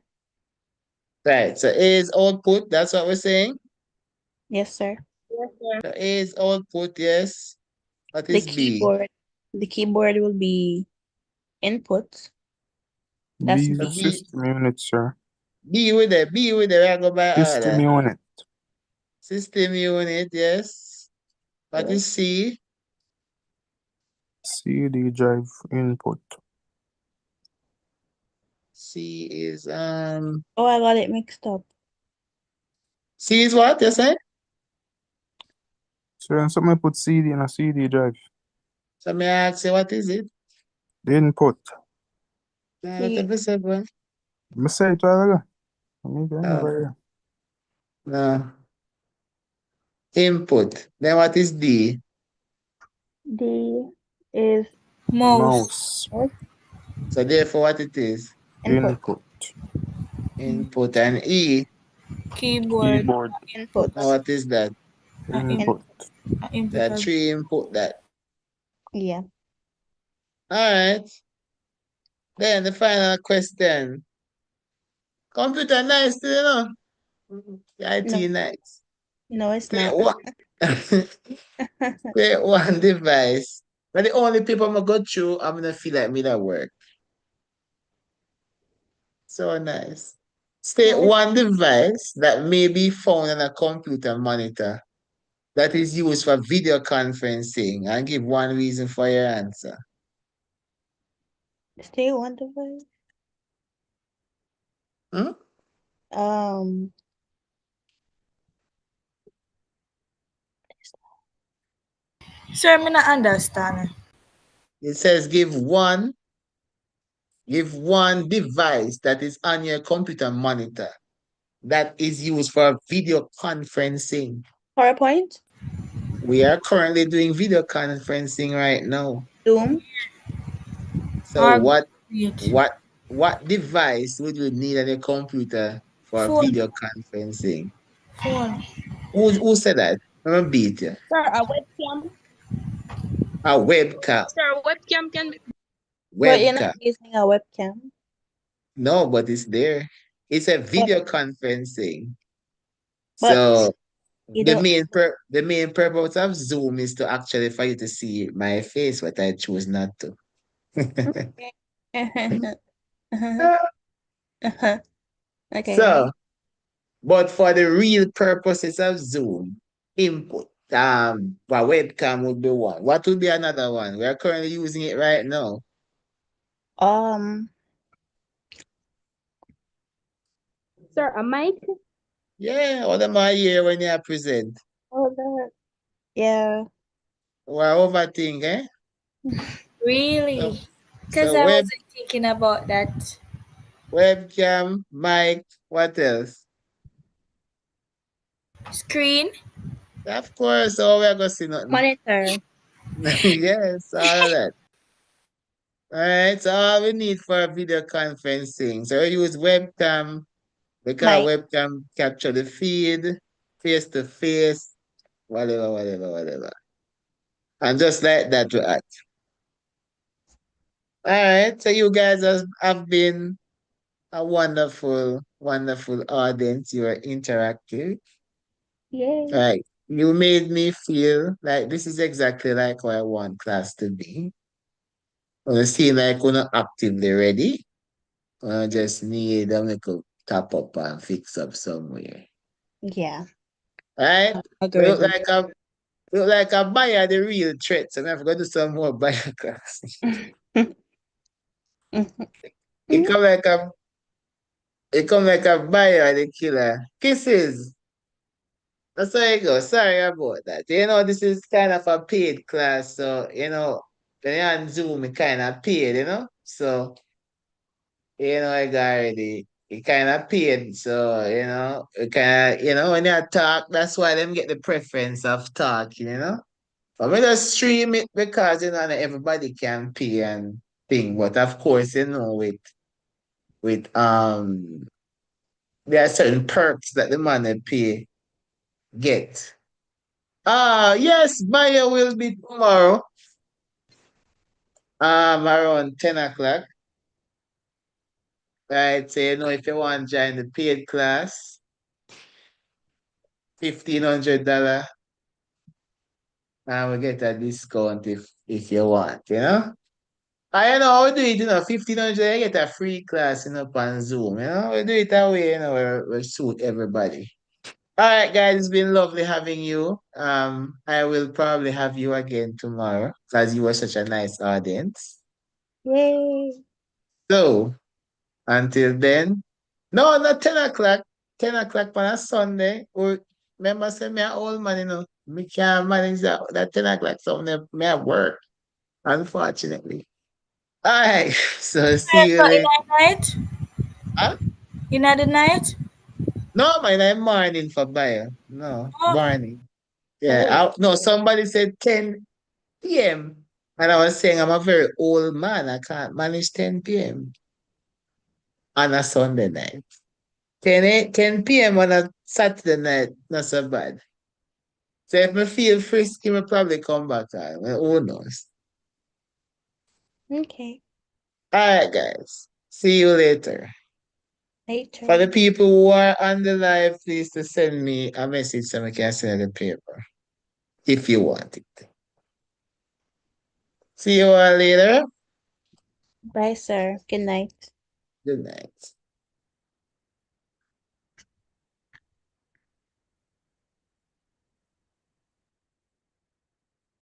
Right. So A is output, that's what we're saying. Yes, sir. Yes, sir. So A is output, yes. What The is B? keyboard. The keyboard will be input. That's B is So the B. system unit, sir. B with the I go by System order. unit. System unit, yes. What is Yes. C? CD drive input. C is Oh, I got it mixed up. C is what you say? So when somebody put CD in a CD drive, So may I ask you, what is it? the input. What have you said, boy? I say it all ago. I mean, I Oh, never hear. no. Input. Then what is D? D is Mouse. Mouse. So therefore what it is? input. Input. And E. Keyboard. Keyboard. Input. Now what is that? Input. Input There are as three input that. Yeah. Alright. Then the final question. Computer nice, you know. No, IT nice. no, it's Create not. one. Create one device. But the only people I'm gonna go through, I'm gonna feel like me that work. So nice. State No, it's one device that may be found on a computer monitor that is used for video conferencing and give one reason for your answer. still one device. Hmm? Um, Sir, me not understand. It says give one device that is on your computer monitor that is used for video conferencing. PowerPoint, We are currently doing video conferencing right now. Zoom, So Or what it. what what device would you need on your computer for Phone. video conferencing? Phone. Who said that? I'm gonna beat you. Sir, a webcam. A webcam. Sir, a webcam can be. but you're not Webcam. using a webcam. No, but it's there. It's a But video conferencing. but So you the don't. main purpose of Zoom is to actually for you to see my face, but I choose not to. Okay. So, but for the real purposes of Zoom, input, a webcam would be one. What would be another one? We are currently using it right now. Um, Sir, a mic. Yeah, all them are here when you present. oh that. Yeah. Well, overthink, eh? So, Really? Because so I wasn't thinking about that. webcam, mic, what else? Screen. Of course, all we're gonna see nothing. Monitor. Yes, all of that. All right, so all we need for video conferencing. So we use webcam because Mic. webcam capture the feed, face to face, whatever. And just like that we act. All right, so you guys have been a wonderful audience. You are interactive. All Yay. right. You made me feel like this is exactly like what I want class to be. I seem like we're not actively ready. I just need a little top up and fix up somewhere. Yeah. Right? We look Algorithm. like a look like a buyer the real threat. So I'm gonna do some more buyer class. It come like a it come like a buyer the killer. Kisses. That's how it goes. Sorry about that. This is kind of a paid class, so when you're on Zoom, it kind of paid, So I got already it kind of paid, so it kind of when you talk, that's why them get the preference of talking. But we just stream it because not everybody can pay and thing. But of course, with there are certain perks that the man they pay get. Yes, Maya will be tomorrow. Around 10 o'clock. Right. So if you want to join the paid class, $1,500. And we get a discount if you want. I know we do it, 1,500, you get a free class, on Zoom. We do it that way, we suit everybody. All right, guys, it's been lovely having you. I will probably have you again tomorrow because you were such a nice audience. Yay. So until then, no, not 10 o'clock. 10 o'clock on a Sunday. Or remember, say me an old man, Me can't manage that 10 o'clock something me at work, unfortunately. All right. So see you So in later. the night? Huh? In the night? No, man, I'm morning for buyer. No, Oh, morning. Yeah. Oh, No, somebody said 10 p.m. And I was saying I'm a very old man. I can't manage 10 p.m. on a Sunday night. 10 p.m. on a Saturday night, not so bad. So if me feel frisky, me probably come back on. Well, who knows? okay. All right, guys. See you later. For Later. the people who are on the live, please to send me a message so I can send the paper if you want it. See you all later. Bye, sir. Good night. Good night.